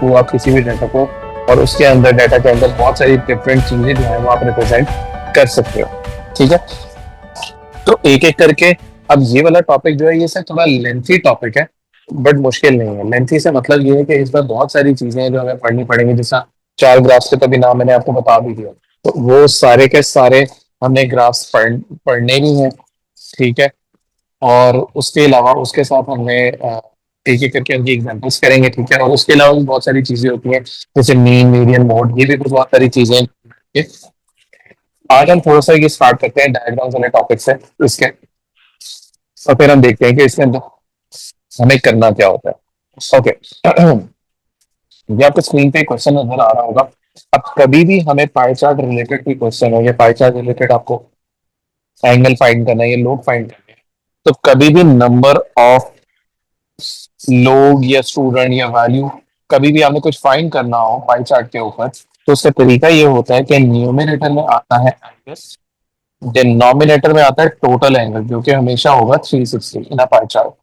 को, आप किसी भी डाटा को, और उसके अंदर डाटा के अंदर बहुत सारी डिफरेंट चीजें जो है वो आप रिप्रेजेंट कर सकते हो। ठीक है, तो एक एक करके, अब ये वाला टॉपिक जो है ये सर थोड़ा लेंथी टॉपिक है, बट मुश्किल नहीं है। लेंथी से मतलब ये है कि इसमें बहुत सारी चीजें हैं जो हमें पढ़नी पड़ेंगी, जैसा 4 ग्राफ्स के तो भी नाम मैंने आपको बता भी दिया, तो वो सारे के सारे हमने ग्राफ्स पढ़ने भी हैं। ठीक है, और उसके अलावा उसके साथ हमने एक एक करके उनकी एग्जांपल्स करेंगे। ठीक है, और उसके अलावा भी बहुत सारी चीजें होती हैं, जैसे मीन, मीडियन, मोड, ये भी कुछ बहुत सारी चीजें हैं। ठीक है? आज हम थोड़ा सा ये स्टार्ट करते हैं डायग्राम्स वाले टॉपिक से इसके, और फिर हम देखते हैं कि इसके अंदर हमें करना क्या होता है। ओके, ये आपको स्क्रीन पे क्वेश्चन नजर आ रहा होगा। अब कभी भी हमें पाई चार्ट रिलेटेड कोई क्वेश्चन हो, या पाई चार्ट रिलेटेड आपको एंगल फाइंड करना है या लोग फाइंड करना है, तो कभी भी नंबर ऑफ लोग या स्टूडेंट या वैल्यू, कभी भी आपने कुछ फाइंड करना हो पाई चार्ट के ऊपर, तो उसका तरीका ये होता है कि न्यूमरेटर में आता है एंगल, डिनोमिनेटर में आता है टोटल एंगल, जो कि हमेशा होगा 360 इन अ पाई चार्ट,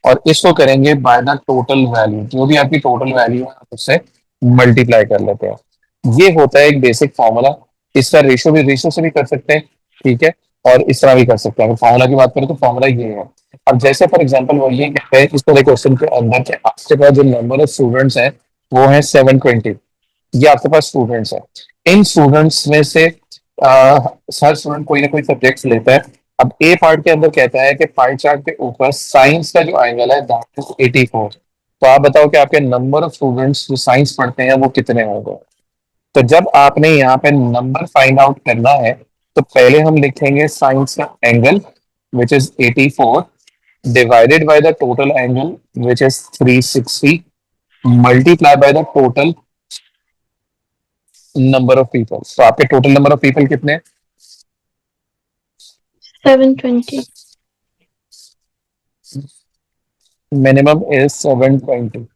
और इसको करेंगे बाय द टोटल वैल्यू, जो भी आपकी टोटल वैल्यू है आप उससे मल्टीप्लाई कर लेते हैं। ये होता है एक बेसिक फॉर्मूला। इसका रेशो से भी कर सकते हैं। ठीक है, और इस तरह भी कर सकते हैं। अगर फॉर्मूला की बात करें तो फॉर्मूला ये है। अब जैसे फॉर एग्जांपल वो ये कहते हैं इस तरह क्वेश्चन के अंदर कि आपके पास जो नंबर ऑफ स्टूडेंट्स हैं वो है 720, ये आपके पास स्टूडेंट्स है। इन स्टूडेंट्स में से हर स्टूडेंट कोई ना कोई सब्जेक्ट्स लेता है। अब ए पार्ट के अंदर कहता है कि पाई चार्ट के ऊपर साइंस का जो एंगल है दैट इज 84। तो आप बताओ कि आपके नंबर ऑफ स्टूडेंट्स जो साइंस पढ़ते हैं वो कितने होंगे। तो जब आपने यहाँ पे नंबर फाइंड आउट करना है, तो पहले हम लिखेंगे साइंस का angle which is 84 divided by the total angle which is 360 multiply by the total number of people. तो आपके टोटल नंबर ऑफ पीपल कितने? 720। Minimum is 720।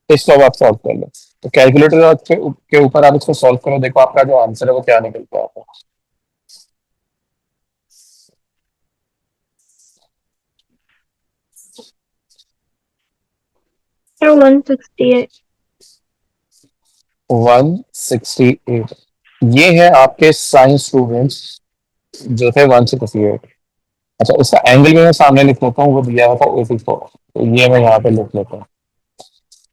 इसको अब आप सॉल्व कर लो। तो कैलकुलेटर के ऊपर आप इसको सॉल्व करो, देखो आपका जो आंसर है वो क्या निकलता है आपको। 168। 168। ये है आपके साइंस स्टूडेंट्स जो थे 168। अच्छा, इसका एंगल भी मैं सामने लिख लेता हूँ, वो दिया हुआ था 84, तो ये मैं यहाँ पे लिख लेता हूँ।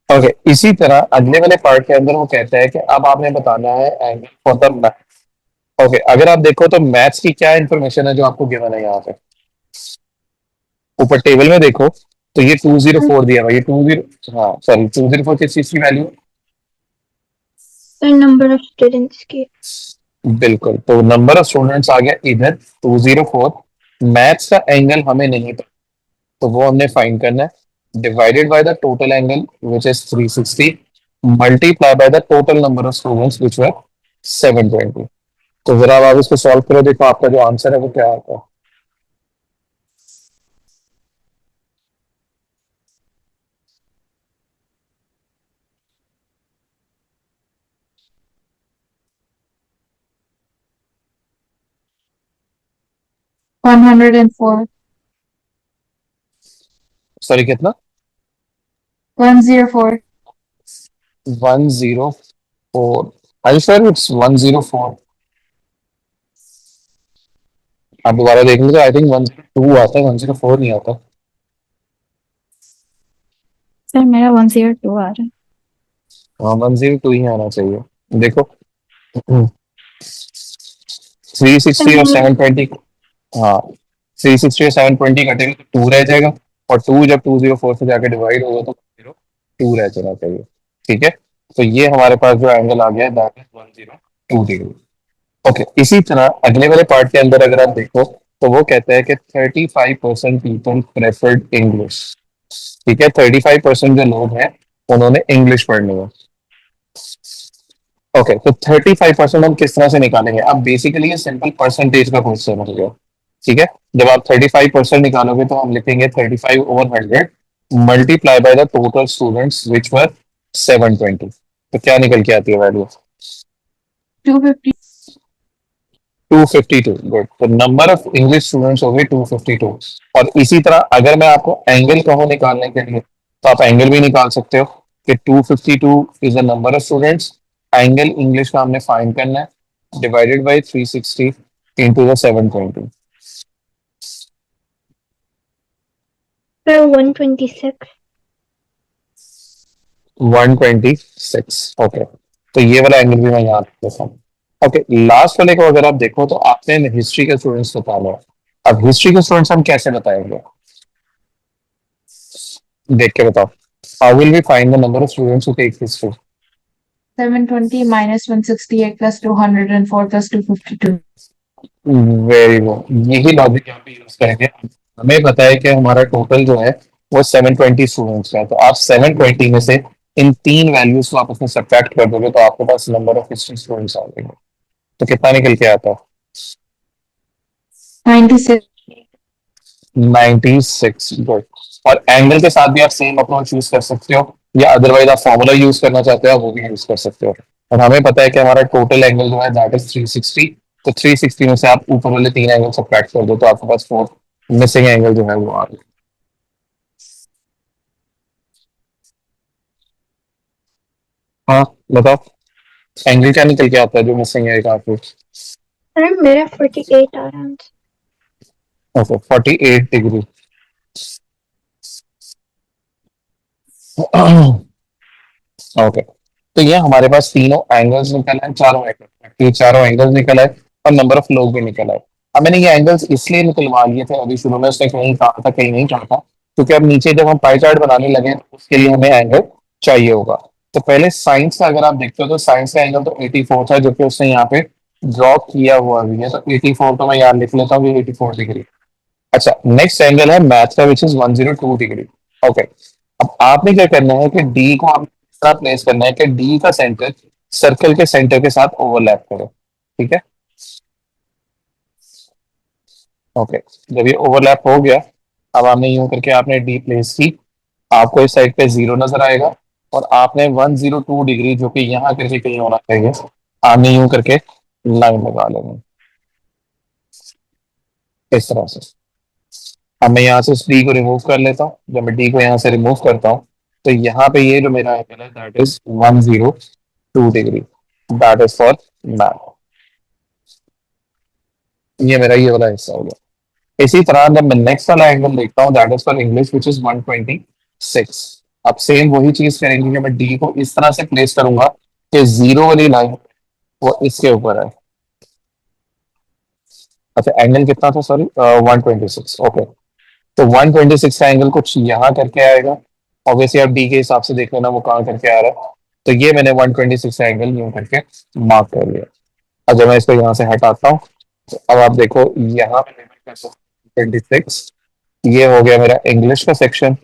ओके, इसी तरह अगले वाले पार्ट के अंदर वो कहता है कि अब आपने बताना है angle for the math. Okay, अगर आप देखो तो मैथ्स की क्या इंफॉर्मेशन है जो आपको गिवन है यहाँ पे, ऊपर टेबल में देखो तो ये 204 दिया हुआ, ये 20, हाँ सॉरी 204 किस चीज की वैल्यू? नंबर ऑफ स्टूडेंट्स की। बिल्कुल, तो नंबर ऑफ स्टूडेंट्स आ गया इधर 204। मैथ्स का एंगल हमें नहीं पता, तो वो हमने फाइंड करना है divided by the total angle which is 360 multiply by the total number of students which were 720। तो जरा आप इसको सॉल्व करो, देखो आपका जो आंसर है वो क्या आता है। 104। सॉरी कितना? 104। 104? आई यू श्योर इट्स 104? आप दोबारा देख लीजिए, आई थिंक 102 आता है, 104 नहीं आता। सर मेरा 102 आ रहा है। हाँ, 102 ही आना चाहिए। देखो 360 और 720, हाँ 360 और 720 कटेगा तो 2 रह जाएगा, और 2 जब 204 से जाके डिवाइड होगा तो 2 रह जाना चाहिए। ठीक है, तो ये हमारे पास जो एंगल आ गया दैट इज 102 डिग्री। ओके, इसी तरह अगले वाले पार्ट के अंदर अगर आप देखो तो वो कहता है कि 35% पीपल प्रेफर्ड इंग्लिश। ठीक है, 35% जो लोग हैं उन्होंने इंग्लिश पढ़नी है। ओके, तो 35% हम किस तरह से निकालेंगे? अब बेसिकली ये सिंपल परसेंटेज का क्वेश्चन हो गया। ठीक है, जब आप 35% निकालोगे तो हम लिखेंगे 35/100 multiply by the total students which were 720। तो क्या निकल के आती है वैल्यू? 250। 252। गुड, तो नंबर ऑफ इंग्लिश स्टूडेंट्स हो गए 252। और इसी तरह अगर मैं आपको एंगल कहूँ निकालने के लिए, तो आप एंगल भी निकाल सकते हो। कि 252 is the number of students, angle English का हमने फाइंड करना है, divided bye 360 into the 720। Sir, 126. 126, okay. तो ये वाला एंगल भी मैं याद रखता हूँ। ओके, लास्ट वाले को अगर आप देखो तो आपने हिस्ट्री के स्टूडेंट्स बता लो। अब हिस्ट्री के स्टूडेंट्स हम कैसे बताएंगे, देख के बताओ। How will we find the number of students who take history? 720 minus 168 plus 204 plus 252. Very good, यही लॉजिक यहाँ पे यूज करेंगे। हमें पता है कि हमारा टोटल जो है वो 720 स्टूडेंट्स का है, तो आप 720 में से इन तीन वैल्यूज को आप उसमें सब्ट्रैक्ट कर दोगे तो आपके पास नंबर ऑफ हिस्ट्री स्टूडेंट्स आ जाएंगे। तो कितना निकल के आता है? 96. 96, गुड। और एंगल के साथ भी आप सेम अप्रोच यूज कर सकते हो, या अदरवाइज आप फॉर्मूला यूज करना चाहते हो वो भी यूज कर सकते हो। और हमें पता है कि हमारा टोटल एंगल जो है दैट इज 360। तो 360 में से आप ऊपर वाले तीन एंगल सब्ट्रैक्ट कर दो तो आपके पास फोर मिसिंग एंगल जो है वो आ गया। हाँ, बताओ, एंगल क्या निकल के आता है जो मिसिंग है काफी? Sir, मेरा 48 आ रहा है। Okay, 48 degree. ओके, तो ये हमारे पास तीनों एंगल्स निकल आए, चारों एंगल, ये चारों एंगल्स निकल आए और नंबर ऑफ लोग भी निकल आए। अब मैंने ये एंगल्स इसलिए निकलवा लिए थे अभी शुरू में, उसने कहीं कहा था कहीं नहीं कहा था, क्योंकि अब नीचे जब हम पाई चार्ट बनाने लगे तो उसके लिए हमें एंगल चाहिए होगा। तो पहले साइंस का अगर आप देखते हो तो साइंस का एंगल तो 84 था जो कि उसने यहाँ पे ड्रॉ किया हुआ भी है, तो 84 तो मैं यहाँ लिख लेता हूँ, 84 डिग्री। अच्छा, नेक्स्ट एंगल है मैथ का विच इज 102 डिग्री। ओके, अब आपने क्या करना है कि डी को आप इस तरह प्लेस करना है कि डी का सेंटर सर्कल के सेंटर के साथ ओवरलैप करे। ठीक है, ओके। जब ये ओवरलैप हो गया, अब आपने यूं करके आपने डी प्लेस की, आपको इस साइड पे जीरो नजर आएगा, और आपने 102 डिग्री जो कि यहाँ करके कहीं होना चाहिए, आपने यूं करके लाइन लगा लेंगे इस तरह से। अब मैं यहाँ से इस डी को रिमूव कर लेता हूँ, जब मैं डी को यहाँ से रिमूव करता हूँ तो यहाँ पे ये जो मेरा एंगल है that is 102 degree, that is for math. ये मेरा ये वाला हिस्सा हो गया। इसी तरह जब मैं नेक्स्ट वाला एंगल देखता हूँ that is for English which is 126। अब सेम वही चीज करेंगे कि मैं डी को इस तरह से प्लेस करूंगा कि जीरो वाली लाइन वो इसके ऊपर है। अच्छा, एंगल कितना था, सॉरी, 126, ओके। तो 126 का एंगल कुछ यहाँ करके आएगा, ऑब्वियसली आप डी के हिसाब से देख लेना वो कहाँ करके आ रहा है। तो ये मैंने 126 का एंगल यूं करके मार्क कर लिया। अब जब मैं इसको यहाँ से हटाता हूँ तो अब आप देखो यहाँ पे लेवल कर सकते 26, ये हो गया मेरा इंग्लिश का सेक्शन।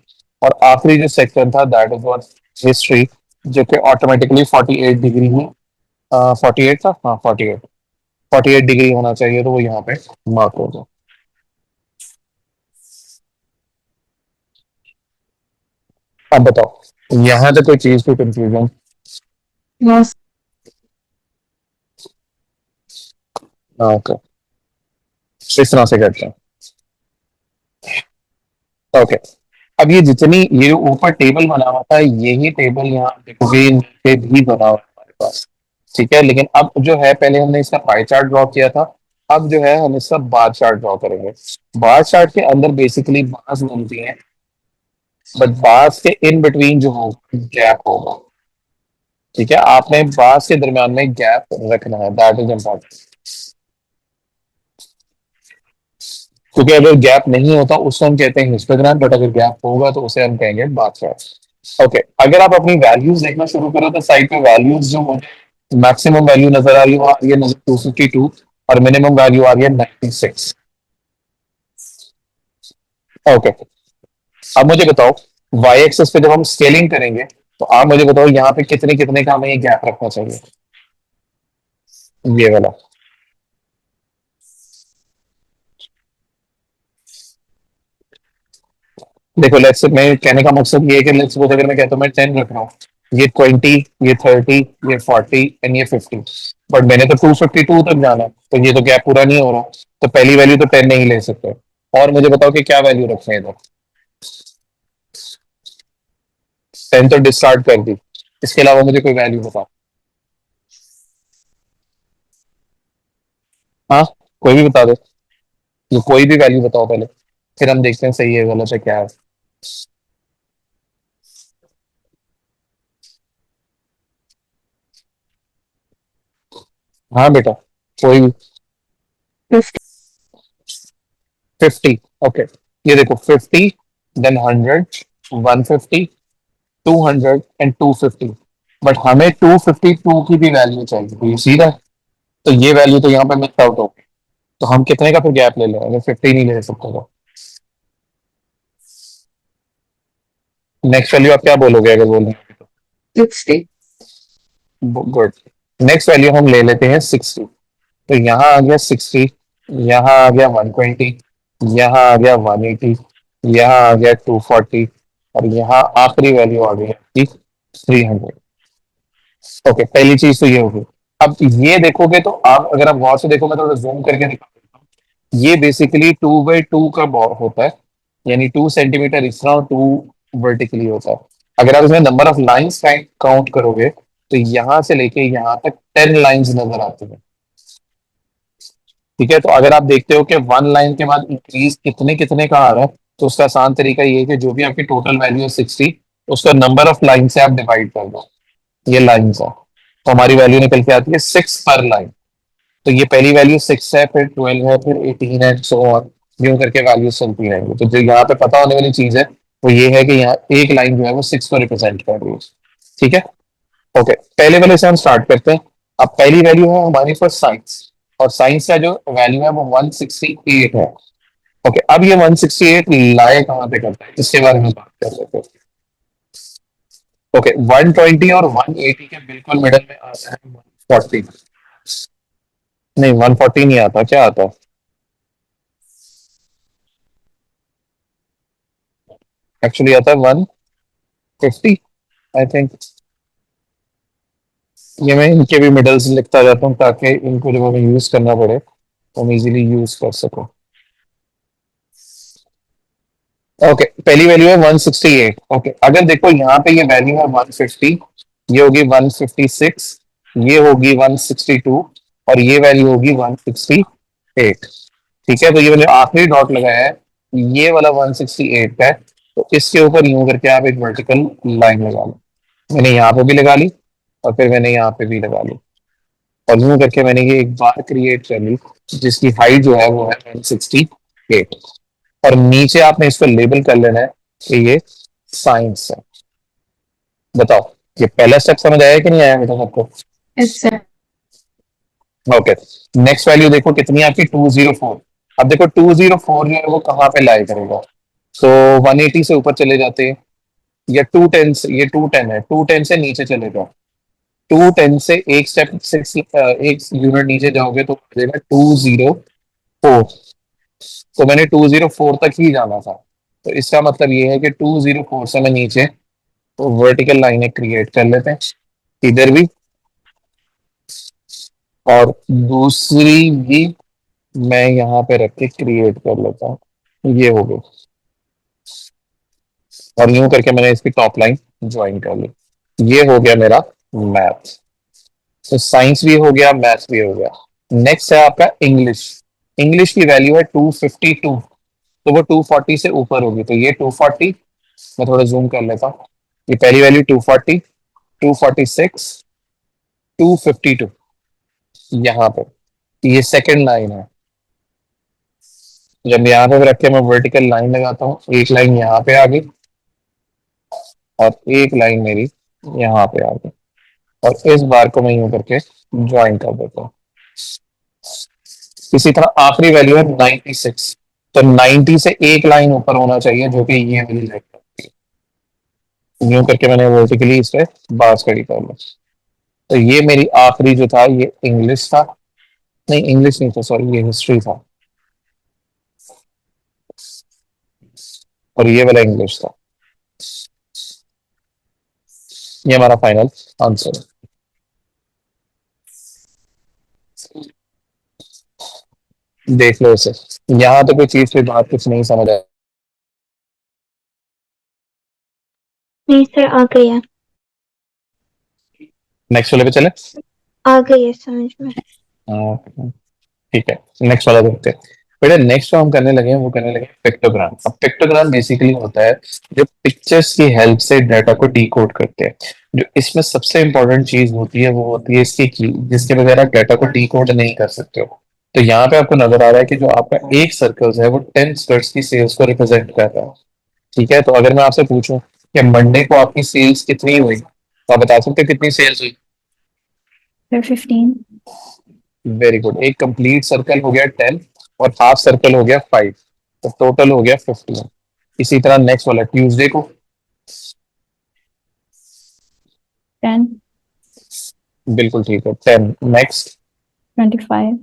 और आखिरी जो सेक्शन था दैट इज वॉट हिस्ट्री, जो कि ऑटोमेटिकली 48 डिग्री ही, 48 था, हाँ 48 डिग्री होना चाहिए, तो वो यहाँ पे मार्क हो गया। अब बताओ यहाँ तक कोई चीज कोई कंफ्यूजन? Yes. ओके, इस तरह से करते हैं। ओके, अब ये जितनी ये जो ऊपर टेबल बना हुआ था यही टेबल यहाँ देखोगे नीचे भी बना हुआ है हमारे पास। ठीक है, लेकिन अब जो है पहले हमने इसका पाई चार्ट ड्रॉ किया था, अब जो है हम इसका बार चार्ट ड्रॉ करेंगे। बार चार्ट के अंदर बेसिकली बार्स बनती हैं, बट बार्स के इन बिटवीन जो होगा गैप होगा। ठीक है, आपने बार्स के दरमियान में गैप रखना है, दैट इज इम्पोर्टेंट। क्योंकि अगर गैप नहीं होता उसको हम कहते हैं हिस्टोग्राम, बट अगर गैप होगा तो उसे हम कहेंगे बार चार्ट। ओके, अगर आप अपनी वैल्यूज देखना शुरू करो तो साइड पे वैल्यूज जो मुझे मैक्सिमम वैल्यू नजर आ रही है वो आ रही है नजर 252, और मिनिमम वैल्यू आ रही है 96। ओके, अब मुझे बताओ वाई एक्सेस पे जब हम स्केलिंग करेंगे तो आप मुझे बताओ यहाँ पे कितने कितने का हमें ये गैप रखना चाहिए, ये वाला। देखो लेट्स, मैं कहने का मकसद ये है कि लेट्स सपोज अगर मैं कहता हूँ मैं 10 रख रहा हूँ, ये 20, ये 30, ये 40 एंड ये 50, बट मैंने तो 252 तक जाना है, तो ये तो गैप पूरा नहीं हो रहा, तो पहली वैल्यू तो 10 नहीं ले सकते। और मुझे बताओ कि क्या वैल्यू रखें इधर? 10 तो डिस्कार्ड कर दी, इसके अलावा मुझे कोई वैल्यू बताओ। हाँ, कोई भी बता दो, ये कोई भी वैल्यू बताओ पहले, फिर हम देखते हैं सही है गलत है क्या है। हाँ बेटा, कोई भी। 50. 50, ओके। ये देखो 50, देन 100, 150, 200 एंड 250। बट हमें 252 की भी वैल्यू चाहिए, तो ये सीधा है। तो ये वैल्यू तो यहाँ पे मिस आउट हो गई। तो हम कितने का फिर गैप ले लें, अगर 50 नहीं ले सकते तो नेक्स्ट वैल्यू आप क्या बोलोगे अगर बोल रहे हैं 60. तो? गुड। नेक्स्ट वैल्यू हम ले लेते हैं 60। तो यहाँ आ गया 60, यहाँ आ गया 120, यहाँ आ गया 180, यहाँ आ गया 240, और यहाँ आखिरी वैल्यू आ गई आपकी 300। ओके, पहली चीज तो ये होगी। अब ये देखोगे तो आप, अगर आप गौर से देखो, मैं थोड़ा जूम करके दिखा देता हूँ। ये बेसिकली 2x2 का बॉल होता है, यानी 2 सेंटीमीटर इस तरह और 2 वर्टिकली होता है। अगर आप इसमें नंबर ऑफ लाइंस काउंट करोगे तो यहाँ से लेके यहाँ तक 10 लाइंस नजर आती है। ठीक है, तो अगर आप देखते हो कि 1 लाइन के बाद इंक्रीज कितने कितने का आ रहा है, तो उसका आसान तरीका ये है कि जो भी आपकी टोटल वैल्यू है 60, उसका नंबर ऑफ लाइन से आप डिवाइड कर दो। ये लाइन्स है, तो हमारी वैल्यू निकल के आती है 6 पर लाइन। तो ये पहली वैल्यू 6 है, फिर 12 है, फिर 18 है, सो ऑन, यूं करके वैल्यू चलती रहेंगी। तो जो यहाँ पे पता होने वाली चीज है वो ये है कि यहाँ एक लाइन जो है वो 6 को रिप्रेजेंट कर रही है। ठीक है, ओके, पहले वाले से हम स्टार्ट करते हैं। अब पहली वैल्यू है हमारी फॉर साइंस, और साइंस का जो वैल्यू है वो 168 है। ओके, अब ये 168 लाए कहाँ पे करता है, इसके बारे में बात कर लेते हैं। ओके, 120 और 180 के बिल्कुल मिडल में आता है 140। नहीं, 140 नहीं आता, क्या आता है? एक्चुअली आता है 150, आई थिंक। ये मैं इनके भी मिडल्स लिखता जाता हूँ ताकि इनको जब हमें यूज करना पड़े तो हम इजीली यूज कर सको। ओके, पहली वैल्यू है 168। ओके, अगर देखो यहाँ पे ये वैल्यू है 150, ये होगी 156, ये होगी 162, और ये वैल्यू होगी 168। ठीक है, तो ये मैंने आखिरी डॉट लगाया है, ये वाला 168 का है। तो इसके ऊपर यूं करके आप एक वर्टिकल लाइन लगा लो। मैंने यहाँ पे भी लगा ली, और फिर मैंने यहाँ पे भी लगा ली, और यूं करके मैंने ये एक बार क्रिएट कर ली जिसकी हाइट जो है वो है 168। और नीचे आपने इसको लेबल कर लेना है कि ये साइंस है। बताओ, ये पहला स्टेप समझ आया कि नहीं आया बेटा सबको? Yes, sir. Okay, next value देखो कितनी है आपकी, 204। अब देखो 204 जो है वो कहाँ पे लाई करेगा, तो 180 से ऊपर चले जाते हैं, या 210 से, ये 210 है, 210 से नीचे चले जाओ। 210 से एक स्टेप 6, एक यूनिट नीचे जाओगे तो हो जाएगा 204। तो मैंने 204 तक ही जाना था, तो इसका मतलब ये है कि 204 से मैं नीचे तो वर्टिकल लाइनें क्रिएट कर लेते हैं इधर भी, और दूसरी भी मैं यहाँ पे रख के क्रिएट कर लेता हूँ, ये हो गई। और यूं करके मैंने इसकी टॉप लाइन ज्वाइन कर ली। ये हो गया मेरा मैथ। तो साइंस भी हो गया, मैथ्स भी हो गया। नेक्स्ट है आपका इंग्लिश। इंग्लिश की वैल्यू है 252, तो वो 240 से ऊपर होगी, तो ये 240, मैं थोड़ा जूम कर लेता हूँ। ये पहली वैल्यू 240, 246, 252, यहाँ पे ये सेकंड लाइन है। जब यहाँ पे रख के मैं वर्टिकल लाइन लगाता हूँ, एक लाइन यहाँ पे आ गई, और एक लाइन मेरी यहाँ पे आ गई, और इस बार को मैं यूं करके ज्वाइन कर देता हूँ। इसी तरह आखिरी वैल्यू है 96, तो 90 से एक लाइन ऊपर होना चाहिए, जो कि ये वाली लाइन। यूं करके मैंने वर्टिकली इसे बास खड़ी कर ली। तो ये मेरी आखिरी जो था ये इंग्लिश था, नहीं इंग्लिश नहीं था, सॉरी, ये हिस्ट्री था, और ये वाला इंग्लिश था। ये हमारा फाइनल आंसर है। देख लो इसे, यहाँ तो कोई चीज की बात कुछ नहीं समझ आया। नहीं सर, आ गई है, नेक्स्ट वाले पे चले। आ गई है समझ में। हाँ, ठीक है, नेक्स्ट वाला देखते हैं। बेटा नेक्स्ट जो हम करने लगे हैं वो करने लगे पिक्टोग्राम। अब पिक्टोग्राम बेसिकली होता है जो पिक्चर्स की हेल्प से डाटा को डिकोड करते हैं। जो इसमें सबसे इंपॉर्टेंट चीज होती है वो होती है इसकी की, जिसके बगैर आप डाटा को डिकोड नहीं कर सकते हो। तो यहाँ पे आपको नजर आ रहा है कि जो आपका एक सर्कल है वो 10 स्कर्ट्स की सेल्स को रिप्रेजेंट कर रहा है। ठीक है, तो अगर मैं आपसे पूछूं कि मंडे को आपकी सेल्स कितनी हुई, तो आप बता सकते हो कितनी सेल्स हुई। Sir, 15. वेरी गुड, एक कंप्लीट सर्कल हो गया 10 और हाफ सर्कल हो गया 5, तो टोटल हो गया 15। इसी तरह नेक्स्ट वाला ट्यूसडे को, 10. बिल्कुल ठीक है 10। नेक्स्ट, 25.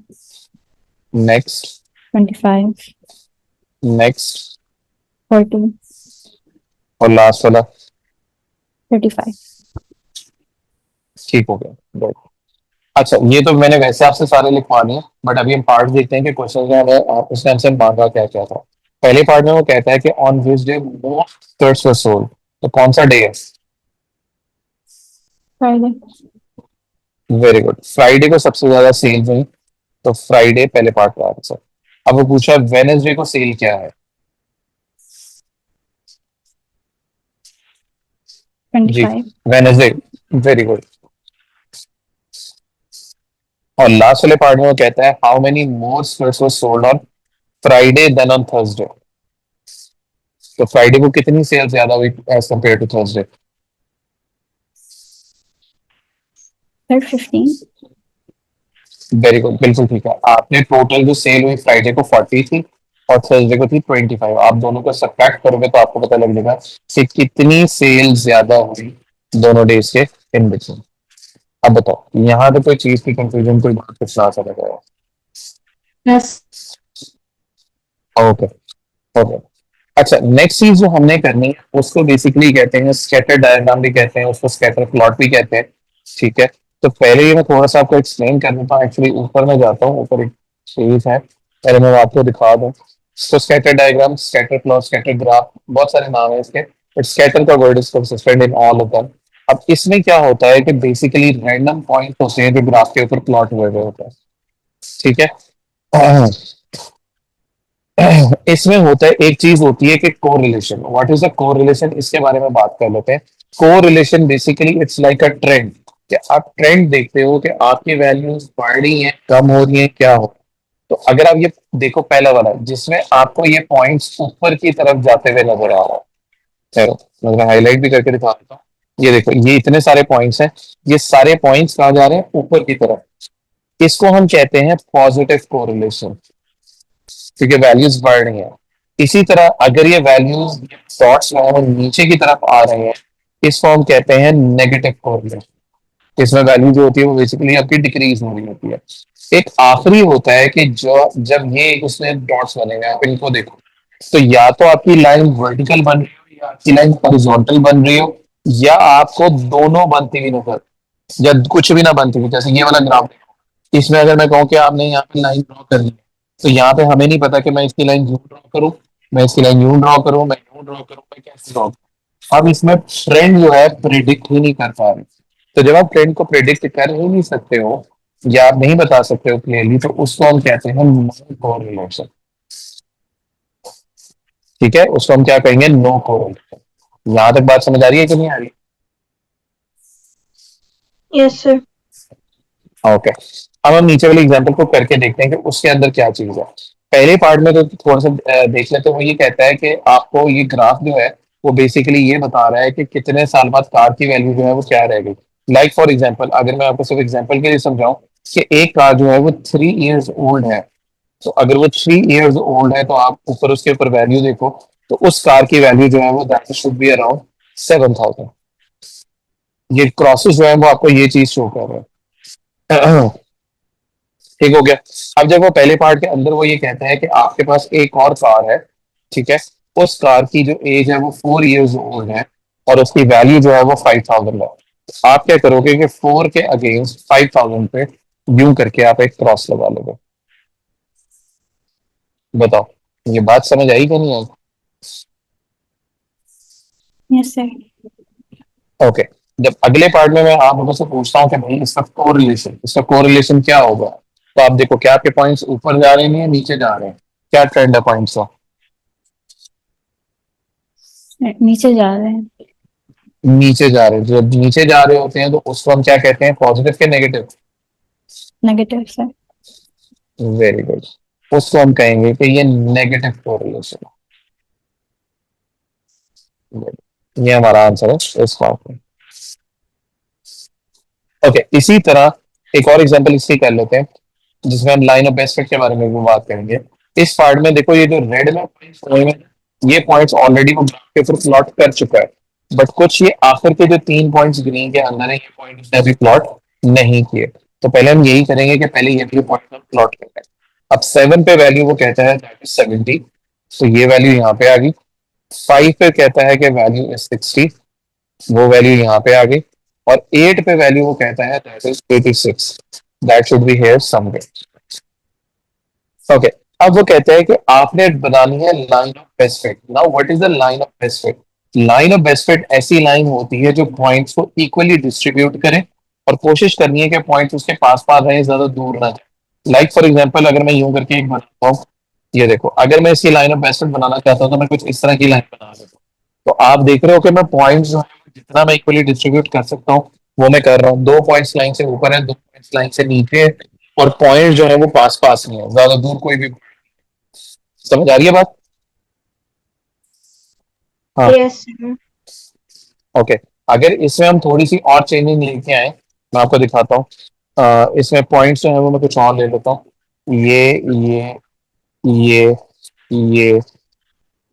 नेक्स्ट, 25. नेक्स्ट 40. और लास्ट वाला 35. ठीक हो गया। गुड। अच्छा, ये तो मैंने वैसे आपसे सारे लिखवा दिए, बट अभी हम पार्ट देखते हैं कि क्वेश्चन में हमें उसने हमसे मांगा क्या क्या था। पहले पार्ट में वो कहता है कि on which day most skirts were sold, तो कौन सा डे है। Friday. वेरी गुड, फ्राइडे को सबसे ज्यादा सेल हुई, तो फ्राइडे पहले पार्ट का आंसर। अब वो पूछा वेनेसडे को सेल क्या है। जी, 25. Wednesday, very good. और लास्ट वाले पार्ट में वो कहता है how many more skirts were sold on Friday then on Thursday, तो फ्राइडे को कितनी सेल ज्यादा हुई as compare to Thursday. Sir, 15. Very good, बिल्कुल ठीक है। आपने टोटल जो सेल हुई फ्राइडे को 40 थी और थर्सडे को थी 25। आप दोनों को सब्ट्रैक्ट करोगे तो आपको पता लग जाएगा कि कितनी सेल ज्यादा हुई दोनों डेज के इन बिटवीन। अब बताओ यहाँ पे कोई चीज की कंफ्यूजन, कोई बात कुछ ना समझ आया। Yes. Okay, okay. अच्छा, नेक्स्ट चीज जो हमने करनी है उसको बेसिकली कहते हैं स्कैटर डायग्राम भी कहते हैं, उसको स्कैटर प्लॉट भी कहते हैं। ठीक है, तो पहले ये मैं थोड़ा सा आपको एक्सप्लेन कर देता हूँ। एक्चुअली ऊपर मैं जाता हूँ, ऊपर एक पेज है, पहले मैं आपको दिखा दूँ। तो scatter diagram, scatter plot, scatter graph, बहुत सारे नाम है इसके, बट स्कैटर का word is consistent in all of them. अब इसमें क्या होता है कि बेसिकली रैंडम पॉइंट होते हैं जो ग्राफ के ऊपर प्लॉट हुए हुए होते हैं। ठीक है, इसमें होता है एक चीज होती है कि correlation. What is the correlation, इसके बारे में बात कर लेते हैं। Correlation basically it's like a trend, कि आप ट्रेंड देखते हो कि आपकी वैल्यूज बढ़ रही हैं, कम हो रही हैं, क्या हो। तो अगर आप ये देखो पहला वाला जिसमें आपको ये पॉइंट्स ऊपर की तरफ जाते हुए नजर आ रहा है, चलो मैं हाईलाइट भी करके दिखा देता हूँ। ये देखो, ये इतने सारे पॉइंट्स हैं, ये सारे पॉइंट्स कहाँ जा रहे हैं, ऊपर की तरफ। इसको हम कहते हैं पॉजिटिव कोरिलेशन, क्योंकि वैल्यूज बढ़ रही हैं। इसी तरह अगर ये वैल्यूज डॉट्स में और नीचे की तरफ आ रहे हैं, इसको हम कहते हैं नेगेटिव कोरिलेशन। इसमें वैल्यू जो होती है वो बेसिकली आपकी डिक्रीज हो रही होती है। एक आखिरी होता है कि जो जब ये उसमें डॉट्स बनेंगे, आप इनको देखो, तो या तो आपकी लाइन वर्टिकल बन रही हो या आपकी लाइन हॉरिजॉन्टल बन रही हो, या आपको दोनों बनती हुई नजर, या कुछ भी ना बनती हुई। जैसे ये वाला ग्राफ, इसमें अगर मैं कहूँ कि आपने यहाँ पे लाइन ड्रॉ कर ली, तो यहाँ पे हमें नहीं पता कि मैं इसकी लाइन यूं ड्रॉ करूँ, मैं इसकी लाइन यूं ड्रॉ करूँ, मैं यूं ड्रॉ करूँ, मैं कैसे ड्रॉ करूँ। अब इसमें ट्रेंड जो है प्रिडिक्ट ही नहीं कर पा रहे। तो जब आप ट्रेंड को प्रिडिक्ट कर ही नहीं सकते हो या आप नहीं बता सकते हो क्लियरली, तो उसको हम कहते हैं नो कोरिलेशन। ठीक है, उसको हम क्या कहेंगे, नो कोरिलेशन। यहाँ तक बात समझ आ रही है कि नहीं आ रही। Yes sir. ओके, अब हम नीचे वाले एग्जांपल को करके देखते हैं कि उसके अंदर क्या चीज है। पहले पार्ट में तो थोड़ा सा देख लेते हैं। वो ये कहता है कि आपको ये ग्राफ जो है वो बेसिकली ये बता रहा है कि कितने साल बाद कार की वैल्यू जो है वो क्या रह गई। लाइक फॉर एग्जांपल, अगर मैं आपको सिर्फ एग्जांपल के लिए समझाऊं कि एक कार जो है वो 3 इयर्स ओल्ड है, तो अगर वो 3 इयर्स ओल्ड है तो आप ऊपर उसके ऊपर वैल्यू देखो, तो उस कार की वैल्यू जो है वो दैट शुड बी अराउंड 7,000। ये क्रॉसेस जो है वो आपको ये चीज शो कर रहे हैं। ठीक हो गया। अब जब वो पहले पार्ट के अंदर वो ये कहता है कि आपके पास एक और कार है, ठीक है, उस कार की जो एज है वो 4 इयर्स ओल्ड है और उसकी वैल्यू जो है वो 5,000 है। तो आप क्या करोगे कि 4 के अगेंस्ट 5,000 पे यूं करके आप एक क्रॉस लगा लोगे। बताओ, ये बात समझ आई कि नहीं आई। Yes, sir. ओके, जब अगले पार्ट में मैं आप लोगों से पूछता हूँ कि भाई इसका कोरिलेशन क्या होगा, तो आप देखो क्या आपके पॉइंट्स ऊपर जा रहे हैं या नीचे जा रहे हैं, क्या ट्रेंड है पॉइंट्स का? नीचे जा रहे हैं। नीचे जा रहे हैं। जब नीचे जा रहे होते हैं तो उसको हम क्या कहते हैं, पॉजिटिव के negative? Negative sir. Very good, उसको हम कहेंगे कि ये नेगेटिव कोरिलेशन है। ये हमारा आंसर है इस पार्ट में। ओके, इसी तरह एक और एग्जांपल इससे कर लेते हैं जिसमें हम लाइन ऑफ बेस्ट फिट के बारे में भी बात करेंगे। इस पार्ट में देखो, ये जो रेड में पॉइंट्स हुए हैं, ये पॉइंट्स ऑलरेडी वो ग्राफ के ऊपर प्लॉट कर चुका है, बट कुछ ये आखिर के जो 3 पॉइंट्स ग्रीन के अंदर है, ये पॉइंट उसने अभी प्लॉट नहीं किए। तो पहले हम यही करेंगे कि पहले ये भी पॉइंट हम प्लॉट करते हैं। अब 7 पे वैल्यू वो कहता है दैट इज 70, तो ये वैल्यू यहाँ पे आ गई। 5 पे कहता है कि वैल्यू इज 60, वो वैल्यू यहाँ पे आ गई। और 8 पे वैल्यू वो कहता है that is 86, that should be here somewhere. Okay, अब वो कहते हैं कि आपने बनानी है line of best fit. Now what is the line of best fit? Line of best fit ऐसी लाइन होती है जो पॉइंट्स को इक्वली डिस्ट्रीब्यूट करे, और कोशिश करनी है कि पॉइंट्स उसके पास पास रहे, ज्यादा दूर ना जाए। लाइक फॉर एग्जांपल, अगर मैं यूं करके एक बनाता हूँ, ये देखो, अगर मैं इसकी लाइन ऑफ बेस्ट फिट बनाना चाहता हूँ तो मैं कुछ इस तरह की लाइन बना लेता हूँ। तो आप देख रहे हो कि मैं पॉइंट्स जो है जितना मैं इक्वली डिस्ट्रीब्यूट कर सकता हूँ वो मैं कर रहा हूँ। 2 पॉइंट्स लाइन से ऊपर है, 2 पॉइंट्स लाइन से नीचे है, और पॉइंट जो है वो पास पास नहीं है, ज्यादा दूर कोई भी। समझ आ रही है बात? हाँ। Yes, sir. ओके, अगर इसमें हम थोड़ी सी और चेंजिंग लेके आए, मैं आपको दिखाता हूँ। इसमें पॉइंट्स जो है वो मैं कुछ और ले लेता हूँ। ये ये ये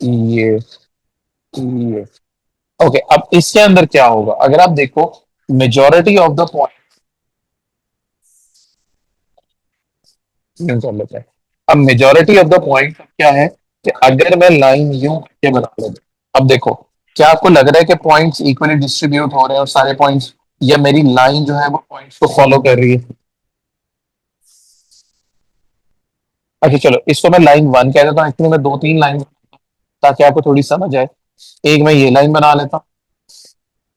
ये ओके, अब इसके अंदर क्या होगा अगर आप देखो, मेजोरिटी ऑफ द पॉइंट कर लेते हैं। अब मेजोरिटी ऑफ द पॉइंट क्या है कि अगर मैं लाइन यूं करके बना लेता हूं, अब देखो, क्या आपको लग रहा है कि पॉइंट्स इक्वली डिस्ट्रीब्यूट हो रहे हैं और सारे पॉइंट्स, या मेरी लाइन जो है वो पॉइंट्स को फॉलो कर रही है? अच्छा चलो, इसको मैं लाइन 1 कह देता हूँ। एक्चुअली मैं 2 3 लाइन ताकि आपको थोड़ी समझ आए। एक मैं ये लाइन बना लेता हूँ,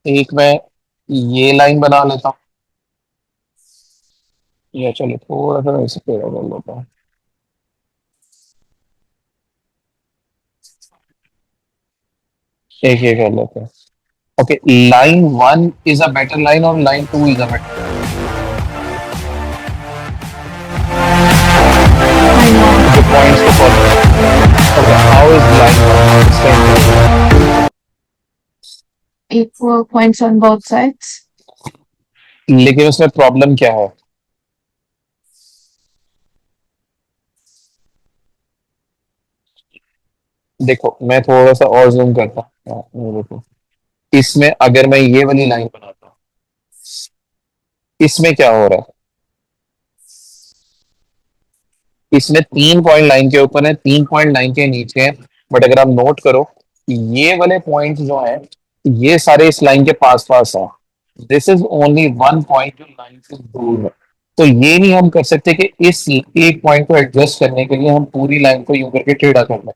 एक मैं ये लाइन बना लेता हूँ, या चलो थोड़ा सा मैं इसे टेढ़ा कर लेता हूँ। एक ये कर लेते हैं। Okay, line 1 is a better line और लाइन 2 इज अ बेटर। जो पॉइंट्स को follow, okay, how is line 1? Equal points on both sides. लेकिन उसमें प्रॉब्लम क्या है? देखो, मैं थोड़ा सा और जूम करता हूँ। ये देखो, इसमें अगर मैं ये वाली लाइन बनाता हूँ, इसमें क्या हो रहा है? इसमें 3 पॉइंट लाइन के ऊपर है, 3 पॉइंट लाइन के नीचे है। बट अगर आप नोट करो, ये वाले पॉइंट जो है ये सारे इस लाइन के पास पास है। दिस इज ओनली 1 पॉइंट जो लाइन से दूर है। तो ये नहीं हम कर सकते कि इस एक पॉइंट को एडजस्ट करने के लिए हम पूरी लाइन को यूं करके टेढ़ा कर लें।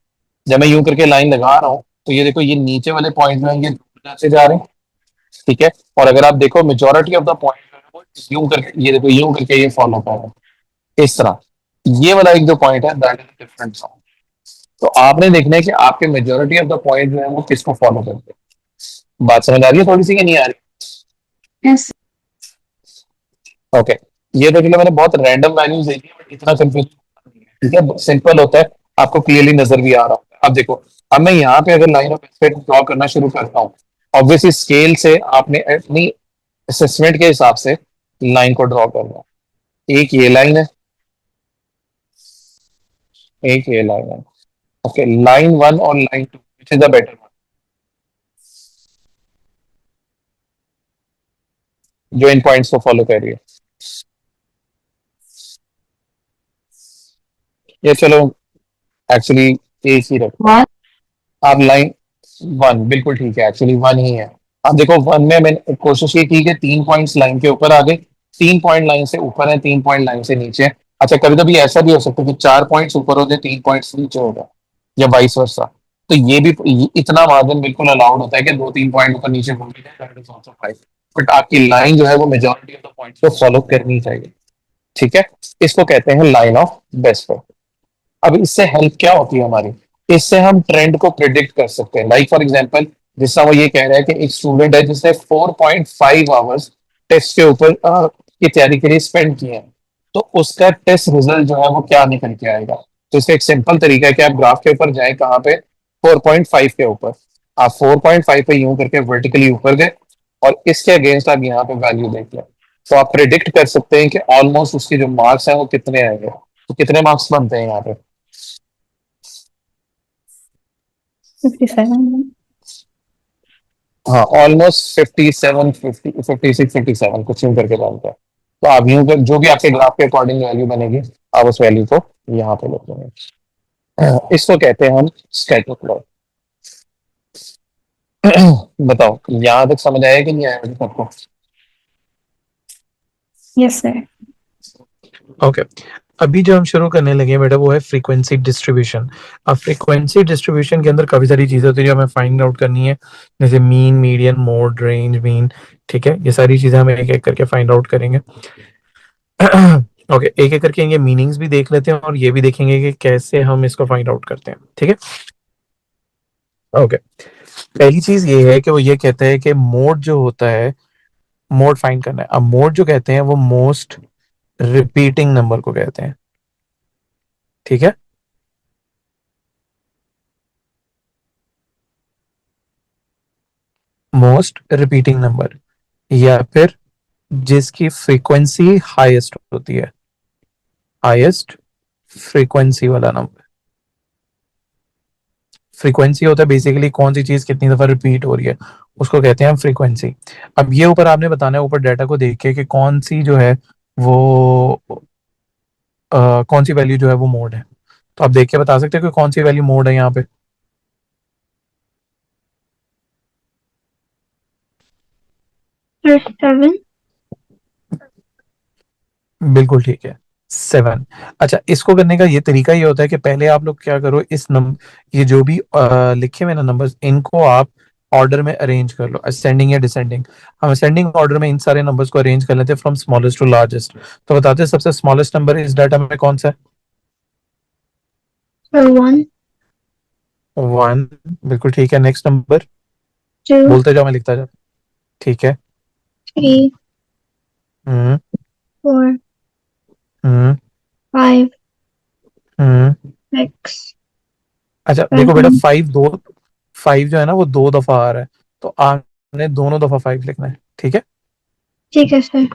जब मैं यूं करके लाइन लगा रहा हूँ तो ये देखो, ये नीचे वाले पॉइंट में ये दूर जाते जा रहे हैं, ठीक है। और अगर आप देखो, मेजोरिटी ऑफ द पॉइंट यूं करके, ये देखो यूं करके ये फॉलो कर रहे हैं इस तरह। ये वाला एक जो पॉइंट है दैट इज डिफरेंट सॉन्ग। तो आपने देखना है कि आपके मेजोरिटी ऑफ द पॉइंट जो है वो किसको फॉलो करते हैं। बात समझ आ रही है थोड़ी सी कि नहीं आ रही? Yes. ओके, ये तो चलो मैंने बहुत रैंडम वैल्यूज देखी है, बट इतना कंफ्यूज, ठीक है, सिंपल होता है, आपको क्लियरली नजर भी आ रहा होता है। अब देखो, अब मैं यहाँ पे अगर लाइन ऑफ एक्सपेक्ट ड्रॉ करना शुरू करता हूँ, ऑब्वियसली स्केल से आपने अपनी असेसमेंट के हिसाब से लाइन को ड्रॉ करना है। एक ये लाइन है, एक ये लाइन है। ओके, लाइन 1 और line 2 which is the better one, जो इन पॉइंट्स को फॉलो कर रही है? ये चलो एक्चुअली एक ही रखो। One. आप लाइन 1 बिल्कुल ठीक है, एक्चुअली 1 ही है। अब देखो, 1 में मैंने कोशिश ये की कि 3 पॉइंट्स लाइन के ऊपर आ गए, 3 पॉइंट लाइन से ऊपर है, 3 पॉइंट लाइन से नीचे है। अच्छा, कभी कभी ऐसा भी हो सकता है कि 4 पॉइंट्स ऊपर हो जाए, 3 पॉइंट्स नीचे हो जाए, या वाइस वर्सा। तो ये भी इतना मार्जिन बिल्कुल अलाउड होता है कि 2-3 पॉइंट ऊपर नीचे हो भी जाए, that is also fine. But आपकी लाइन जो है वो मेजोरिटी ऑफ द पॉइंट्स को फॉलो करनी चाहिए। ठीक है, इसको कहते हैं लाइन ऑफ बेस्ट पे। अब इससे हेल्प क्या होती है हमारी, इससे हम ट्रेंड को प्रिडिक्ट कर सकते हैं। लाइक फॉर एग्जांपल, जिस तरह वो ये कह रहा है कि एक स्टूडेंट है जिसने 4.5 आवर्स टेस्ट के ऊपर की तैयारी के लिए स्पेंड किए हैं, तो उसका टेस्ट रिजल्ट जो है वो क्या निकल के आएगा। तो इसका एक सिंपल तरीका है कि आप ग्राफ के ऊपर जाए, कहाँ पे, 4.5 के ऊपर। आप 4.5 पे यूं करके वर्टिकली ऊपर गए और इसके अगेंस्ट आप यहाँ पे वैल्यू देख लें, तो आप प्रिडिक्ट कर सकते हैं कि ऑलमोस्ट उसके जो मार्क्स हैं वो कितने आएंगे। तो कितने मार्क्स बनते हैं यहाँ पे? 57. हाँ, ऑलमोस्ट 57, 56, 57 कुछ यूं करके बनता है। तो आप यूं कर, जो भी आपके ग्राफ के अकॉर्डिंग वैल्यू बनेगी, आप उस वैल्यू को यहाँ पे लिख लेंगे। इसको कहते हैं हम स्कैटर प्लॉट। बताओ, यहाँ तक समझ आया कि नहीं आया अभी सबको? Yes, sir. ओके अभी जो हम शुरू करने लगे हैं बेटा वो है फ्रीक्वेंसी डिस्ट्रीब्यूशन। अब फ्रीक्वेंसी डिस्ट्रीब्यूशन के अंदर काफी सारी चीजें होती है जो हमें फाइंड आउट करनी है, जैसे mean, median, mode, range, mean. ठीक है, ये सारी चीजें हम एक एक करके फाइंड आउट करेंगे। ओके एक एक करके इनके मीनिंग्स भी देख लेते हैं और ये भी देखेंगे कि कैसे हम इसको फाइंड आउट करते हैं। ठीक है, ओके पहली चीज ये है कि वो ये कहता है कि मोड जो होता है, मोड फाइंड करना है। अब मोड जो कहते हैं वो मोस्ट रिपीटिंग नंबर को कहते हैं। ठीक है, मोस्ट रिपीटिंग नंबर, या फिर जिसकी फ्रीक्वेंसी हाईएस्ट होती है, हाईएस्ट फ्रीक्वेंसी वाला नंबर। फ्रीक्वेंसी होता है बेसिकली कौन सी चीज कितनी दफा रिपीट हो रही है, उसको कहते हैं हम फ्रीक्वेंसी। अब ये ऊपर आपने बताना है, ऊपर डाटा को देख के कि कौन सी जो है वो कौन सी वैल्यू जो है वो मोड है। तो आप देख के बता सकते हैं कि कौन सी वैल्यू मोड है यहाँ पे। Sir, 7. बिल्कुल ठीक है, 7। अच्छा, इसको करने का ये तरीका ये होता है कि पहले आप लोग क्या करो, इस नंबर, ये जो भी लिखे हुए ना नंबर्स, इनको आप ऑर्डर में अरेंज कर लो, असेंडिंग या डिसेंडिंग। हम असेंडिंग ऑर्डर में इन सारे नंबर्स को अरेंज कर लेते हैं फ्रॉम स्मॉलेस्ट टू लार्जेस्ट। तो बताते हैं सबसे स्मॉलेस्ट नंबर इस डाटा में कौन सा है? Sir, 1, 1। बिल्कुल ठीक है, नेक्स्ट नंबर 2, बोलते जाओ, मैं लिखता जाऊँ। ठीक है, 3, हम्म 4, हम्म 5, हम्म 6, अच्छा देखो बेटा, 7. 5 जो है ना वो 2 दफा आ रहा है, तो आपने दोनों दफा 5 लिखना है। ठीक है, ठीक है सर।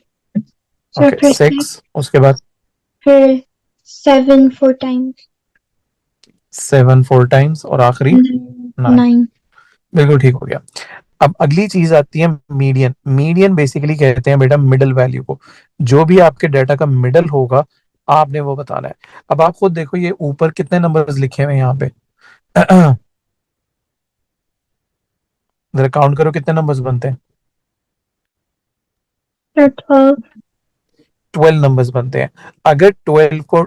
सर ओके फिर 6, उसके बाद फिर 7 4 times. 7 4 टाइम्स, और आखिरी 9। 9. बिल्कुल ठीक हो गया। अब अगली चीज आती है मीडियन। मीडियन बेसिकली कहते हैं बेटा मिडल वैल्यू को, जो भी आपके डाटा का मिडल होगा आपने वो बताना है। अब आप खुद देखो ये ऊपर कितने नंबर्स लिखे हुए हैं यहाँ पे। जरा काउंट करो कितने नंबर्स बनते हैं। Sir, 12. 12 नंबर्स बनते हैं। अगर 12 को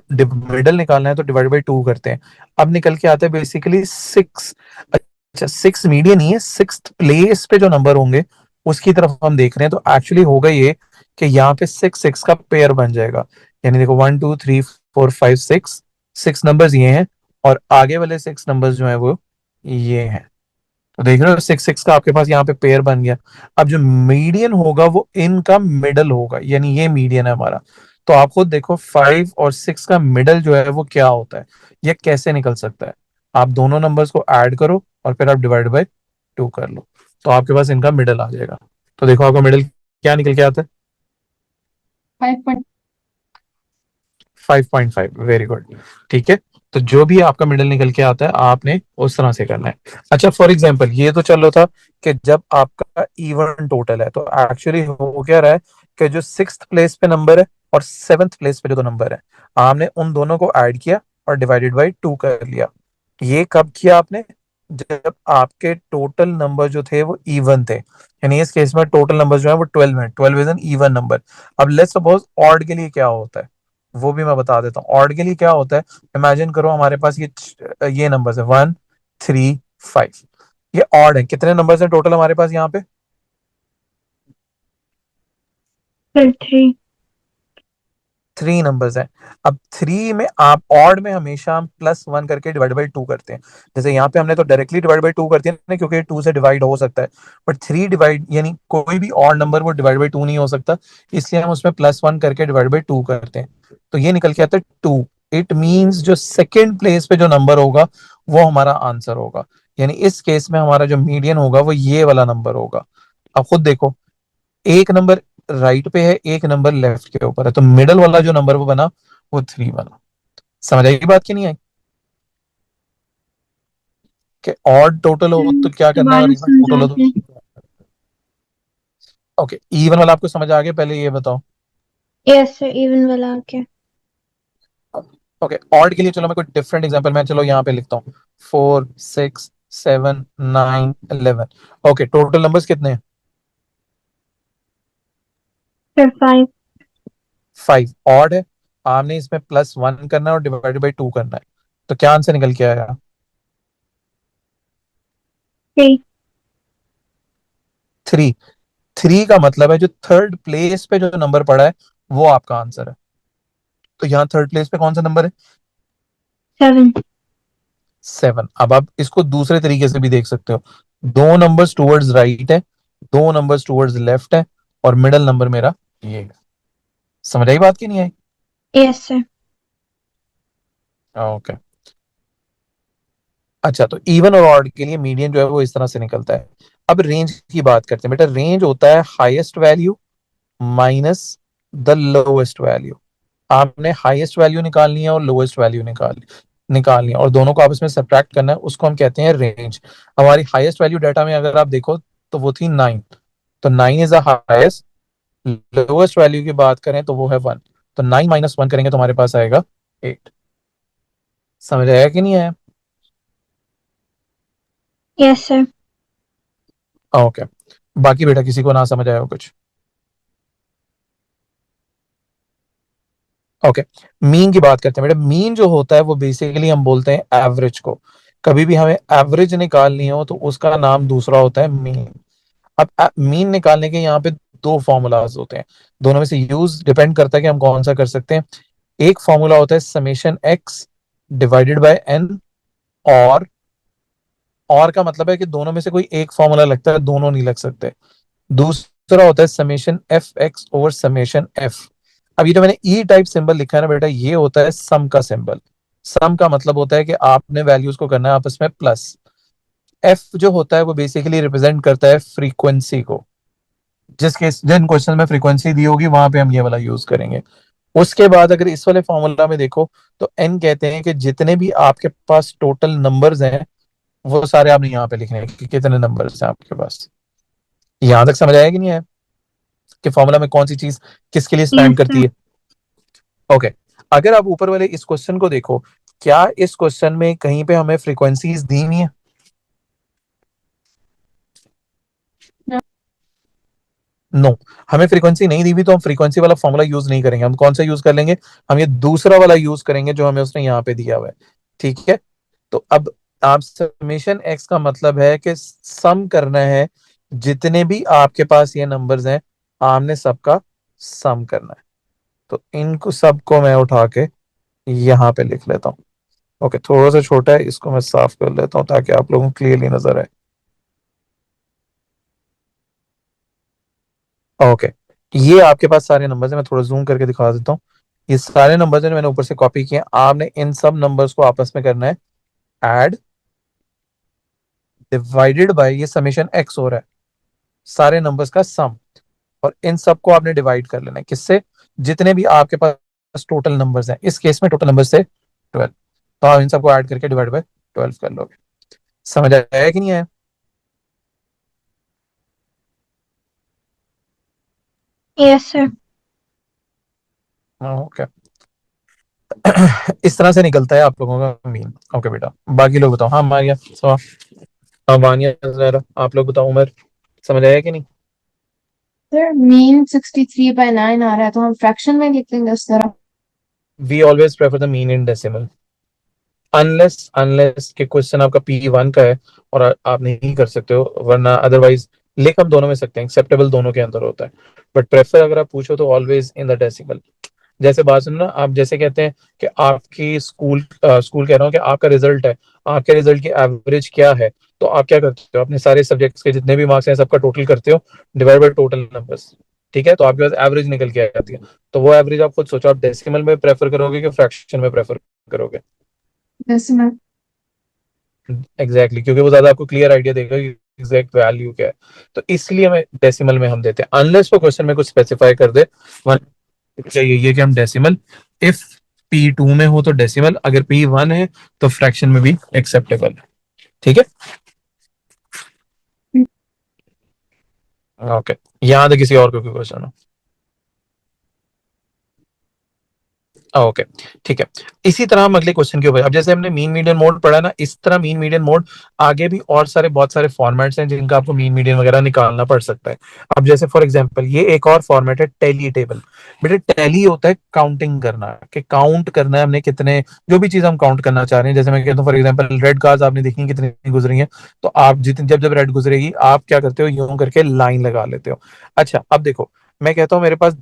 मिडल निकालना है तो डिवाइड बाई 2 करते हैं। अब निकल के आता है बेसिकली 6। अच्छा 6 मीडियन ही है, 6th प्लेस पे जो नंबर होंगे उसकी तरफ हम देख रहे हैं। तो एक्चुअली होगा ये कि यहाँ पे 6 का पेयर बन जाएगा। यानी देखो 1 2 3 4 5 6, 6 नंबर्स ये हैं और आगे वाले 6 नंबर्स जो है वो ये हैं। तो देख रहे हो 6 का आपके पास यहाँ पे पेयर बन गया। अब जो मीडियन होगा वो इनका मिडल होगा, यानी ये मीडियन है हमारा। तो आप खुद देखो 5 और 6 का मिडल जो है वो क्या होता है, ये कैसे निकल सकता है। आप दोनों नंबर्स को ऐड करो और फिर आप डिवाइड बाय 2 कर लो, तो आपके पास इनका मिडल आ जाएगा। तो देखो आपका मिडल क्या निकल के आता है? 5.5। वेरी गुड, ठीक है। तो जो भी आपका मिडल निकल के आता है आपने उस तरह से करना है। अच्छा फॉर एग्जांपल ये तो चलो था कि जब आपका इवन टोटल है, तो एक्चुअली हो क्या रहा है कि जो 6th प्लेस पे नंबर है और 7th प्लेस पे जो दो नंबर है, आपने उन दोनों को ऐड किया और डिवाइडेड बाई 2 कर लिया। ये कब किया आपने? जब आपके टोटल नंबर जो थे वो इवन थे। यानी इस केस में टोटल नंबर जो है वो 12 है, 12 इज एन इवन नंबर। अब लेट्स सपोज ऑड के लिए क्या होता है वो भी मैं बता देता हूँ। ऑड के लिए क्या होता है, इमेजिन करो हमारे पास ये नंबर है 1 3 5। ये ऑड है। कितने नंबर्स हैं टोटल हमारे पास यहाँ पे? फिर 3। 3 नंबर्स हैं। अब 3 में आप ऑड में हमेशा हम +1 करके डिवाइड बाई 2 करते हैं। जैसे यहाँ पे हमने तो डायरेक्टली डिवाइड बाई 2 कर दिया ना, क्योंकि 2 से डिवाइड हो सकता है, बट 3 डिवाइड यानी कोई भी ऑड नंबर वो डिवाइड बाई 2 नहीं हो सकता, इसलिए हम उसमें +1 करके डिवाइड बाई 2 करते हैं। तो ये निकल के आता है 2। इट मीन्स जो सेकेंड प्लेस पे जो नंबर होगा वो हमारा आंसर होगा। यानी इस केस में हमारा जो मीडियन होगा वो ये वाला नंबर होगा। अब खुद देखो, एक नंबर राइट पे है, एक नंबर लेफ्ट के ऊपर है, तो मिडल वाला जो नंबर वो बना वो 3 बना। समझ आई बात की नहीं आई? कि ऑड टोटल हो तो क्या करना है और दोबारा इवन टोटल समझा हो के। तो। ओके, इवन वाला आपको समझ आ गया? पहले ये बताओ। यस सर, इवन वाला आ गया। ओके, ऑड के लिए चलो मैं कोई डिफरेंट एग्जांपल मैं चलो यहाँ पे लिखता हूँ। 4, 6, 7, 9, 11। ओके, टोटल नंबर्स कितने हैं? फिर 5। 5 ऑड है। आपने इसमें +1 करना है और डिवाइड बाई 2 करना है, तो क्या आंसर निकल के आया? 3। 3। 3 का मतलब है जो थर्ड प्लेस पे जो नंबर पड़ा है वो आपका आंसर है। तो यहाँ थर्ड प्लेस पे कौन सा नंबर है? 7। 7। अब आप इसको दूसरे तरीके से भी देख सकते हो। दो नंबर्स टुवर्ड्स राइट है, दो नंबर्स टुवर्ड्स लेफ्ट है, और मिडल नंबर मेरा ये है। समझ आई बात की नहीं आई? Yes sir. ओके। अच्छा, तो इवन और ऑड के लिए मीडियन जो है वो इस तरह से निकलता है। अब रेंज की बात करते हैं बेटा। रेंज होता है highest value minus the lowest value. आपने हाईएस्ट वैल्यू निकालनी है और लोएस्ट वैल्यू निकालनी है और दोनों को आपस में सब्ट्रैक्ट करना है, उसको हम कहते हैं रेंज। हमारी हाईएस्ट वैल्यू डाटा में अगर आप देखो तो वो थी 9, तो 9 is the highest. Lowest value की बात करें तो वो है 1, तो 9 - 1 करेंगे तो हमारे पास आएगा 8। समझ आया कि नहीं आया? Yes sir. ओके, बाकी बेटा किसी को ना समझ आया हो कुछ? ओके, मीन की बात करते हैं बेटा। मीन जो होता है वो बेसिकली हम बोलते हैं एवरेज को। कभी भी हमें एवरेज निकालनी हो तो उसका नाम दूसरा होता है मीन। अब मीन निकालने के यहाँ पे दो फॉर्मूलाज होते हैं, दोनों में से यूज डिपेंड करता है कि हम कौन सा कर सकते हैं। एक फॉर्मूला होता है summation X divided by N, और का मतलब है कि दोनों में से कोई एक फॉर्मूला लगता है, दोनों नहीं लग सकते। दूसरा होता है summation F x over summation F. अब ये जो मैंने ई टाइप सिंबल लिखा है ना बेटा, ये होता है सम का सिंबल। सम का मतलब होता है कि आपने वैल्यूज को करना है आपस में प्लस। एफ जो होता है वो बेसिकली रिप्रेजेंट करता है फ्रीक्वेंसी को। जिन क्वेश्चन में फ्रीक्वेंसी दी होगी वहां पे हम ये वाला यूज करेंगे। उसके बाद अगर इस वाले फॉर्मूला में देखो तो एन कहते हैं कि जितने भी आपके पास टोटल नंबर्स हैं वो सारे आपने यहाँ पे लिखने हैं कि कितने नंबर्स हैं आपके पास। यहां तक समझ आया कि नहीं है कि फॉर्मूला में कौन सी चीज किसके लिए स्टैंड यस करती सर। है? ओके, अगर आप ऊपर वाले इस क्वेश्चन को देखो, क्या इस क्वेश्चन में कहीं पे हमें फ्रीक्वेंसीज दी हुई है? नो, हमें फ्रीक्वेंसी नहीं दी हुई, तो हम फ्रीक्वेंसी वाला फॉर्मूला यूज नहीं करेंगे। हम कौन सा यूज कर लेंगे? हम ये दूसरा वाला यूज करेंगे जो हमें उसने यहाँ पे दिया हुआ है। ठीक है, तो अब आप समेशन एक्स का मतलब है कि सम करना है जितने भी आपके पास ये नंबर्स हैं, आपने सबका सम करना है। तो इनको सबको मैं उठा के यहाँ पे लिख लेता हूँ। ओके, थोड़ा सा छोटा है, इसको मैं साफ कर लेता हूँ ताकि आप लोगों को क्लियरली नजर आए। ओके, ये आपके पास सारे नंबर्स हैं। मैं थोड़ा जूम करके दिखा देता हूँ। ये सारे नंबर्स हैं, मैंने ऊपर से कॉपी किए हैं। आपने इन सब नंबर्स को आपस में करना है ऐड डिवाइडेड बाय, ये समेशन एक्स हो रहा है, सारे नंबर्स का सम, और इन सबको आपने डिवाइड कर लेना है किससे? जितने भी आपके पास टोटल नंबर्स हैं, इस केस में टोटल नंबर से 12, तो आप इन सबको ऐड करके डिवाइड बाय 12 कर लोगे। समझ आया कि नहीं आया? Yes sir. ओके, इस तरह से निकलता है आप लोगों का मीन। ओके बेटा, बाकी लोग बताओ। हाँ मारिया, सो हाँ वानिया, जरा आप लोग बताओ। उमर, समझ आया कि नहीं? सर मीन 63/9 आ रहा है, तो हम फ्रैक्शन में लिख लेंगे उस तरह। We always prefer the mean in decimal. Unless unless के क्वेश्चन आपका P1 का है और आप नहीं कर सकते हो, वरना अदरवाइज लिख हम दोनों में सकते हैं, एक्सेप्टेबल दोनों के अंदर होता है, बट प्रेफर अगर आप पूछो तो ऑलवेज इन द डेसिमल। जैसे बात सुनो ना, आप जैसे कहते हैं कि आपकी स्कूल कह रहा हूँ कि आपका रिजल्ट है, आपके रिजल्ट की एवरेज क्या है, तो आप क्या करते हो, अपने सारे सब्जेक्ट्स के जितने भी मार्क्स हैं सबका टोटल करते हो, डिवाइड बाय टोटल नंबर्स, ठीक है, तो आपके पास एवरेज निकल के आ जाती है। तो वो एवरेज आप खुद सोचो, आप डेसिमल में प्रेफर करोगे कि फ्रैक्शन में प्रेफर करोगे? decimal. एग्जैक्टली, क्योंकि वो ज्यादा आपको क्लियर आइडिया देगा कि एग्जैक्ट वैल्यू क्या है, तो इसलिए हमें डेसिमल में हम देते हैं, अनलेस वो क्वेश्चन में कुछ स्पेसिफाई कर दे। चाहिए ये कि हम डेसिमल, इफ P2 में हो तो डेसिमल, अगर P1 है तो फ्रैक्शन में भी एक्सेप्टेबल है, ठीक है। ओके, यहां तक किसी और को कोई क्वेश्चन हो? ओके, ठीक है। इसी तरह हम अगले क्वेश्चन के ऊपर, अब जैसे हमने मीन मीडियन मोड पढ़ा ना, इस तरह मीन मीडियन मोड आगे भी और सारे बहुत सारे फॉर्मेट्स हैं जिनका आपको मीन मीडियन वगैरह निकालना पड़ सकता है। अब जैसे फॉर एग्जांपल ये एक और फॉर्मेट है टैली टेबल। बेटे टैली होता है काउंटिंग करना, कि काउंट करना है हमने कितने, जो भी चीज हम काउंट करना चाह रहे हैं, जैसे मैं कहता हूँ फॉर एग्जाम्पल रेड कार्ड आपने देखी कितनी गुजरी है, तो आप जितनी जब जब रेड गुजरेगी आप क्या करते हो, यूं करके लाइन लगा लेते हो। अच्छा अब देखो, मैं कहता हूँ मेरे पास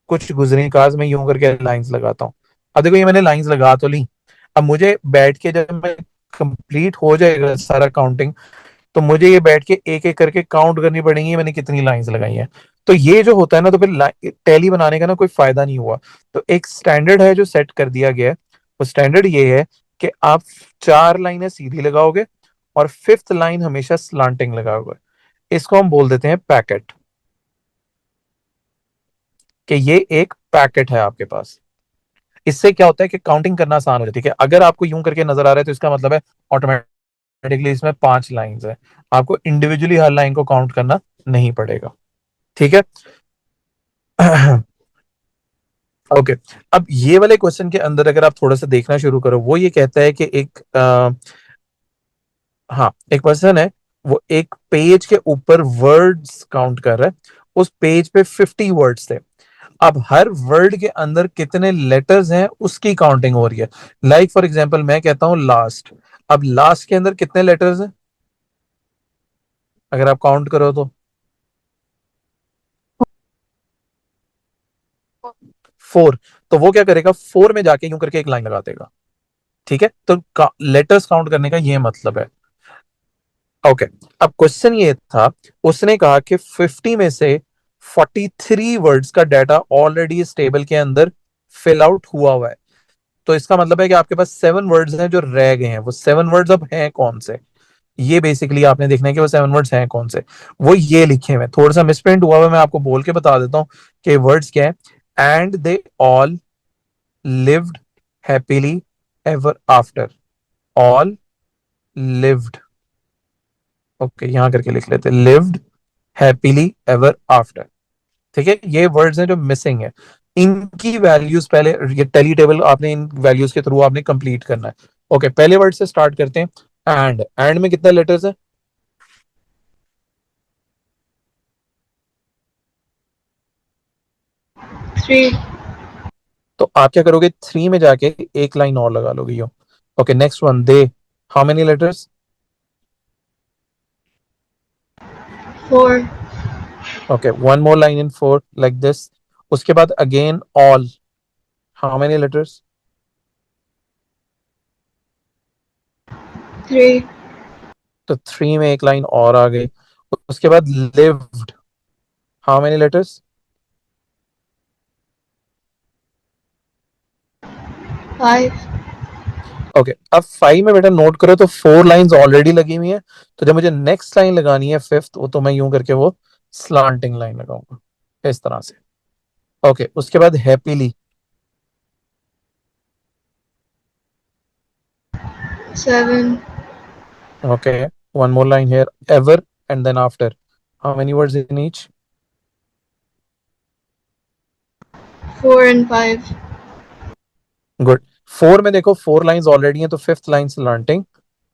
कुछ गुजरी कार्स, मैं यूं करके लाइंस लगाता हूँ। अब देखो ये मैंने लाइंस लगा तो ली, अब मुझे बैठ के जब मैं कंप्लीट हो जाएगा सारा काउंटिंग, तो मुझे ये बैठ के एक एक करके काउंट करनी पड़ेंगी मैंने कितनी लाइंस लगाई हैं। तो ये जो होता है ना, तो फिर टैली बनाने का ना कोई फायदा नहीं हुआ। तो एक स्टैंडर्ड है जो सेट कर दिया गया है, वो स्टैंडर्ड ये है कि आप 4 लाइनें सीधी लगाओगे और फिफ्थ लाइन हमेशा स्लांटिंग लगाओगे। इसको हम बोल देते हैं पैकेट, कि ये एक पैकेट है आपके पास। इससे क्या होता है कि काउंटिंग करना आसान हो जाती है, कि अगर आपको यूं करके नजर आ रहा है तो इसका मतलब है ऑटोमेटिकली इसमें 5 लाइंस है, आपको इंडिविजुअली हर लाइन को काउंट करना नहीं पड़ेगा, ठीक है। ओके, अब ये वाले क्वेश्चन के अंदर अगर आप थोड़ा सा देखना शुरू करो, वो ये कहता है कि हाँ एक पर्सन है, वो एक पेज के ऊपर वर्ड्स काउंट कर रहा है, उस पेज पे 50 वर्ड्स थे, अब हर वर्ड के अंदर कितने लेटर्स हैं उसकी काउंटिंग हो रही है। लाइक फॉर एग्जांपल मैं कहता हूं लास्ट, अब लास्ट के अंदर कितने लेटर्स हैं अगर आप काउंट करो तो? 4। तो वो क्या करेगा, 4 में जाके यूं करके एक लाइन लगा देगा, ठीक है। तो लेटर्स काउंट करने का ये मतलब है। ओके, अब क्वेश्चन ये था, उसने कहा कि 50 में से 43 वर्ड्स का डाटा ऑलरेडी इस टेबल के अंदर फिल आउट हुआ है। तो इसका मतलब है कि आपके पास 7 वर्ड्स हैं जो रह गए हैं, वो 7 वर्ड्स अब हैं कौन से, ये बेसिकली आपने देखना है कि वो 7 वर्ड्स हैं कौन से। वो ये लिखे हुए, थोड़ा सा मिसप्रिंट हुआ है, मैं आपको बोल के बता देता हूँ कि वर्ड्स क्या है। And they all lived happily ever after, all lived, okay यहां करके लिख लेते, लिव्ड हैप्पीली एवर आफ्टर, ठीक है। ये वर्ड्स हैं जो मिसिंग है, इनकी वैल्यूज पहले, ये टेली टेबल आपने इन वैल्यूज के थ्रू आपने कंप्लीट करना है। ओके, पहले वर्ड से स्टार्ट करते हैं। एंड में कितने लेटर्स है? 3. तो आप क्या करोगे, 3 में जाके एक लाइन और लगा लोगे यो। Okay, next one, they, how many letters? 4. Okay, one more line in 4 like this. उसके बाद again all, how many letters? 3. तो 3 में एक लाइन और आ गई। उसके बाद lived, how many letters? 5. Okay, अब 5 में बेटा नोट करो तो 4 लाइंस ऑलरेडी लगी हुई है, तो जब मुझे नेक्स्ट लाइन लगानी है फिफ्थ, वो तो मैं यूं करके वो स्लांटिंग लाइन लगाऊंगा इस तरह से। ओके, उसके बाद happily, 7. Okay one more line here, ever and then after, how many words in each? 4 and 5. Good. 4 में देखो 4 लाइंस ऑलरेडी हैं, तो फिफ्थ लाइन स्लांटिंग,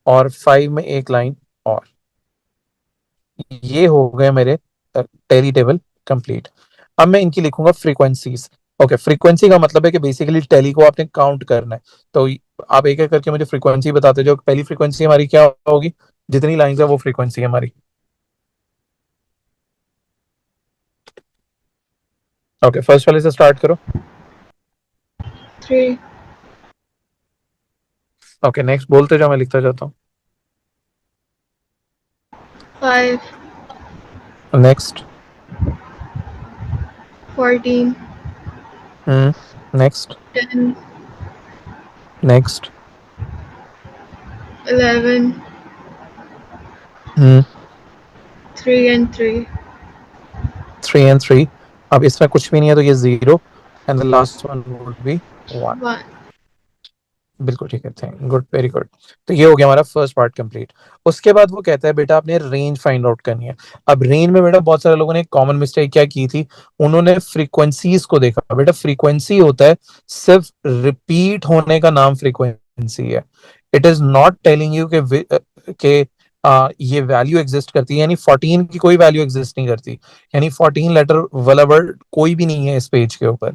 और 5 में एक लाइन और। ये हो गए मेरे टेरी टेबल कंप्लीट। अब मैं इनकी लिखूंगा फ्रीक्वेंसीज। ओके, फ्रीक्वेंसी का मतलब है कि बेसिकली टेली को आपने काउंट करना है, तो आप एक एक करके मुझे फ्रीक्वेंसी बताते जाओ। पहली फ्रीक्वेंसी हमारी क्या होगी, जितनी लाइंस है वो फ्रीक्वेंसी है हमारी। ओके, फर्स्ट वाले से स्टार्ट करो। 3, ओके, नेक्स्ट बोलते जाओ, मैं लिखता जाता हूँ। 5, next. 14, next. 10, next. 11, 3 and 3, 3 and 3। अब इसमें कुछ भी नहीं है तो ये 0 and the last one would be 1। 1. बिल्कुल ठीक है, थैंक गुड, वेरी गुड। तो ये हो गया हमारा फर्स्ट पार्ट कंप्लीट। उसके बाद वो कहता है बेटा आपने रेंज फाइंड आउट करनी है। अब रेंज में बेटा बहुत सारे लोगों ने कॉमन मिस्टेक क्या की थी, उन्होंने फ्रीक्वेंसीज को देखा। बेटा फ्रीक्वेंसी होता है सिर्फ रिपीट होने का नाम फ्रीक्वेंसी है। It is not telling you के ये वैल्यू एग्जिस्ट करती है, यानी 14 की कोई वैल्यू एग्जिस्ट नहीं करती, यानी 14 लेटर वाला वर्ड कोई भी नहीं है इस पेज के ऊपर।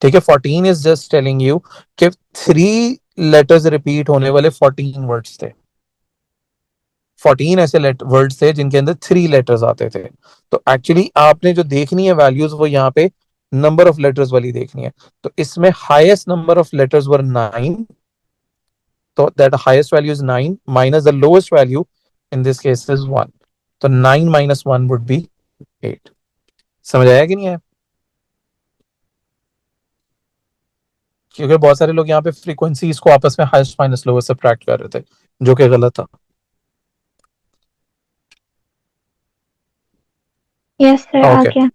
ठीक है, 14 इज जस्ट टेलिंग यू कि 3 लेटर्स रिपीट होने वाले 14 वर्ड्स थे। 14 ऐसे वर्ड्स थे जिनके अंदर 3 लेटर्स आते थे। तो एक्चुअली आपने जो देखनी है वैल्यूज, वो यहाँ पे नंबर ऑफ लेटर्स वाली देखनी है। तो इसमें हाईएस्ट नंबर ऑफ लेटर्स वर 9, तो that highest value is 9 minus the lowest value in this case is 1। तो 9 माइनस 1 वुड बी 8। समझ आया कि नहीं आया? क्योंकि बहुत सारे लोग यहाँ पे फ्रीक्वेंसीज को आपस में हाईएस्ट माइनस लोएस्ट सब्ट्रैक्ट कर रहे थे, जो कि गलत था। Yes, sir. आ ओके, गया.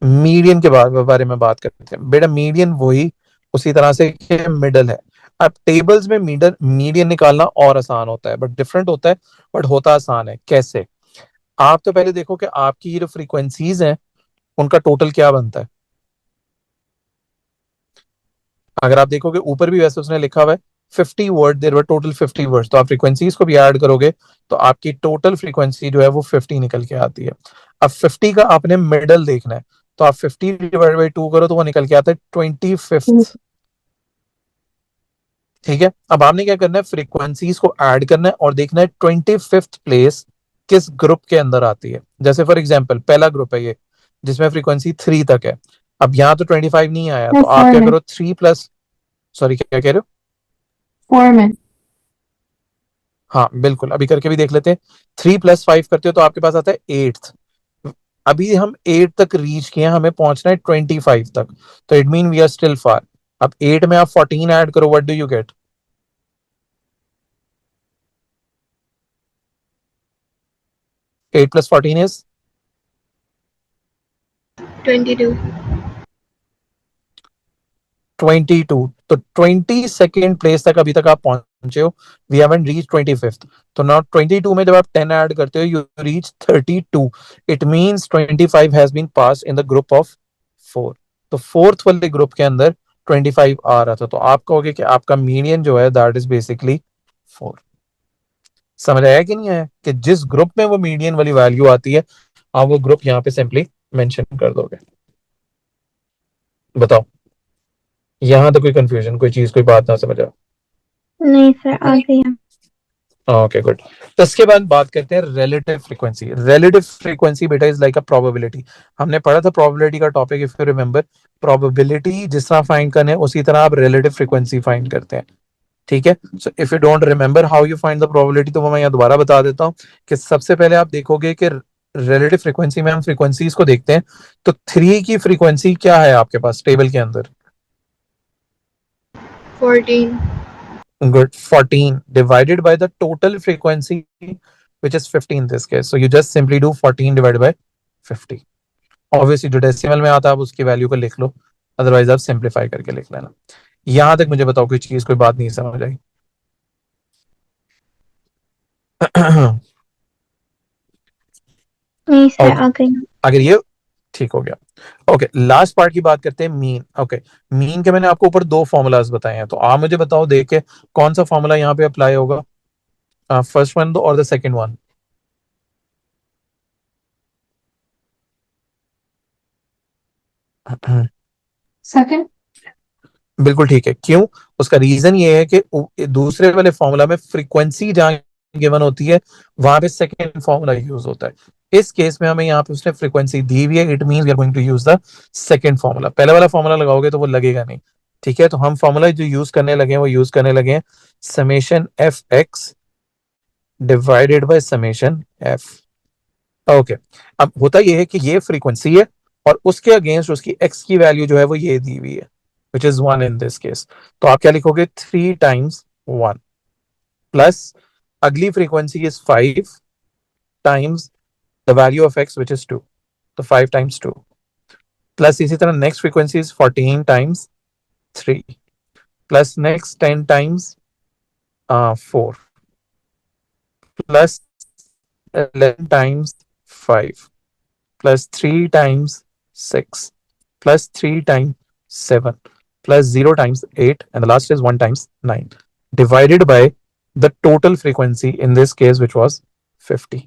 मीडियन के बारे में बात करते हैं। बेटा मीडियन वही उसी तरह से कि मिडल है। अब टेबल्स में मीडियन निकालना और आसान होता है, बट डिफरेंट होता है, बट होता आसान है। कैसे? आप तो पहले देखो कि आपकी ये जो फ्रीक्वेंसीज हैं उनका टोटल क्या बनता है। अगर आप देखोगे ऊपर भी वैसे उसने लिखा हुआ है 50 word, there were total 50 words, तो आप फ्रीक्वेंसीज को भी ऐड करोगे तो आपकी टोटल फ्रीक्वेंसी जो है वो 50 निकल के आती है। अब 50 का आपने मिडल देखना है, तो आप 50 डिवाइड बाई 2 करो तो वो निकल के आता है 25th। ठीक है, अब आपने क्या करना है, फ्रीक्वेंसीज को ऐड करना है और देखना है 25th प्लेस किस ग्रुप के अंदर आती है। जैसे फॉर एग्जाम्पल पहला ग्रुप है ये जिसमें फ्रीक्वेंसी 3 तक है। अब यहाँ तो 25 नहीं आया, तो आप क्या करो 3 प्लस, सॉरी क्या कह रहे हो? 4 में. हाँ बिल्कुल, अभी करके भी देख लेते हैं। 3 + 5 करते हो तो आपके पास आता है 8th। अभी हम 8 तक रीच किए हैं, हमें पहुंचना है 25 तक, तो it mean we are still far. अब 8 में आप 14 ऐड करो, what do you get? 8 + 14 is 22. 22। तो 22nd प्लेस तक अभी तक आप पहुंचे हो। We haven't reach 25th। तो नाउ 22 में जब आप 10 ऐड करते हो you reach 32। It means 25 has been pass in the group of 4। तो फोर्थ वाले ग्रुप के अंदर 25 आ रहा था, तो आप कहोगे कि आपका मीडियन जो है दैट इज बेसिकली 4। समझ आया कि नहीं आया कि जिस ग्रुप में वो मीडियन वाली वैल्यू आती है आप वो ग्रुप यहाँ पे सिंपली मेंशन कर दोगे। बताओ, यहां तो कोई कंफ्यूजन, कोई चीज, कोई बात ना समझ आ? नहीं सर, आ गया. Okay good. तो इसके बाद बात करते हैं रिलेटिव फ्रीक्वेंसी। रिलेटिव फ्रीक्वेंसी बेटा इज लाइक अ प्रोबेबिलिटी। हमने पढ़ा था प्रोबेबिलिटी का topic, if you remember. Probability जिस तरह फाइंड करने उसी तरह आप रिलेटिव फ्रीक्वेंसी फाइंड करते हैं। ठीक है, सो if you don't remember how you find the probability, तो वो मैं यहाँ दोबारा बता देता हूँ कि सबसे पहले आप देखोगे कि रिलेटिव फ्रीक्वेंसी में हम फ्रीक्वेंसीज को देखते हैं। तो 3 की फ्रीक्वेंसी क्या है आपके पास टेबल के अंदर? 14. Good. 14 divided by the total frequency, which is 50 in this case. So you just simply do 14 divided by 50. Obviously जो डेसिमल में आता है आप उसकी वैल्यू को लिख लो, अदरवाइज आप सिंप्लीफाई करके लिख लेना। यहां तक मुझे बताओ कोई चीज, कोई बात नहीं समझ आई? नहीं सर, ओके, आ गया. अगर ये ठीक हो गया। ओके, लास्ट पार्ट की बात करते हैं, मीन। ओके, मीन के मैंने आपको ऊपर 2 फॉर्मूलाज बताए हैं, तो आप मुझे बताओ देख के कौन सा फॉर्मूला यहाँ पे अप्लाई होगा, फर्स्ट वन और द सेकंड वन? Second. बिल्कुल ठीक है। क्यों? उसका रीजन ये है कि दूसरे वाले फॉर्मूला में फ्रीक्वेंसी जहां गिवन होती है वहां पे सेकेंड फॉर्मूला यूज होता है। इस केस में हमें यहाँ पे उसने फ्रीक्वेंसी दी हुई है, it means we are going to use the second formula. पहले वाला फॉर्मूला लगाओगे तो वो लगेगा नहीं। ठीक है, तो हम फॉर्मूला जो यूज करने लगे हैं वो यूज करने लगे हैं summation F x divided by summation F. Okay, अब होता ये है कि ये फ्रीक्वेंसी है और उसके अगेंस्ट उसकी एक्स की वैल्यू जो है वो ये दी हुई है, which is 1 in this case. तो आप क्या लिखोगे? 3 टाइम्स 1 प्लस अगली frequency is 5 times the value of x which is 2, तो 5 टाइम्स 2 प्लस इसी तरह next frequency is 14 times 3 plus next 10 times 4 plus 11 times 5 plus 3 times 6 plus 3 times 7 plus 0 times 8 and the last is 1 times 9 divided by the total frequency in this case which was 50।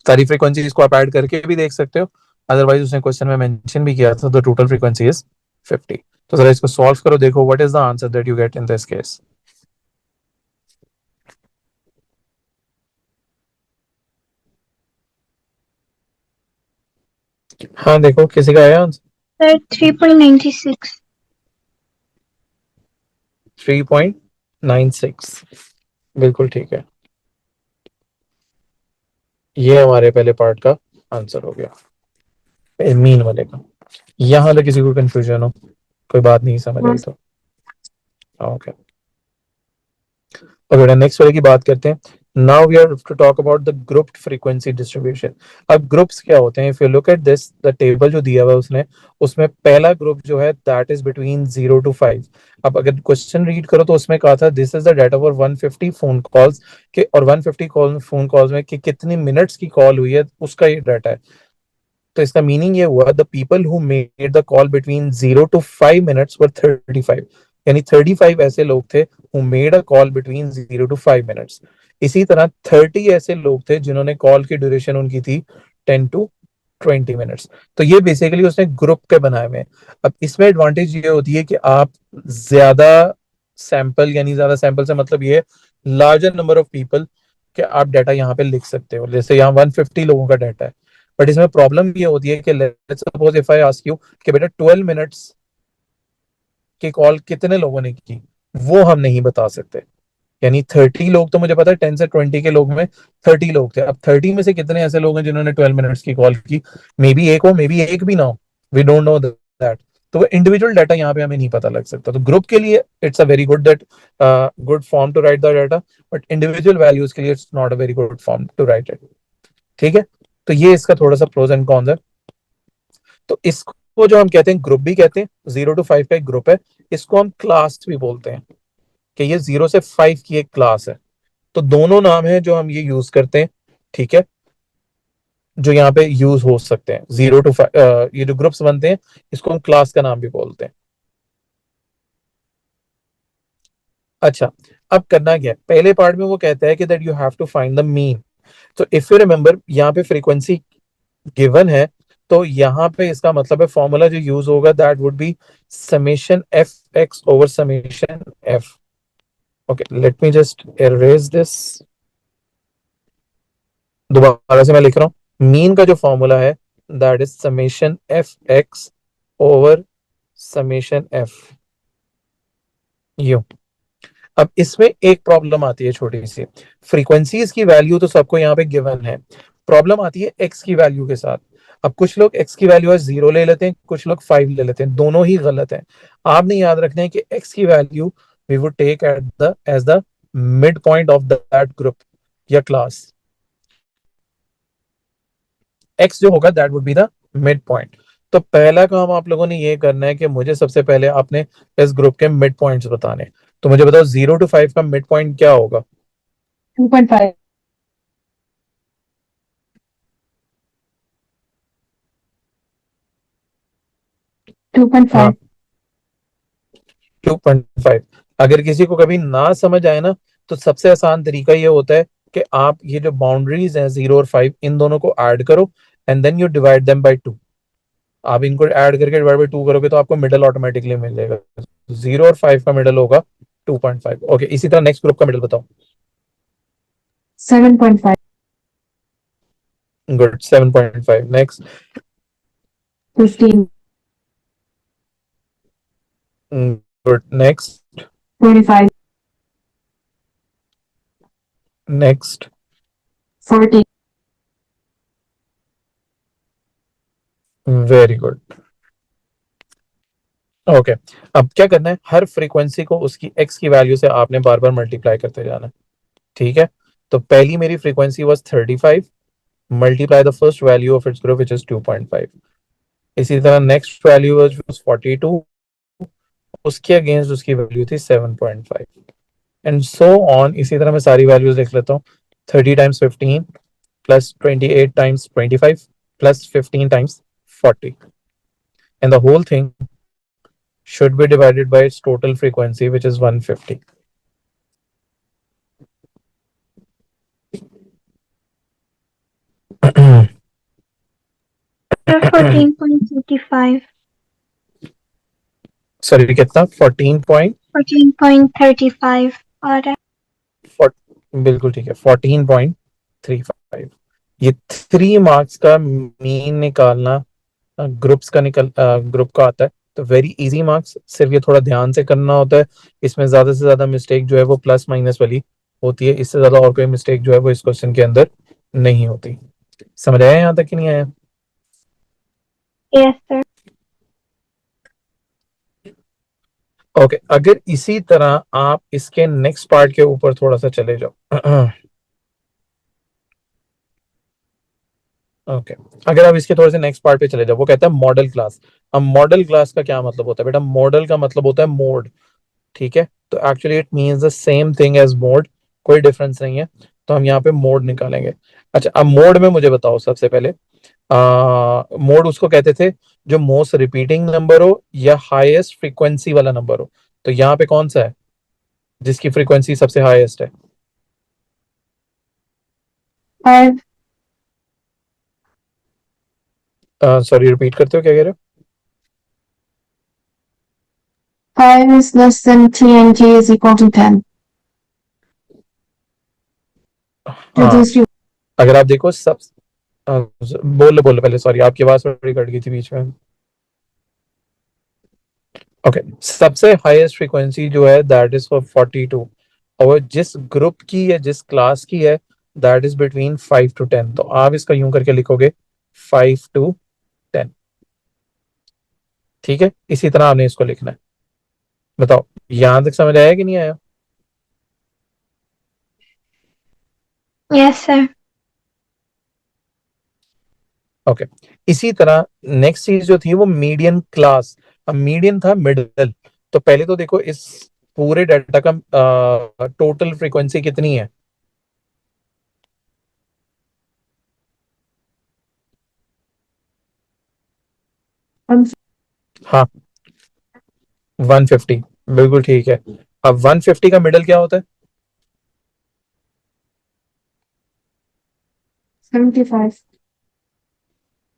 सारी frequency इसको आप add करके भी देख सकते हो, otherwise उसने question में मेंशन भी किया था द टोटल फ्रीक्वेंसी इज 50। तो जरा इसको सॉल्व करो, देखो what is the answer that you get in this case. हाँ देखो किसी का आया आंसर? Sir, 3.96. 3.96 बिल्कुल ठीक है। ये हमारे पहले पार्ट का आंसर हो गया, मीन वाले का। यहाँ वाले किसी को कंफ्यूजन हो, कोई बात नहीं समझ आई तो ओके। ओके, नेक्स्ट वाले की बात करते हैं। Now we are to talk about the grouped frequency distribution. अब ग्रुप्स क्या होते हैं? If you look at this, the table जो दिया हुआ है उसने, उसमें पहला ग्रुप जो है दैट इज बिटवीन 0 to 5। अब अगर क्वेश्चन रीड करो तो उसमें कहा था this is the data for 150 phone calls के, और 150 कॉल फोन कॉल्स में कि कितनी मिनट्स की कॉल हुई है उसका ये डाटा है। तो इसका मीनिंग ये हुआ the people who made the call between 0 to 5 minutes were 35, यानी 35 ऐसे लोग थे who made a call between 0 to 5 minutes. इसी तरह 30 ऐसे लोग थे जिन्होंने कॉल की ड्यूरेशन उनकी थी 10 to 20 मिनट्स। तो ये बेसिकली उसने ग्रुप के बनाए हुए हैं। अब इसमें एडवांटेज ये होती है कि आप ज्यादा सैंपल, यानी ज्यादा सैंपल से मतलब ये लार्जर नंबर ऑफ पीपल के आप डाटा यहाँ पे लिख सकते हो। जैसे यहाँ 150 लोगों का डाटा है, बट इसमें प्रॉब्लम ये होती है कि let's suppose if I ask you कि बेटा 12 मिनट्स की कॉल कितने लोगों ने की, वो हम नहीं बता सकते। यानी 30 लोग तो मुझे पता है, 10 से 20 के लोग में 30 लोग थे। अब 30 में से कितने ऐसे लोग हैं जिन्होंने 12 मिनट्स की कॉल की? मे बी एक हो, मे बी एक भी ना हो, वी डोंट नो दैट। तो वो इंडिविजुअल डाटा यहाँ पे हमें नहीं पता लग सकता। तो ग्रुप के लिए it's a very good that good form to write the data, but individual values के लिए it's not a very good form to write it. ठीक है, तो ये इसका थोड़ा सा प्रोज एंड कॉन्स है। तो इसको जो हम कहते हैं ग्रुप भी कहते हैं, 0 to 5 का एक ग्रुप है। इसको हम क्लास भी बोलते हैं कि ये 0 से 5 की एक क्लास है। तो दोनों नाम है जो हम ये यूज करते हैं, ठीक है, जो यहाँ पे यूज हो सकते हैं। 0 to 5 ये जो ग्रुप्स बनते हैं इसको हम क्लास का नाम भी बोलते हैं। अच्छा, अब करना क्या है? पहले पार्ट में वो कहता है कि that you have to find the mean. तो इफ यू रिमेंबर यहाँ पे फ्रीक्वेंसी गिवन है, तो यहाँ पे इसका मतलब है फॉर्मूला जो यूज होगा that would be summation F x over summation F. Okay, let me just arrays this. दोबारा से मैं लिख रहा हूं, मीन का जो फॉर्मूला है that is summation F x over summation F you. अब इसमें एक प्रॉब्लम आती है छोटी सी। फ्रीक्वेंसीज की वैल्यू तो सबको यहाँ पे गिवन है, प्रॉब्लम आती है एक्स की वैल्यू के साथ। अब कुछ लोग एक्स की वैल्यू है 0 ले लेते हैं, कुछ लोग 5 ले लेते हैं, दोनों ही गलत है। आपने याद रखना है कि एक्स की value we would take at the as the mid point of that group या क्लास। एक्स जो होगा that would be the mid point. तो पहला काम आप लोगों ने ये करना है कि मुझे सबसे पहले आपने इस ग्रुप के मिड पॉइंट्स बताने। तो मुझे बताओ 0 to 5 का मिड पॉइंट क्या होगा? 2.5. 2.5. हाँ, 2.5। अगर किसी को कभी ना समझ आए ना, तो सबसे आसान तरीका ये होता है कि आप ये जो बाउंड्रीज हैं 0 और 5, इन दोनों को ऐड करो and then you divide them by 2। आप इनको ऐड करके डिवाइड बाई 2 करोगे तो आपको मिडल ऑटोमेटिकली मिल जाएगा। 0 और 5 का मिडल होगा 2.5। ओके, इसी तरह नेक्स्ट ग्रुप का मिडल बताओ। 7.5, good, 7.5। Next. 15, good, next. 45, next. 40, very good. Okay, अब क्या करना है, हर फ्रीक्वेंसी को उसकी एक्स की वैल्यू से आपने बार बार मल्टीप्लाई करते जाना है। ठीक है, तो पहली मेरी frequency was 35, multiply the first value of its group which is 2.5। इसी तरह नेक्स्ट वैल्यू वाज 42, उसके अगेंस्ट उसकी वैल्यू थी 7.5 एंड सो ऑन। इसी तरह मैं सारी वैल्यूज लिख लेता हूँ। 30 times 15 plus 28 times 25 plus 15 times 40 and the whole thing should be divided by its total frequency which is 150. Sir, 14.35. Sorry, कितना? 14 पॉइंट 14.35 आ रहा है। बिल्कुल ठीक है, 14.35। ये 3 मार्क्स का मीन निकालना ग्रुप्स का ग्रुप का आता है, तो वेरी इजी मार्क्स। सिर्फ ये थोड़ा ध्यान से करना होता है। इसमें ज्यादा से ज्यादा मिस्टेक जो है वो प्लस माइनस वाली होती है, इससे ज्यादा और कोई मिस्टेक जो है वो इस क्वेश्चन के अंदर नहीं होती। समझ आया यहाँ तक कि नहीं आया? Yes, sir. ओके, अगर इसी तरह आप इसके नेक्स्ट पार्ट के ऊपर थोड़ा सा चले जाओ। ओके, अगर आप इसके थोड़े से नेक्स्ट पार्ट पे चले जाओ, वो कहता है मॉडल क्लास। अब मॉडल क्लास का क्या मतलब होता है बेटा? मॉडल का मतलब होता है मोड। ठीक है, तो actually it means the same thing as mode, कोई डिफरेंस नहीं है। तो हम यहाँ पे मोड निकालेंगे। अच्छा, अब मोड में मुझे बताओ सबसे पहले, मोड उसको कहते थे जो मोस्ट रिपीटिंग नंबर हो या हाईएस्ट फ्रीक्वेंसी वाला नंबर हो। तो यहाँ पे कौन सा है जिसकी फ्रीक्वेंसी सबसे हाईएस्ट है? 5, सॉरी, रिपीट करते हो, क्या कह रहे हो? 5 is less than t and k is equal to 10. तो हाँ, दूसरी अगर आप देखो सब बोलो बोलो पहले, सॉरी आपकी आवाज थोड़ी कट गई थी बीच में। ओके, सबसे हाईएस्ट फ्रीक्वेंसी जो है दैट इज फॉर 42, और जिस ग्रुप की या जिस क्लास की है दैट इज बिटवीन 5 to 10। तो आप इसका यूं करके लिखोगे 5 to 10। ठीक है, इसी तरह आपने इसको लिखना है। बताओ यहां तक समझ आया कि नहीं आया? Yes, sir. ओके, इसी तरह नेक्स्ट चीज जो थी वो मीडियन क्लास। अब मीडियन था मिडल। तो पहले तो देखो इस पूरे डाटा का टोटल फ्रीक्वेंसी कितनी है? हाँ, 150, बिल्कुल ठीक है। अब 150 का मिडल क्या होता है? 75,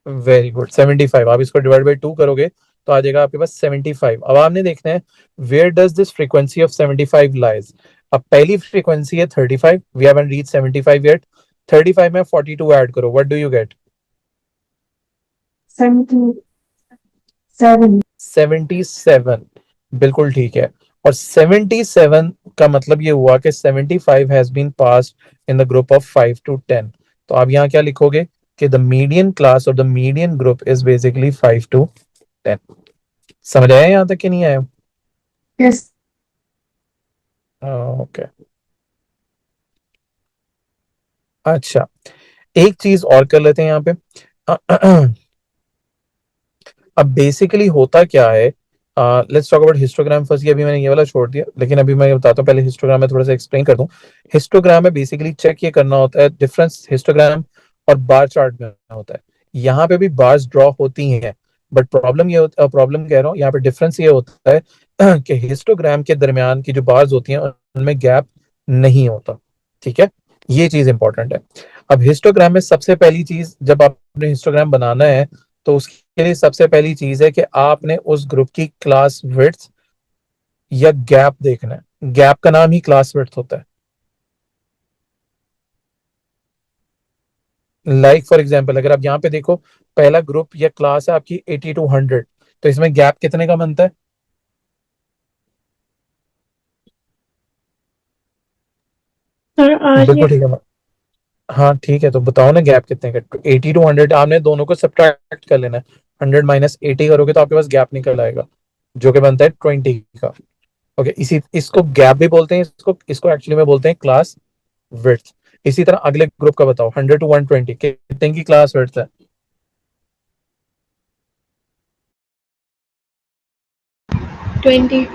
वेरी गुड, 75। आप इसको डिवाइड बाई 2 करोगे तो आ जाएगा आपके पास 75। अब आपने देखना है where does this frequency of 75 lies. अब पहली फ्रीक्वेंसी है 35, वी हैवंट रीच 75 येट। 35 में 42 ऐड करो, व्हाट डू यू गेट? 77, 77, बिल्कुल ठीक है। और 77 का मतलब ये हुआ कि 75 has been passed in the group of 5 to 10। तो आप यहाँ क्या लिखोगे कि द मीडियन क्लास और the median group is basically 5 to 10। समझ आया यहाँ तक कि नहीं आया? yes, ओके, अच्छा, एक चीज और कर लेते हैं यहाँ पे। अब बेसिकली होता क्या है, let's talk about histogram first. अभी मैंने ये वाला छोड़ दिया, लेकिन अभी मैं बताता हूँ। पहले हिस्टोग्राम में थोड़ा सा एक्सप्लेन कर दूं। हिस्टोग्राम में बेसिकली चेक ये करना होता है, डिफरेंस हिस्टोग्राम और बार चार्ट में होता है। यहाँ पे भी बार्स ड्रॉ होती हैं, बट प्रॉब्लम ये होता, प्रॉब्लम कह रहा हूँ, यहाँ पे डिफरेंस ये होता है कि हिस्टोग्राम के दरमियान की जो बार्स होती हैं उनमें गैप नहीं होता। ठीक है, ये चीज इंपॉर्टेंट है। अब हिस्टोग्राम में सबसे पहली चीज, जब आपने हिस्टोग्राम बनाना है तो उसके लिए सबसे पहली चीज है कि आपने उस ग्रुप की क्लास विड्थ या गैप देखना है। गैप का नाम ही क्लास विड्थ होता है। लाइक फॉर एग्जांपल अगर आप यहाँ पे देखो, पहला ग्रुप या क्लास है आपकी 80 टू 100, तो इसमें गैप कितने का बनता है? सर बिल्कुल आर्य ठीक है। हाँ ठीक है, तो बताओ ना गैप कितने का? 80 टू 100 आपने दोनों को सब्ट्रैक्ट कर लेना है। 100 माइनस 80 करोगे तो आपके पास गैप निकल आएगा, जो कि बनता है 20 का। ओके, इसी इसको गैप भी बोलते हैं, इसको इसको एक्चुअली में बोलते हैं क्लास विड्थ। इसी तरह अगले ग्रुप का बताओ, 100 टू 120 कितने की क्लास विड्थ है? 20.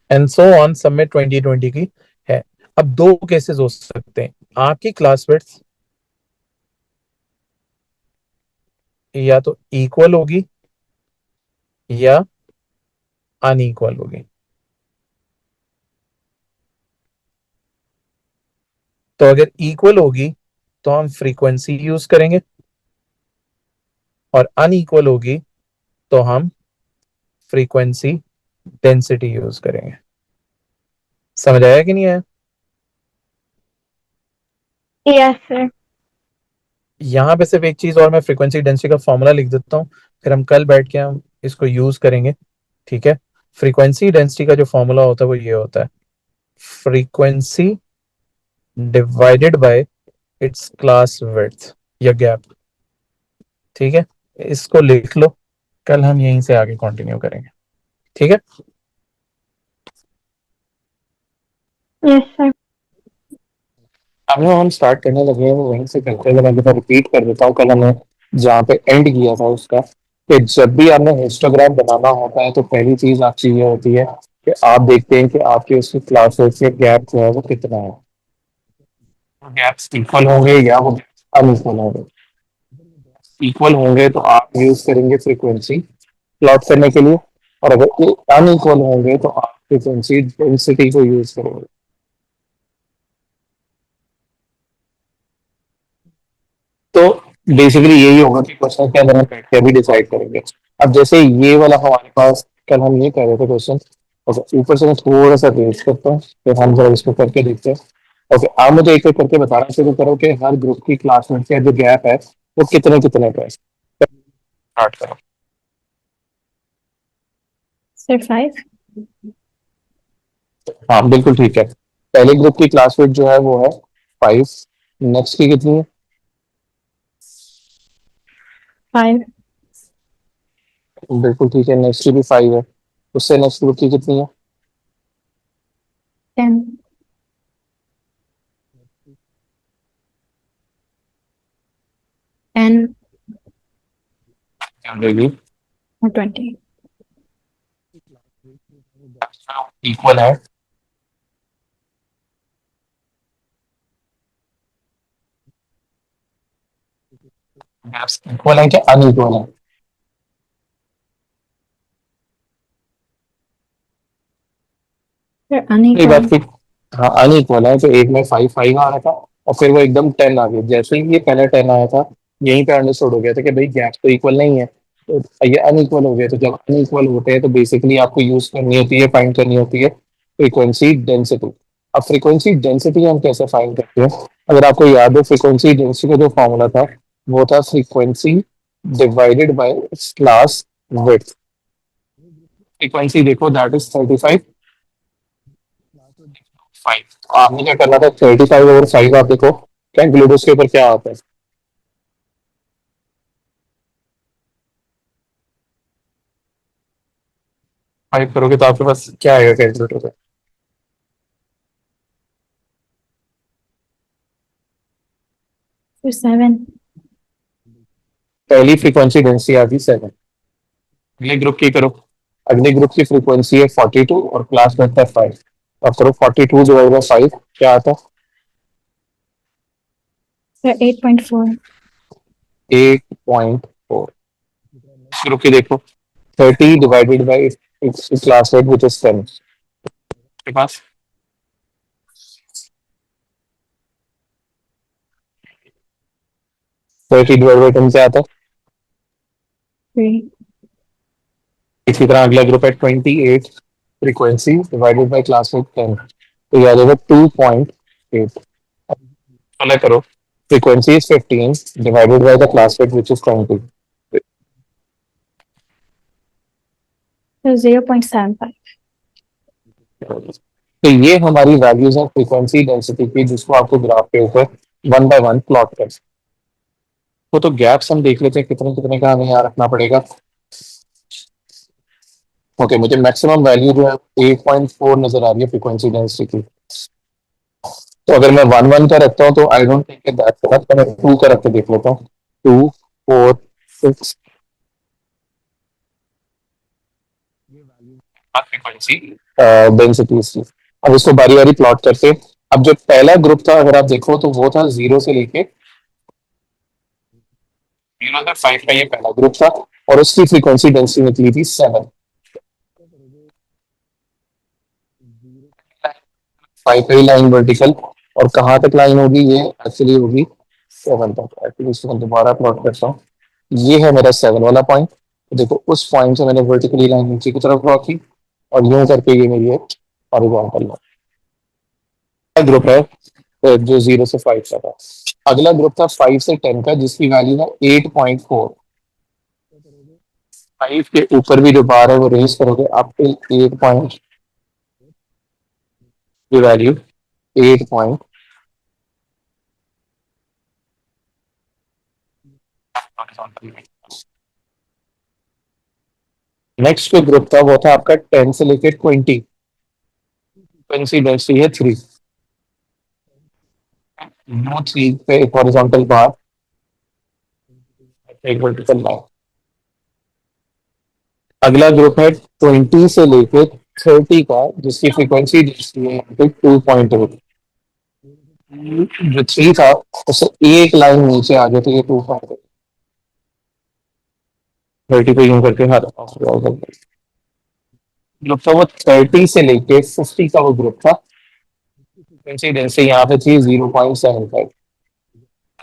एंड सो ऑन, सब में 20 20 की है। अब दो केसेस हो सकते हैं, आपकी क्लास विड्थ या तो इक्वल होगी या अनइक्वल होगी। तो अगर इक्वल होगी तो हम फ्रीक्वेंसी यूज करेंगे, और अनइक्वल होगी तो हम फ्रीक्वेंसी डेंसिटी यूज करेंगे। समझ आया कि नहीं आया? यस सर यहां पे सिर्फ एक चीज और, मैं फ्रीक्वेंसी डेंसिटी का फॉर्मूला लिख देता हूँ, फिर हम कल बैठ के हम इसको यूज करेंगे। ठीक है, फ्रीक्वेंसी डेंसिटी का जो फॉर्मूला होता है वो ये होता है, frequency divided by it's class width या गैप। ठीक है, इसको लिख लो, कल हम यहीं से आगे कंटिन्यू करेंगे। ठीक है। यस सर अब जो हम स्टार्ट करने लगे हैं वो वहीं से करते हैं। मैं रिपीट कर देता हूँ, कल हमने जहाँ पे एंड किया था उसका, कि जब भी आपने हिस्टोग्राम बनाना होता है तो पहली चीज आपकी ये होती है कि आप देखते हैं कि आपके उसकी क्लासेस के गैप जो है वो कितना है। गैप्स इक्वल होंगे या वो अनइक्वल होंगे। इक्वल होंगे तो आप यूज करेंगे फ्रीक्वेंसी प्लॉट करने के लिए, और अगर ये अनइक्वल होंगे तो आप फ्रीक्वेंसी डेंसिटी को यूज करेंगे। तो बेसिकली यही होगा कि क्वेश्चन के अंदर हम बैठ के अभी डिसाइड करेंगे। अब जैसे ये वाला हमारे पास, कल हम ये कर रहे थे क्वेश्चन, ओके ऊपर से मैं थोड़ा सा रेज करता हूँ फिर हम जरा इसको करके देखते हैं। ओके, आप मुझे एक एक करके बताना शुरू करो कि हर ग्रुप की क्लासमेट का जो गैप है वो कितने कितने का है। स्टार्ट करो। Sir, 5. हाँ बिल्कुल ठीक है। पहले ग्रुप की क्लासमेट जो है वो है 5। नेक्स्ट की कितनी है? 5. बिल्कुल ठीक है, नेक्स्ट की भी 5 है। उससे नेक्स्ट ग्रुप की कितनी है? 10. 10 क्या रहेगी? or 20. इक्वल है। गैप्स इक्वल है क्या अनइक्वल है? Sir, नहीं बात unequal. की। हाँ अनइक्वल है, तो एक में 5 5 आ रहा था और फिर वो एकदम 10 आ गया। जैसे ही ये पहले 10 आया था यहीं पे अंडरस्टूड हो गया था कि भाई गैप तो इक्वल नहीं है, तो ये अनइक्वल हो गया। तो जब अनइक्वल होते हैं तो बेसिकली आपको यूज करनी होती है, फाइंड करनी होती है फ्रीक्वेंसी डेंसिटी। अब फ्रीक्वेंसी डेंसिटी हम कैसे फाइंड करते हैं? अगर आपको याद हो, फ्रीक्वेंसी डेंसिटी का जो फॉर्मूला था वो था frequency divided by class width. Frequency देखो दैट इज 35। 5 तो आपने क्या करना था, 35 ओवर 5 आप देखो कैलकुलेट उसके ऊपर क्या आता है। 5 करोगे तो आपके पास क्या आएगा कैलकुलेटर पे? Sir, 7. पहली फ्रीक्वेंसी डेंसिटी आ गई 7। अगले ग्रुप की करो। अगले ग्रुप की फ्रीक्वेंसी है 42 और क्लास में है 5। अब करो 42 डिवाइड बाय 5 क्या आता है? Sir, 8.4. 8.4। ग्रुप की देखो, 30 divided by class rate which is 10 के पास। 30 डिवाइड बाई 10 क्या आता है? 3. इसी तरह अगला ग्रुप है 28 फ्रीक्वेंसी डिवाइडेड बाई क्लासमेट 10, तो याद होगा 2.8। सोलह करो, frequency is 15 divided by the classmate which is 20। 0.75. तो ये हमारी वैल्यूज है फ्रीक्वेंसी डेंसिटी की, जिसको आपको ग्राफ के ऊपर वन बाय वन प्लॉट कर सकते हो। तो गैप्स हम देख लेते हैं कितने कितने का हमें यहाँ रखना पड़ेगा। ओके, मुझे मैक्सिमम वैल्यू जो है 8.4 नजर आ रही है फ्रीक्वेंसी डेंसिटी की। तो अगर मैं वन वन का रखता हूँ तो आई डोंट थिंक दैट तो मैं टू का रख के देख लेता हूँ। 2, 4, 6 फ्रीक्वेंसी डेंसिटीज की। अब इसको बारी बारी प्लॉट करते हैं। अब जो पहला ग्रुप था अगर आप देखो तो वो था 0 से लेके 0 से 5 का, ये पहला ग्रुप था और उसकी फ्रीक्वेंसी डेंसिटी निकली थी 7। 5 पे ही लाइन वर्टिकल, और कहाँ तक लाइन होगी ये एक्चुअली होगी 7 तक। एक्चुअली इसको मैं दोबारा प्लॉट करता हूँ। ये है मेरा 7 वाला पॉइंट। तो देखो उस पॉइंट से मैंने वर्टिकली लाइन नीचे की तरफ ड्रॉ की और यूं करके ये मेरी एक हॉरिजॉन्टल लाइन। ग्रुप है जो 0 से 5 का था। अगला ग्रुप था 5 से 10 का, जिसकी वैल्यू है 8.4। 5 के ऊपर भी जो बार है वो रेस करोगे आप 8 पॉइंट की वैल्यू 8 पॉइंट। नेक्स्ट जो ग्रुप था वो था आपका 10 से लेकर 20। फ्रीक्वेंसी डेंसिटी है 3। नो 3 पे एक हॉरिजॉन्टल बार, एक वर्टिकल लाइन। अगला ग्रुप है 20 से लेकर 30 का, जिसकी फ्रीक्वेंसी डेंसिटी है यहाँ पे 2.8। जो 3 था उससे एक लाइन नीचे आ गया तो ये 2.8। 30 पे यूं करके हर ग्रुप था वो 30 से लेके 50 का वो ग्रुप था। फ्रीक्वेंसी डेंसिटी यहाँ पे थी 0.75।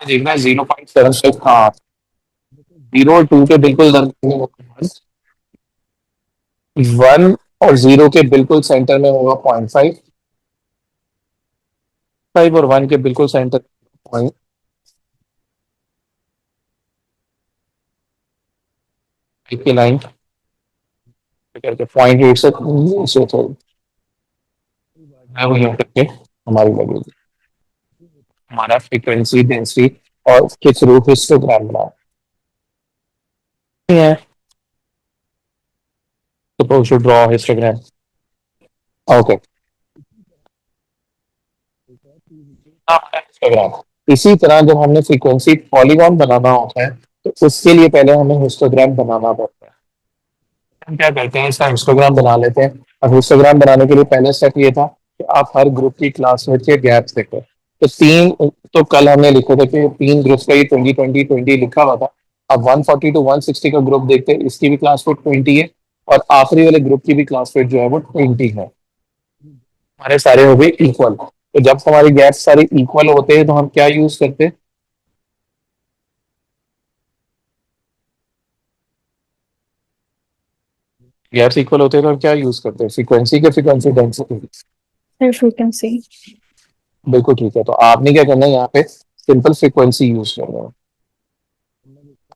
देखना है 0.75 कहाँ, 0 और 2 के बिल्कुल दरमियान 1 और 0 के बिल्कुल सेंटर में होगा 0.5। 5 और 1 के बिल्कुल सेंटर पॉइंट की लाइन करके 0.8 से नीचे थे। मैं वो यूं करके हमारी लगेगी हमारा फ्रीक्वेंसी डेंसिटी और के थ्रू हिस्टोग्राम बना है। Suppose to draw histogram. Okay, histogram. इसी तरह जब हमने फ्रीक्वेंसी पॉलीगॉन बनाना होता है तो उसके लिए पहले हमें हिस्टोग्राम बनाना पड़ता है। हम क्या करते हैं, इसका हिस्टोग्राम बना लेते हैं। अब हिस्टोग्राम बनाने के लिए पहले स्टेप ये था कि आप हर ग्रुप की क्लासमेट के गैप्स देखो। तो तीन, तो कल हमने लिखे थे कि तीन ग्रुप्स का ये 20 20 20 लिखा हुआ था। अब 140 to 160 का ग्रुप देखते हैं, इसकी भी क्लासमेट 20 है और आखिरी वाले ग्रुप की भी क्लासमेट जो है वो 20 है। हमारे सारे हो गए इक्वल। तो जब हमारे गैप्स सारे इक्वल होते हैं तो हम क्या यूज करते हैं, गैप्स इक्वल होते हैं तो हम क्या यूज करते हैं, फ्रीक्वेंसी के फ्रीक्वेंसी डेंसिटी। Their frequency. बिल्कुल ठीक है, तो आपने क्या करना है यहाँ पे सिंपल फ्रीक्वेंसी यूज करना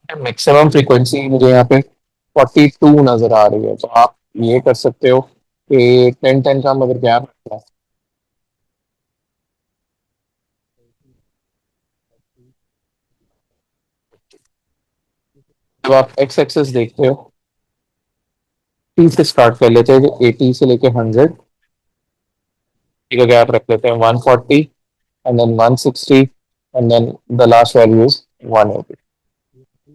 है। मैक्सिमम फ्रीक्वेंसी मुझे यहाँ पे 42 नजर आ रही है, तो आप ये कर सकते हो कि 10 10 का मगर गैप रखना है। जब आप एक्स एक्सेस देखते हो, टी से स्टार्ट कर लेते हैं, 80 से लेके 100 का गैप रख लेते हैं, 140 and then 160 and then the last value is 180।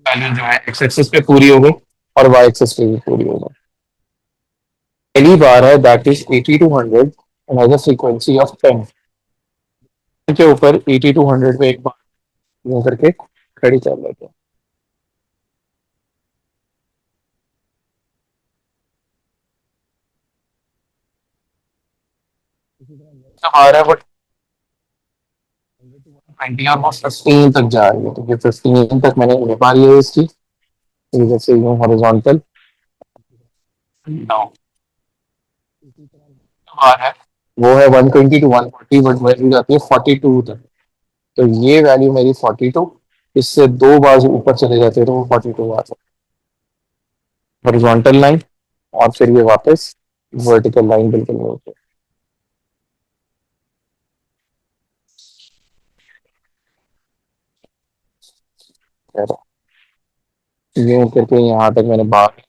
Value जो है एक्स एक्सिस पे पूरी हो गई और वाई एक्सिस पे भी पूरी हो गई। पहली बार है that is 80 to 100 and has a frequency of 10 के ऊपर 80 to 100 पे एक बार यूं करके खड़ी कर लेते हैं। तो हमारा वो 20 और वो 15 तक जा रही है, तो ये 15 तक मैंने निपा लिया है इसकी। तो जैसे यूं हॉरिजॉन्टल डाउन बार है, वो है 120 टू 140, बट वैल्यू जाती है 42 तक। तो ये वैल्यू मेरी 42, इससे दो बार ऊपर चले जाते हैं तो वो 42 आ जाता है हॉरिजॉन्टल लाइन, और फिर ये वापस वर्टिकल लाइन बिल्कुल नहीं होती। यूं करके यहाँ तक मैंने बार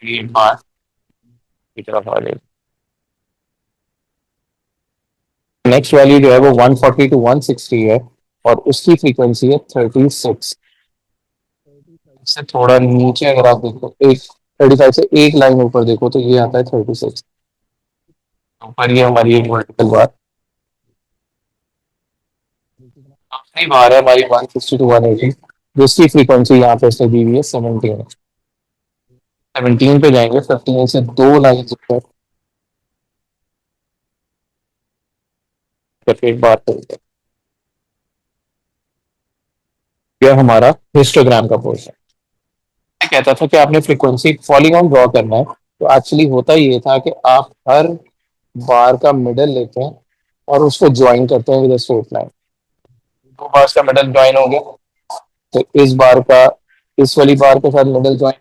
ये बार की तरफ आ गई। नेक्स्ट वैल्यू जो है वो 140 टू 160 है, और उसकी फ्रीक्वेंसी है 36। से थोड़ा नीचे अगर आप देखो, एक 35 से एक लाइन ऊपर देखो तो ये आता है 36। ऊपर ये हमारी एक वर्टिकल बार, अपनी बार है हमारी 160 टू 180, जिसकी फ्रीक्वेंसी यहाँ पे से दी हुई है 17। 17 पे जाएंगे, 15 से दो लाइन ऊपर करके एक बार करेंगे। यह हमारा हिस्टोग्राम का पोर्शन कहता था कि आपने फ्रीक्वेंसी पॉलीगॉन ड्रॉ करना है। तो एक्चुअली होता ये था कि आप हर बार का मिडल लेते हैं और उसको ज्वाइन करते हैं विद स्ट्रेट लाइन। दो बार का मिडल ज्वाइन हो गया, तो इस बार का इस वाली बार के साथ मिडल ज्वाइन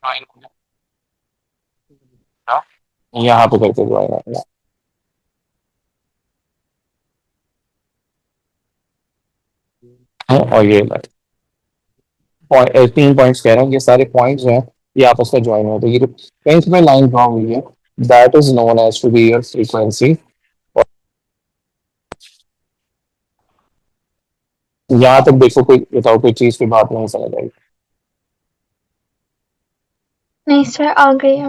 ज्वाइन हो गया, यहाँ पे करके ज्वाइन हो गया है, और ये 3 पॉइंट्स कह रहे हैं, ये सारे पॉइंट्स जो हैं ये आपस में ज्वाइन होते हैं। ये जो पेंट में लाइन ड्रॉ हुई है, that is known as to be your frequency. यहाँ तक देखो, कोई बताओ कोई चीज की बात नहीं समझ आई। नहीं सर, आ गई है।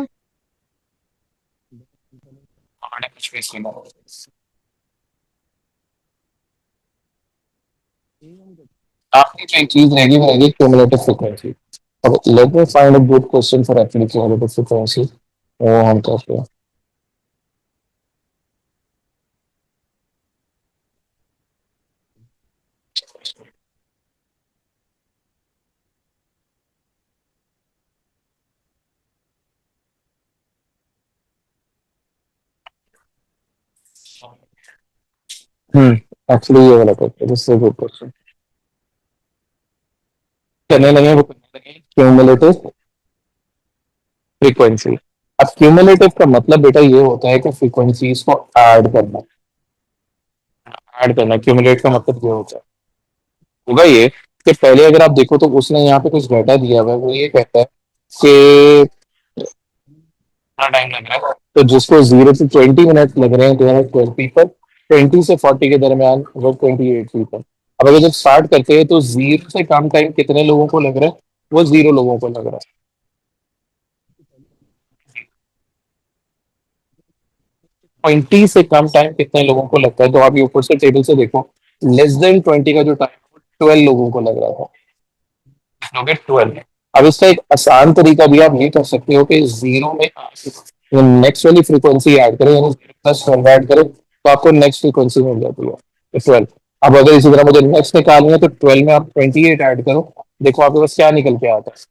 हमारे कुछ भी सुना आपकी जो एक चीज रहेगी वो रहेगी क्यूमुलेटिव फ्रीक्वेंसी। अब let me find a good question for actually cumulative frequency, वो हम करते हैं। एक्चुअली ये वाला करते हैं, this is a good question. करने लगे वो करने लगे क्यूमुलेटिव फ्रीक्वेंसी। अब क्यूमुलेटिव का मतलब बेटा ये होता है कि फ्रीक्वेंसीज को ऐड करना क्यूमुलेट का मतलब ये होता है, होगा ये कि पहले अगर आप देखो तो उसने यहाँ पे कुछ डाटा दिया हुआ है, वो ये कहता है कि कितना टाइम लग रहा है, तो जिसको 0 to 20 मिनट लग रहे हैं, 12 पीपल, 20 से 40 के दरमियान वो 28 पीपल। अब अगर जब स्टार्ट करते हैं तो 0 से कम टाइम कितने लोगों को लग रहा है, वो 0 लोगों को लग रहा है। 20 से कम टाइम कितने लोगों को लगता है, तो आप ये ऊपर से टेबल से देखो, लेस देन 20 का जो टाइम 12 लोगों को लग रहा था, लोगे 12। अब इसका एक आसान तरीका भी आप ये कर सकते हो कि जीरो में नेक्स्ट वाली फ्रीक्वेंसी ऐड करें, यानी 0 + 12 ऐड करें, तो आपको नेक्स्ट फ्रीक्वेंसी मिल जाती है 12। अब अगर इसी तरह मुझे नेक्स्ट निकालनी है तो 12 में आप 28 ऐड करो, देखो आपके पास क्या निकल के आता है।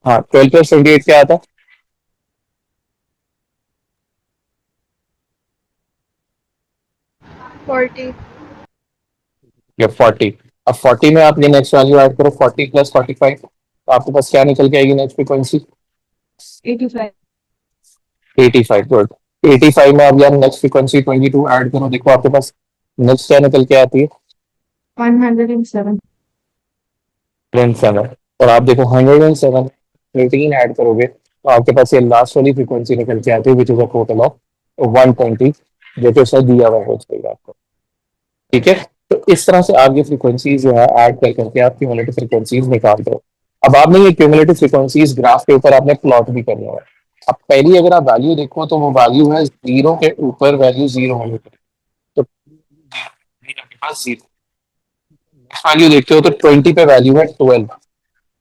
हाँ, 12 + 28 क्या आता है? 40। या 40। अब 40 में आप ये नेक्स्ट वैल्यू ऐड करो, 40 + 45, तो आपके पास क्या निकल के आएगी नेक्स्ट फ्रीक्वेंसी? 85. 85। गुड। 85 में आप यार नेक्स्ट फ्रीक्वेंसी 22 ऐड करो, देखो आपके पास नेक्स्ट क्या निकल के आती है? 107. 107। और आप देखो 107 13 ऐड करोगे तो आपके पास ये लास्ट वाली फ्रीक्वेंसी निकल के आती है, which is a total of 120, जो कि सर दिया हुआ हो जाएगा आपको। ठीक है, तो इस तरह से आप ये फ्रीक्वेंसीज जो है ऐड कर करके आप क्यूमुलेटिव फ्रीक्वेंसीज निकाल दो। अब आपने ये क्यूमुलेटिव फ्रीक्वेंसीज ग्राफ के ऊपर आपने प्लॉट भी करना है। अब पहली अगर आप वैल्यू देखो तो वो वैल्यू है जीरो के ऊपर वैल्यू जीरो होने पर, तो आपके पास जीरो वैल्यू देखते हो तो 20 पे वैल्यू है 12।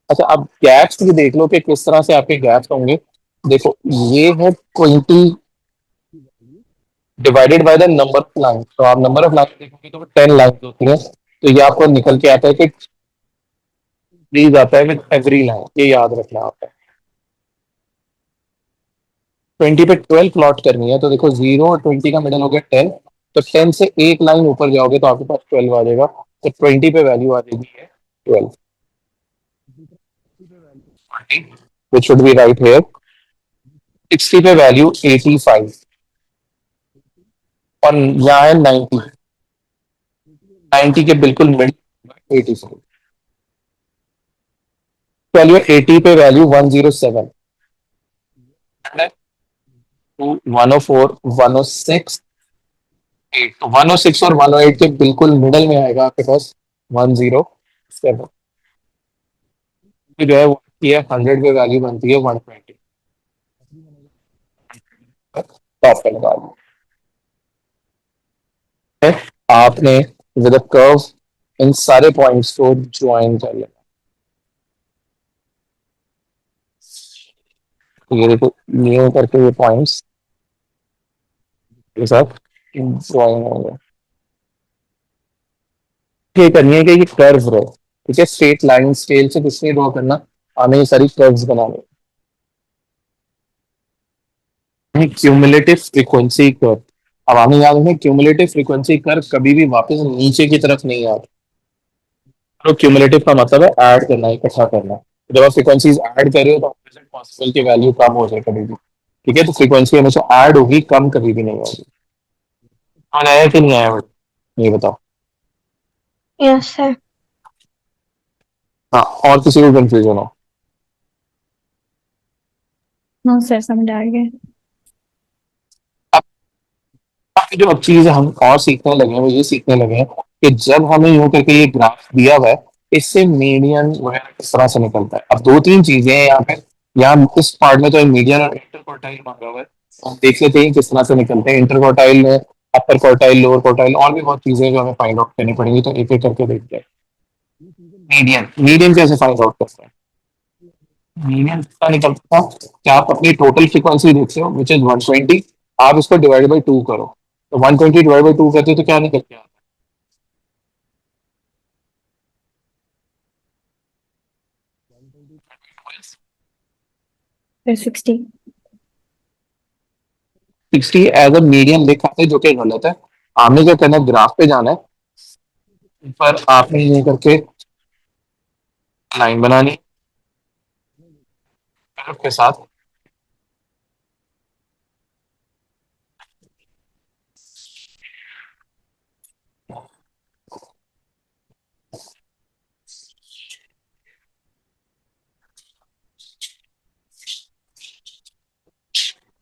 अच्छा, अब गैप्स भी देख लो कि किस तरह से आपके गैप्स होंगे। देखो, ये है 20 divided by the number of line, तो आप नंबर ऑफ लाइन देखोगे तो 10 लाइन होती है, तो ये आपको निकल के आता है कि प्लीज आता है विद एवरी लाइन, ये याद रखना आपको। 20 पे 12 प्लॉट करनी है, तो देखो 0 और 20 का मिडल हो गया 10, तो 10 से एक लाइन ऊपर जाओगे तो आपके पास 12 आ जाएगा, तो 20 पे वैल्यू आ जाएगी है 12, which should be right here। 60 पे वैल्यू 85 और यहाँ है 90, 90 के बिल्कुल मिड 85। चलिए 80 पे वैल्यू 107, 104, 106, 8, तो 106 और 108 के बिल्कुल मिडल में आएगा आपके पास 107। जो है वो ये 100 पे वैल्यू बनती है 120, टॉप पे लगा दी है आपने विद अ कर्व इन सारे पॉइंट्स को ज्वाइन कर लेना। ये देखो, न्यू करके ये पॉइंट्स के साथ ज्वाइन होंगे। ये करनी है कि ये कर्व रहे, ठीक है, स्ट्रेट लाइन स्केल से कुछ नहीं ड्रॉ करना, हमें ये सारी कर्व्स बनानी है। क्यूमुलेटिव फ्रीक्वेंसी कर्व, अब हमें याद है क्यूमुलेटिव फ्रीक्वेंसी कर्व कभी भी वापस नीचे की तरफ नहीं आता। तो क्यूमुलेटिव का मतलब है ऐड करना, इकट्ठा करना। जब आप फ्रीक्वेंसीज ऐड कर रहे हो तो पॉसिबल की वैल्यू कम हो जाए कभी भी, ठीक है, तो फ्रीक्वेंसी हमेशा ऐड होगी, कम कभी भी नहीं होगी। हाँ, आया कि नहीं आया बेटा, ये बताओ। Yes, sir. हाँ, और किसी को कंफ्यूजन हो? No, sir, समझ आ गया। काफी जो अब चीज हम और सीखने लगे हैं वो ये सीखने लगे हैं कि जब हमें यूं करके ये ग्राफ दिया हुआ है, इससे मीडियन वगैरह किस तरह से निकलता है। अब दो तीन चीजें हैं यहाँ पे, यहाँ इस पार्ट में तो मीडियन और इंटर क्वार्टाइल मांगा हुआ है, हम देख लेते हैं किस तरह से निकलते हैं इंटर क्वार्टाइल में, अपर क्वार्टाइल, लोअर क्वार्टाइल, और भी बहुत चीजें हैं जो हमें फाइंड आउट करनी पड़ेंगी, तो एक एक करके देखते हैं। मीडियन, मीडियन कैसे फाइंड आउट करते हैं? मीडियन का निकलता था कि आप अपनी टोटल फ्रीक्वेंसी देखते हो विच इज 120, आप इसको डिवाइड बाई 2 करो, तो 120 डिवाइड बाई 2 करते हो तो क्या निकल के आता है? फिर 60। 60 एज अ मीडियन लिखा है, जो कि गलत है। आपने क्या करना है, ग्राफ पे जाना है, पर आपने ये करके लाइन बनानी कर्व के साथ,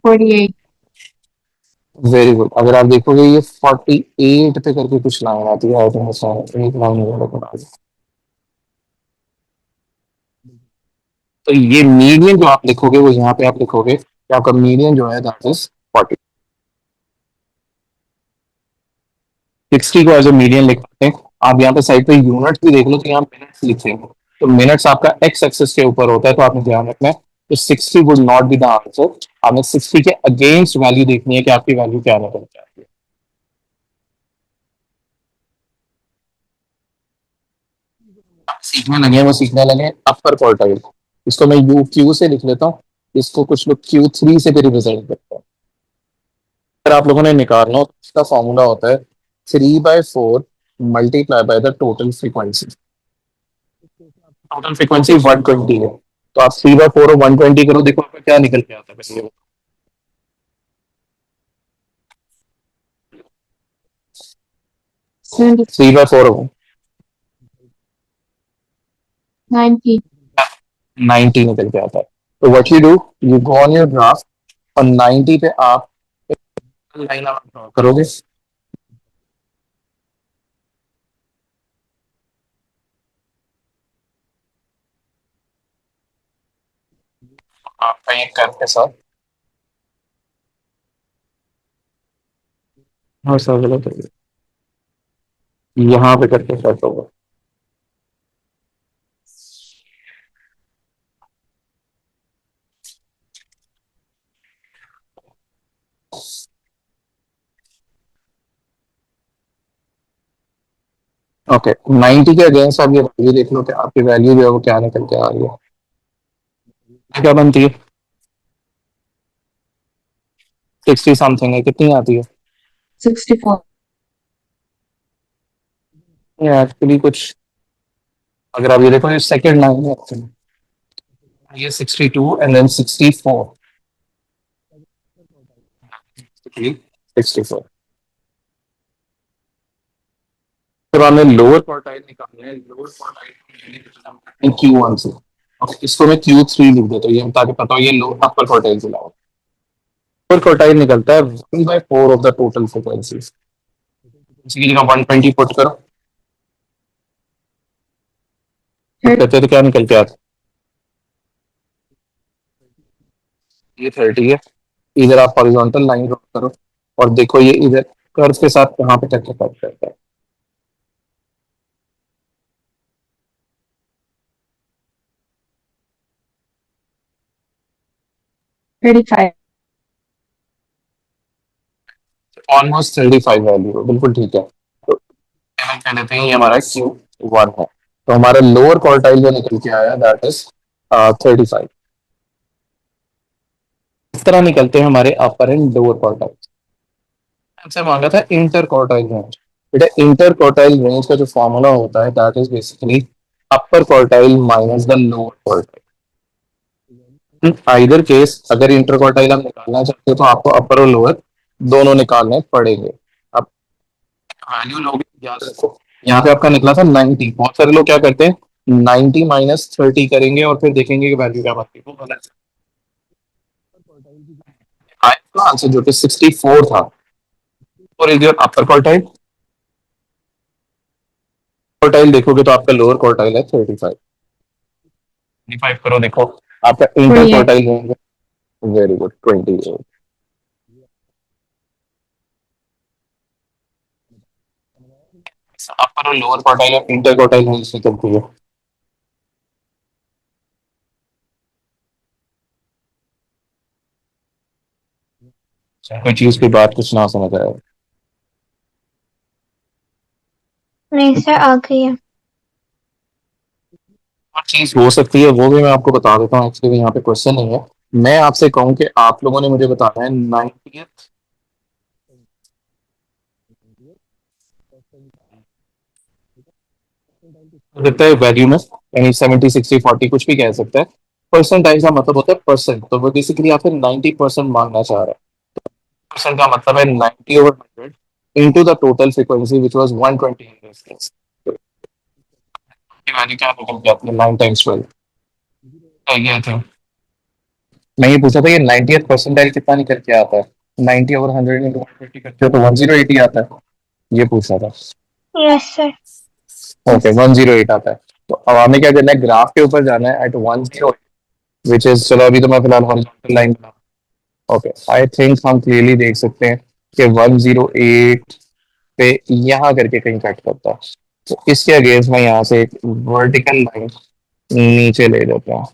Forty-eight. Very good. अगर आप देखोगे ये 48 पे करके कुछ लाइन आती है, आई थिंक एक लाइन तो ये मीडियन जो आप लिखोगे वो यहाँ पे आप लिखोगे कि आपका मीडियन जो है दैट इज 40। 60 को एज ए मीडियन लिख सकते हैं। आप यहाँ पे साइड पे यूनिट्स भी देख लो तो यहाँ मिनट्स लिखे हैं, तो मिनट्स आपका एक्स एक्सिस के ऊपर होता है, तो आपने ध्यान रखना है। तो 60 would not be the answer, आपने 60 के अगेंस्ट वैल्यू देखनी है कि आपकी वैल्यू क्या निकल के आती है। सीखने लगे हैं, वो सीखने लगे हैं अपर क्वार्टाइल, इसको मैं यू क्यू से लिख लेता हूँ, इसको कुछ लोग Q3 से भी रिप्रेजेंट करते हैं। अगर आप लोगों ने निकालना हो तो इसका फॉर्मूला होता है 3/4 multiply by the total frequency. Total frequency 120 है, तो आप 3/4 और 120 करो, देखो आपका क्या निकल के आता है पहले ये। 70. 3/4 हो 90. 90 निकल के आता है, तो what you do, you go on your graph और 90 पे आप लाइन आप ड्रॉ करोगे, आपका ये कर्व के साथ, हाँ सर गलत हो गया, यहाँ पे करके सेट होगा। ओके 90 के अगेंस्ट आप ये वैल्यू देख लो कि आपकी वैल्यू जो है वो क्या निकल के आ रही है, क्या बनती है 60 समथिंग है, कितनी आती है 64. एक्चुअली कुछ, अगर आप ये देखो ये सेकंड लाइन है actually, ये 62 एंड देन 64 64 फिर हमने लोअर क्वार्टाइल निकालना है, लोअर क्वार्टाइल Q1 से। अब इसको मैं Q3 लिख देता हूँ ये ताकि पता हो ये लो अपर क्वार्टाइल से लाओ। लोअर क्वार्टाइल निकलता है 1/4 ऑफ द टोटल फ्रीक्वेंसी, इसी की जगह 120 पुट करो, कहते हैं तो क्या निकल के आता है ये 30 है। इधर आप हॉरिजॉन्टल लाइन ड्रॉ करो और देखो ये इधर कर्व के साथ कहाँ पे टच करता है 35. ऑलमोस्ट 35 वैल्यू, बिल्कुल ठीक है। तो कह लेते हैं ये हमारा Q1 है, तो हमारा लोअर क्वार्टाइल जो निकल के आया दैट इज 35। इस तरह निकलते हैं हमारे अपर एंड लोअर क्वार्टाइल। हमसे मांगा था इंटर क्वार्टाइल रेंज, बेटा इंटर क्वार्टाइल रेंज का जो फॉर्मूला होता है that is basically upper quartile minus the lower quartile. Either case अगर इंटर क्वार्टाइल आप निकालना चाहते हो तो आपको अपर और लोअर दोनों निकालने पड़ेंगे। अब वैल्यू लोगे याद रखो, यहाँ पे आपका निकला था 90, बहुत सारे लोग क्या करते हैं 90 माइनस 30 करेंगे और फिर देखेंगे कि वैल्यू क्या बनती है, वो गलत है। आंसर जो कि 64 था, और is your upper quartile, quartile देखोगे तो आपका लोअर क्वार्टाइल है 35। 35 करो देखो आपका इंटर 28. क्वार्टाइल होंगे, वेरी गुड 28। अपर और लोअर क्वार्टाइल और इंटर क्वार्टाइल में से चलती है। कोई चीज की बात कुछ ना समझ आया, नहीं सर आ गई है। और चीज हो सकती है वो भी मैं आपको बता देता हूँ, एक्चुअली यहाँ पे क्वेश्चन नहीं है। मैं आपसे कहूँ कि आप लोगों ने मुझे बताना है 90 देता है वैल्यू में, यानी 70 60 40 कुछ भी कह सकता है। परसेंटाइज का मतलब होता है परसेंट, तो वो बेसिकली आपसे 90% मांगना चाह रहा है। परसेंट का मतलब है 90 over 100 into the total frequency which was 120 in this case। तो की वैल्यू क्या निकल के आती है 9 times 12, तो ये था मैं ये पूछा था ये 90th परसेंटाइल कितना निकल के आता है, 90 ओवर 100 into 150 करते हो तो 1080 आता है, ये पूछा था। Yes sir. ओके 108 आता है। तो अब हमें क्या करना है, ग्राफ के ऊपर जाना है एट 10 विच इज, चलो अभी तो मैं फिलहाल हॉरिजॉन्टल लाइन बना, ओके आई थिंक हम क्लियरली देख सकते हैं कि 108 पे यहाँ करके कहीं कट करता है, तो इसके अगेंस्ट मैं यहाँ से एक वर्टिकल लाइन नीचे ले लेता हूँ,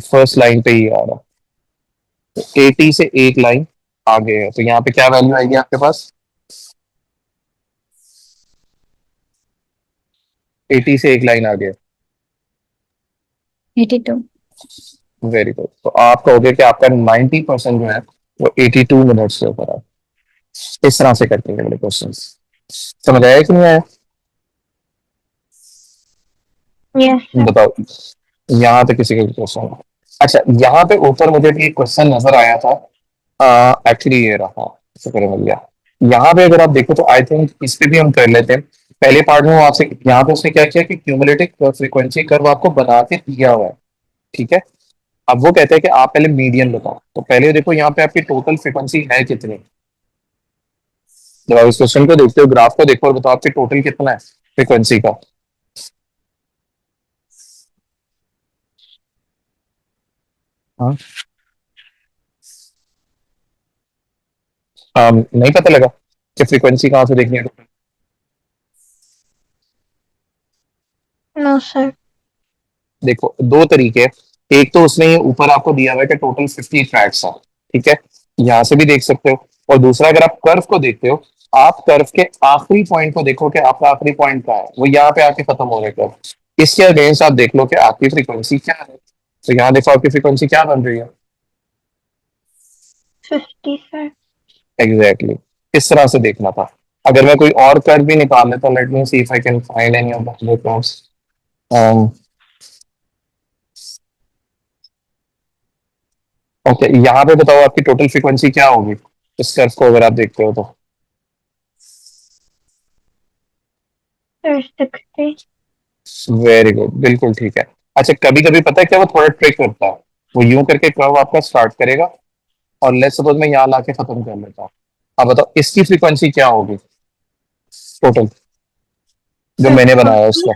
फर्स्ट लाइन पे ही आ रहा है, तो 80 से एक लाइन आगे है, तो यहाँ पे क्या वैल्यू आएगी आपके पास 80 से एक लाइन आगे, 82. Very good. तो आप कहोगे कि आपका 90% जो है वो 82 मिनट्स के ऊपर है। इस तरह से करते हैं मेरे क्वेश्चन, समझ आया कि नहीं आया यस सर। बताओ, यहाँ पे किसी का क्वेश्चन। अच्छा यहाँ पे ऊपर मुझे भी एक क्वेश्चन नजर आया था, एक्चुअली ये रहा, शुक्र मिल गया। यहाँ पे अगर आप देखो तो आई थिंक इस पे भी हम कर लेते हैं। पहले पार्ट में वो आपसे यहाँ पे उसने क्या किया कि क्यूमुलेटिव फ्रीक्वेंसी कर्व आपको बना के दिया हुआ है, ठीक है। अब वो कहते हैं कि आप पहले मीडियन बताओ, तो पहले देखो यहाँ पे आपकी टोटल फ्रीक्वेंसी है कितनी, जब आप इस क्वेश्चन को देखते हो ग्राफ को देखो और बताओ आपकी टोटल कितना है फ्रीक्वेंसी का। हाँ नहीं पता लगा कि फ्रीक्वेंसी कहाँ से देखनी है total? No sir. देखो दो तरीके, एक तो उसने ये ऊपर आपको दिया हुआ है कि टोटल 50 ट्रैक्स हैं, ठीक है, यहाँ से भी देख सकते हो। और दूसरा अगर आप कर्व को देखते हो, आप कर्व के आखिरी पॉइंट को देखो कि आपका आखिरी पॉइंट क्या है, वो यहाँ पे आके खत्म हो रहा है कर्व। इसके अगेंस्ट आप देख लो कि आपकी फ्रीक्वेंसी क्या है। तो यहाँ देखो आपकी फ्रीक्वेंसी क्या बन रही है 50 sir. एग्जैक्टली इस तरह से देखना था। अगर मैं कोई और कर्व भी निकाल लेता, let me see if I can find any of the curves. Okay, यहाँ पे बताओ आपकी टोटल फ्रीक्वेंसी क्या होगी इस कर्व को अगर आप देखते हो तो। Sir, 60. वेरी गुड, बिल्कुल ठीक है। अच्छा, कभी कभी पता है क्या वो थोड़ा ट्रिक करता है, वो यूं करके कर्व आपका स्टार्ट करेगा और लेट्स सपोज मैं यहाँ लाके खत्म कर लेता हूँ। अब बताओ इसकी फ्रीक्वेंसी क्या होगी टोटल जो Sir, मैंने बनाया 40. उसका।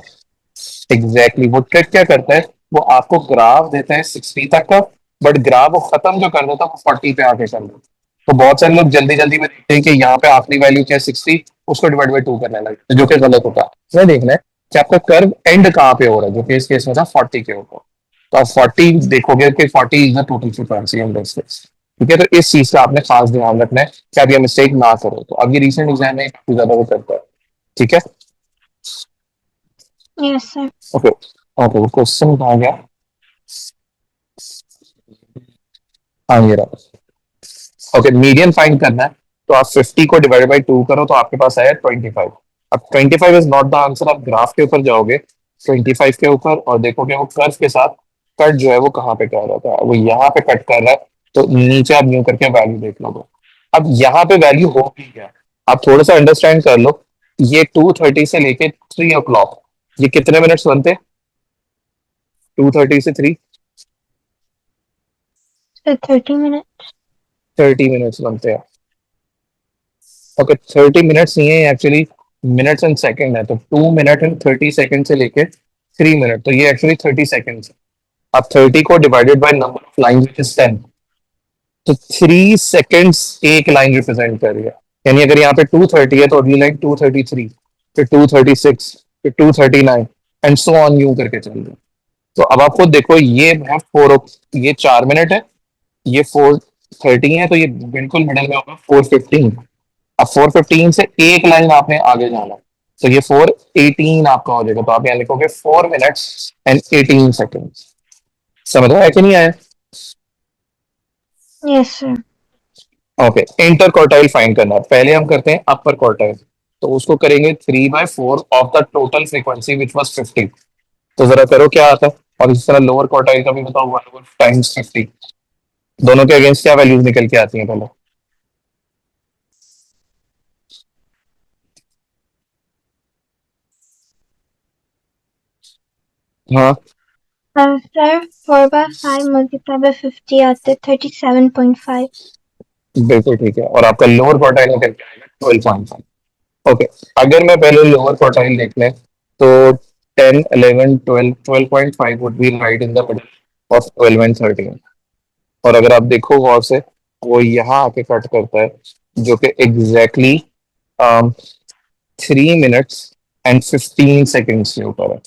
एग्जैक्टली वो ट्रिक क्या करता है, वो आपको ग्राफ देता है 60 तक का, बट ग्राफ वो खत्म जो कर देता है वो 40 पे आके कर देता है। तो बहुत सारे लोग जल्दी जल्दी में देखते हैं कि यहाँ पे आखिरी वैल्यू क्या है 60, उसको डिवाइड बाई 2 करने लगते हैं, जो कि गलत होता है। ये देखना है कि आपका कर्व एंड कहाँ पे हो रहा है, जो कि इस केस में था 40 के ऊपर। तो आप 40 देखोगे कि 40 is the total frequency in this case. ठीक है, तो इस चीज का आपने खास ध्यान रखना है कि आप ये मिस्टेक ना करो। तो अब ये रिसेंट एग्जाम में काफी ज्यादा वो करता है। ठीक है, Yes, sir. ओके ओके, वो क्वेश्चन कहाँ गया। हाँ ये रहा। ओके, मीडियन फाइंड करना है तो आप 50 को डिवाइड बाई 2 करो तो आपके पास आया 25। अब 25 इज नॉट द आंसर, आप ग्राफ के ऊपर जाओगे 25 के ऊपर और देखोगे वो कर्व के साथ कट जो है वो कहाँ पे कर रहा था, वो यहाँ पे कट कर रहा है। तो नीचे आप न्यू करके वैल्यू देख लोगे। अब यहाँ पे वैल्यू होगी क्या, आप थोड़ा सा अंडरस्टैंड कर लो। ये 2:30 से लेके 3 o'clock, ये कितने मिनट्स बनते हैं 2:30 से 3? Sir, 30 minutes. 30 मिनट्स बनते हैं। ओके, 30 मिनट्स नहीं है एक्चुअली, मिनट्स एंड सेकंड है। तो 2 मिनट एंड 30 सेकंड से लेके 3 मिनट, तो ये एक्चुअली 30 सेकंड है। अब 30 को divided by number of line which is 10, तो 3 सेकंड्स एक लाइन रिप्रेजेंट कर रही है। यानी अगर यहाँ पे 2:30 है तो अगली लाइन 2:33, फिर 2:36, फिर 2:39 एंड सो ऑन यूं करके चल रही है। तो अब आप खुद देखो, ये है 4, ये 4 मिनट है, ये 4:30 है, तो ये बिल्कुल मिडल में होगा 4:15। अब 4:15 से एक लाइन आपने आगे जाना, तो ये 4:18 आपका हो जाएगा। तो आप यहाँ लिखोगे 4 minutes and 18 seconds। समझ रहा है कि नहीं आया। Yes, sir. Okay, inter quartile find करना है। पहले हम करते हैं अपर क्वार्टाइल, तो उसको करेंगे 3/4 of the total frequency which was 50। तो जरा करो क्या आता है। और इस तरह लोअर क्वार्टाइल का भी बताओ 1 टाइम्स 50। दोनों के अगेंस्ट क्या वैल्यूज निकल के आती हैं पहले। हाँ Sir, 4 by 5 multiplied by 50 आते 37.5. बिल्कुल ठीक है, और आपका लोअर क्वार्टाइल निकल के आएगा 12.5। ओके, अगर मैं पहले लोअर क्वार्टाइल देख लें तो 10, 11, 12, 12.5 would be right in the middle of 12 and 13। और अगर आप देखो गौर से, वो यहाँ आके कट करता है, जो कि एग्जैक्टली 3 minutes and 15 seconds के ऊपर है।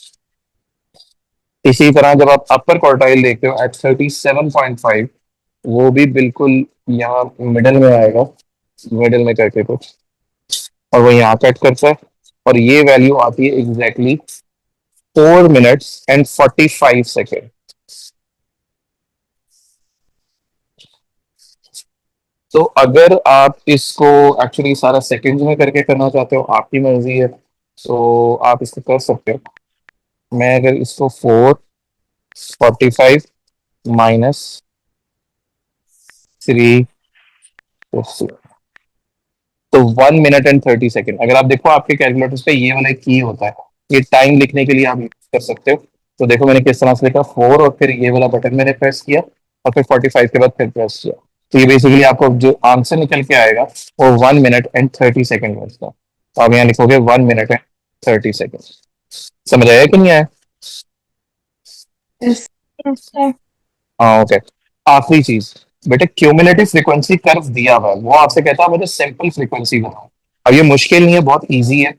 इसी तरह जब आप अपर क्वार्टाइल देखते हो एट 37.5, वो भी बिल्कुल यहाँ मिडल में आएगा, मिडल में करके कुछ, और वो यहाँ कट करता है। और ये वैल्यू आती है एग्जैक्टली 4 minutes and 45 seconds। तो अगर आप इसको एक्चुअली सारा सेकंड्स में करके करना चाहते हो, आपकी मर्जी है, तो आप इसको कर सकते हो। मैं अगर इसको 4:45 -3, तो 1 minute and 30 seconds। अगर आप देखो आपके कैलकुलेटर्स पे ये वाला की होता है, ये टाइम लिखने के लिए आप यूज कर सकते हो। तो देखो मैंने किस तरह से लिखा, 4 और फिर ये वाला बटन मैंने प्रेस किया और फिर 45 के बाद फिर प्रेस किया। तो ये बेसिकली आपको जो आंसर निकल के आएगा वो 1 minute and 30 seconds बचता है। तो आप यहाँ लिखोगे 1 minute and 30 seconds। समझ आया कि नहीं आया। Yes. Yes, sir. हाँ ओके, आखिरी चीज बेटे, क्यूमुलेटिव फ्रीक्वेंसी कर्व दिया हुआ है, वो आपसे कहता है मुझे सिंपल फ्रीक्वेंसी बताओ। अब ये मुश्किल नहीं है, बहुत इजी है।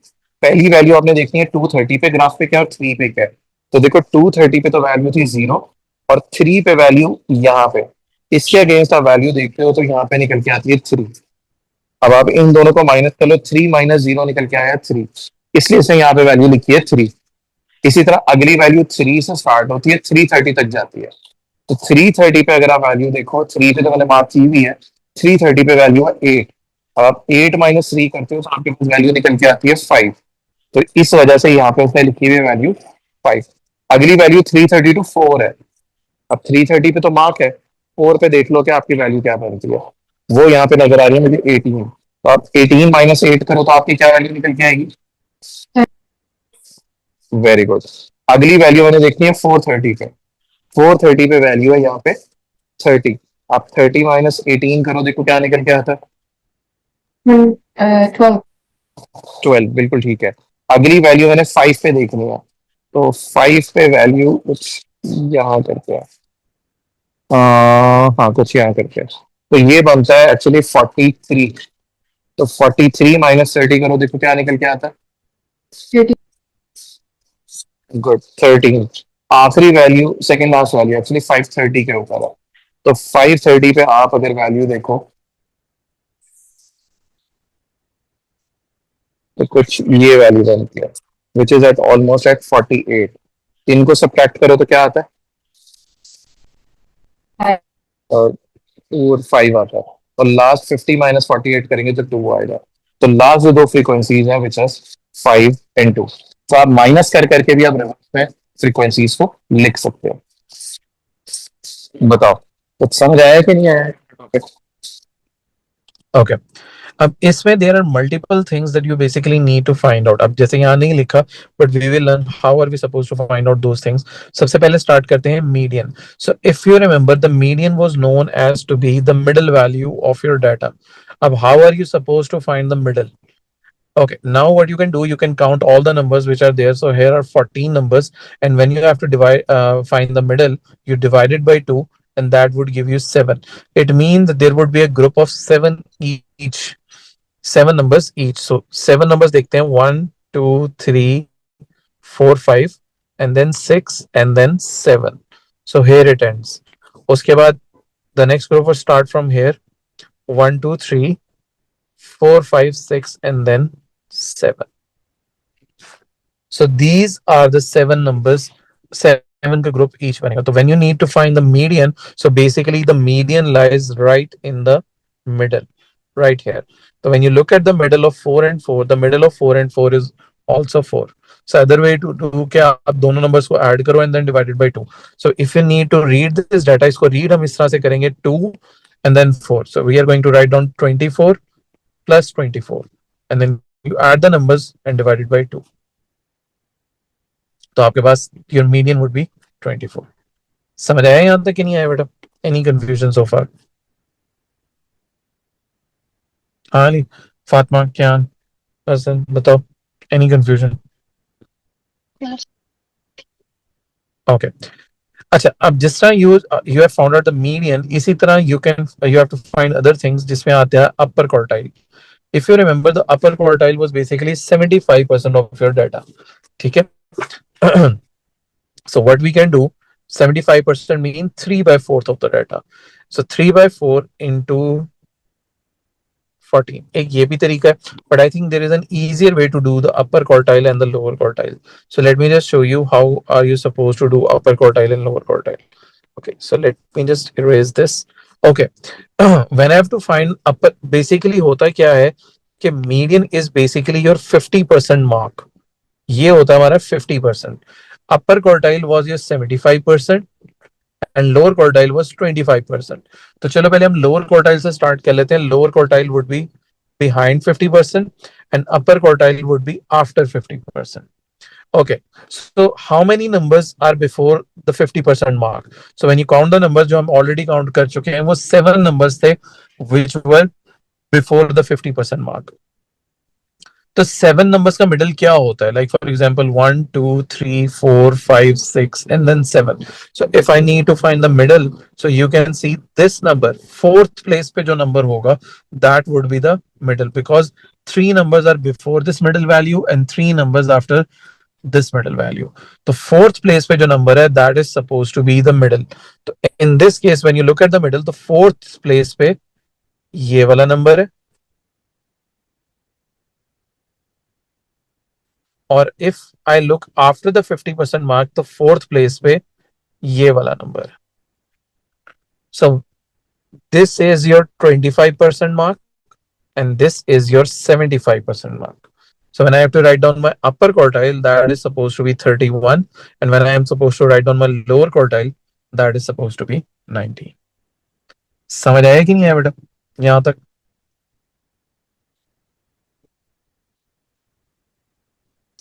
पहली वैल्यू आपने देखनी है 2:30 पे ग्राफ पे क्या और 3 पे क्या है। तो देखो 2:30 पे तो वैल्यू थी 0 और 3 पे वैल्यू यहाँ पे, इसके अगेंस्ट आप वैल्यू देखते हो तो यहाँ पे निकल के आती है 3। अब आप इन दोनों को माइनस कर लो, 3 माइनस 0 निकल के आया 3, इसलिए इसने यहाँ पे वैल्यू लिखी है 3। इसी तरह अगली वैल्यू 3 से स्टार्ट होती है, 330 तक जाती है। तो 330 पे अगर आप वैल्यू देखो, 3 पे तो मैंने मार्क की हुई है, 330 पे वैल्यू है 8। अब आप 8 माइनस 3 करते हो तो आपके पास वैल्यू निकल के आती है 5। तो इस वजह से यहाँ पे उसने लिखी हुई वैल्यू 5। अगली वैल्यू 330 टू 4 है। अब 330 पे तो मार्क है, 4 पे देख लो कि आपकी वैल्यू क्या बनती है। वो यहाँ पे नजर आ रही है मुझे 18। तो आप 18 माइनस 8 करो तो आपकी क्या वैल्यू निकल के आएगी? Very good. अगली वैल्यू मैंने देखनी है 430 पे। 430 पे वैल्यू है यहाँ पे 30। आप 30 माइनस 18 करो, देखो क्या निकल के आता है? 12. 12, बिल्कुल ठीक है। अगली वैल्यू मैंने 5 पे देखनी है, तो 5 पे वैल्यू कुछ यहाँ करते हैं। हाँ, कुछ यहाँ करते हैं, तो ये बनता है एक्चुअली 43। तो 43 माइनस 30 करो, देखो क्या निकल के आता है? 13. गुड, 13। आखिरी value, second last value actually 530 के ऊपर है। तो 530 पे आप अगर वैल्यू देखो तो कुछ ये वैल्यू बनती है, which is at almost at 48। इनको सब्ट्रैक्ट करो तो क्या आता है? Five. और 2 और 5 आता है। और लास्ट 50 माइनस 48 करेंगे तो 2 आएगा। तो लास्ट जो दो फ्रीक्वेंसीज हैं विच इज 5 एंड 2। तो आप माइनस कर करके भी आप रिवर्स में फ्रीक्वेंसीज को लिख सकते हो। बताओ कुछ समझ आया कि नहीं आया? Okay. अब इसमें there are multiple things that you basically need to find out. अब जैसे यहाँ नहीं लिखा, but we will learn how are we suppose to find out those things. सबसे पहले स्टार्ट करते हैं median. So if you remember, the median was known as to be the middle value of your data. अब how are you suppose to find the middle? Okay, now what you can do, you can count all the numbers which are there. So here are 14 numbers, and when you have to divide, find the middle, you divide it by 2, and that would give you 7. It means that there would be a group of 7 each, 7 numbers each. So 7 numbers देखते हैं, 1 2 3 4 5 and then 6 and then 7. So here it ends. उसके बाद the next group will start from here, 1 2 3 4 5 6 and then 7. So these are the 7 numbers, 7 ka group each बनेगा. So when you need to find the median, so basically the median lies right in the middle, right here. So when you look at the middle of 4 and 4, the middle of 4 and 4 is also 4. So other way to do क्या, आप दोनों numbers को add करो and then divide it by 2. So if you need to read this data, इसको read हम इस तरह से करेंगे, 2 and then 4. So we are going to write down 24 plus 24 and then you add the numbers and divide it by 2. तो आपके पास your median would be 24. समझ आया यहाँ तक कि नहीं आया बेटा? Any confusion so far? हाँ अली, फातिमा, क्या हसन, बताओ, any confusion? Yes. Okay. अच्छा, अब जिस तरह you have found out the median, इसी तरह you have to find other things जिसमें आते हैं upper quartile. If you remember, the upper quartile was basically 75% of your data. ठीक है? So what we can do, 75% mean 3/4 of the data. So 3/4 into 14. एक ये भी तरीका है, but I think there is an easier way to do the upper quartile and the lower quartile. So let me just show you how are you supposed to do upper quartile and lower quartile. Okay, so let me just erase this. Okay, when I have to find upper, basically होता क्या है कि median is basically your 50% mark. ये होता है हमारा 50%. Upper quartile was your 75% and lower quartile was 25%. तो चलो पहले हम lower quartile से start कर लेते हैं. Lower quartile would be behind 50% and upper quartile would be after 50%. Okay, so how many numbers are before the 50% mark? So when you count the numbers जो हम already count कर चुके हैं, वो 7 numbers थे which were before the 50% mark. तो 7 numbers का middle क्या होता है? Like for example 1 2 3 4 5 6 and then 7. So if I need to find the middle, so you can see this number, 4th place पे जो number होगा, that would be the middle, because 3 numbers are before this middle value and 3 numbers after this middle value. तो 4th place पे जो number है, that is supposed to be the middle. तो in this case when you look at the middle, the 4th place पे ये वाला number है और if I look after the 50% mark तो फोर्थ प्लेस पे ये वाला number. So this is your 25% mark and this is your 75% mark. So when I have to write down my upper quartile, that is supposed to be 31, and when I am supposed to write down my lower quartile, that is supposed to be 90. समझ आया कि नहीं आया बेटा यहां तक?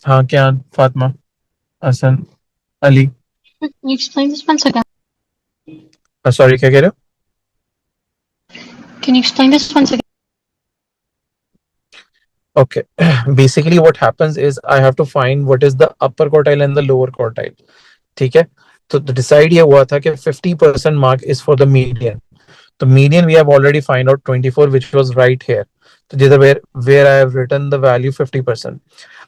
हाँ, क्या, Fatima, Hasan, Ali, Can you explain this once again? Sorry क्या कह रहे हो? Can you explain this once again? Okay, basically what happens is I have to find what is the upper quartile and the lower quartile. ठीक है, तो decide ये हुआ था कि 50% mark is for the median. The median we have already find out 24, which was right here. So these are where I have written the value 50%.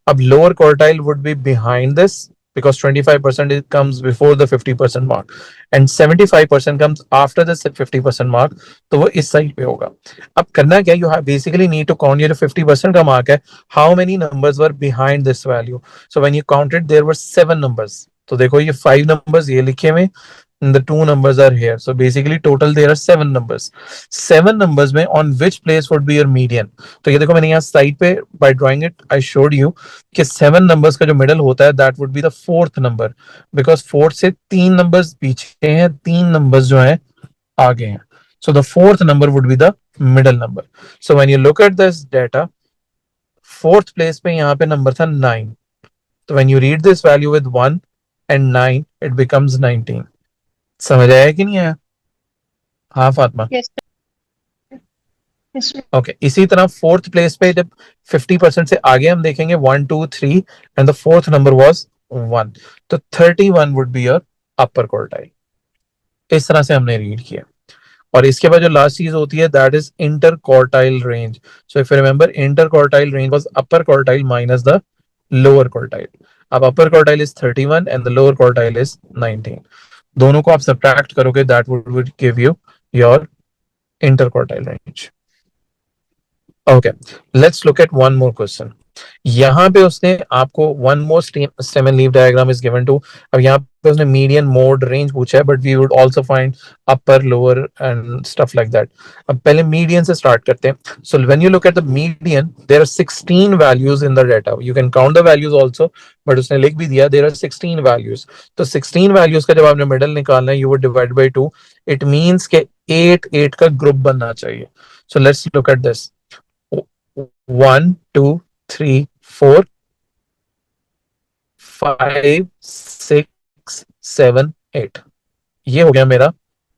अब lower quartile would be behind this because 25% it comes before the 50% mark and 75% comes after the 50% mark. तो वो इस side पे होगा. अब करना क्या, you have basically need to count ये जो 50% का mark है, how many numbers were behind this value. So when you counted there were 7 numbers. तो देखो ये 5 numbers ये लिखे हुए and the 2 numbers are here. So basically total there are 7 numbers. 7 numbers में on which place would be your median? तो ये देखो मैंने यहाँ साइड पे by drawing it I showed you कि 7 numbers का जो middle होता है that would be the fourth number because fourth से 3 numbers पीछे हैं, 3 numbers जो हैं आगे हैं. So the fourth number would be the middle number. So when you look at this data, fourth place पे यहाँ पे number था 9. So when you read this value with 1 and 9, it becomes 19. समझ आया कि नहीं आया? हाँ Fatima. Yes. Yes, sir. Okay, इसी तरह फोर्थ प्लेस पे जब 50% से आगे हम देखेंगे 1 2 3 and the fourth number was 1, तो 31 would be your upper quartile. इस तरह से हमने रीड किया. और इसके बाद जो लास्ट चीज होती है that is interquartile range. So if you remember interquartile range was upper quartile minus the lower quartile. अब upper quartile is 31 and the lower quartile is 19. दोनों को आप सब्ट्रैक्ट करोगे that would give you your interquartile range. Okay, let's look at one more question. यहाँ पे उसने आपको one more stem and leaf diagram is given too. अब यहाँ पे उसने मीडियन मोड रेंज पूछा है but we would also find upper lower and stuff like that. अब पहले मीडियन से स्टार्ट करते हैं. So when you look at the median there are 16 values in the data. You can count the values also but उसने लिख भी दिया there are 16 values. तो 16 वैल्यूज का जब आपने मिडल निकालना है you would divide by 2. It means के 8 8 का ग्रुप बनना चाहिए. सो लेट्स लुक एट दिस. 1 2 3 4 5 6 7 8. ये हो गया मेरा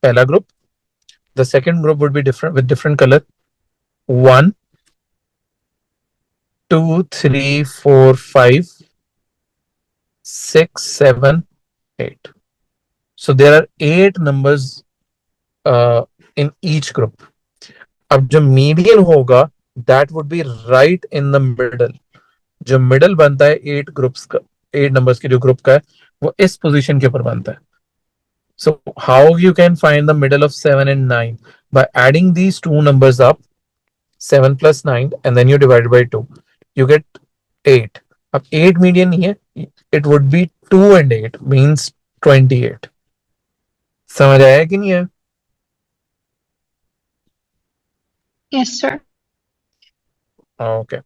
पहला group. The second group would be different with different colour. 1 2 3 4 5 6 7 8. So there are 8 numbers in each group. अब जो मीडियन होगा that would be right in the middle. जो मिडल बनता है 8 ग्रुप्स का, 8 नंबर्स के जो ग्रुप का है वो इस पोजीशन के ऊपर बनता है. So how you can find the middle of 7 and 9? By adding these two numbers up, 7 plus 9, and then you divide by 2. You get 8. अब 8 median नहीं है, it would be 2 and 8 means 28. समझ आया कि नहीं है? Yes, sir. ओके.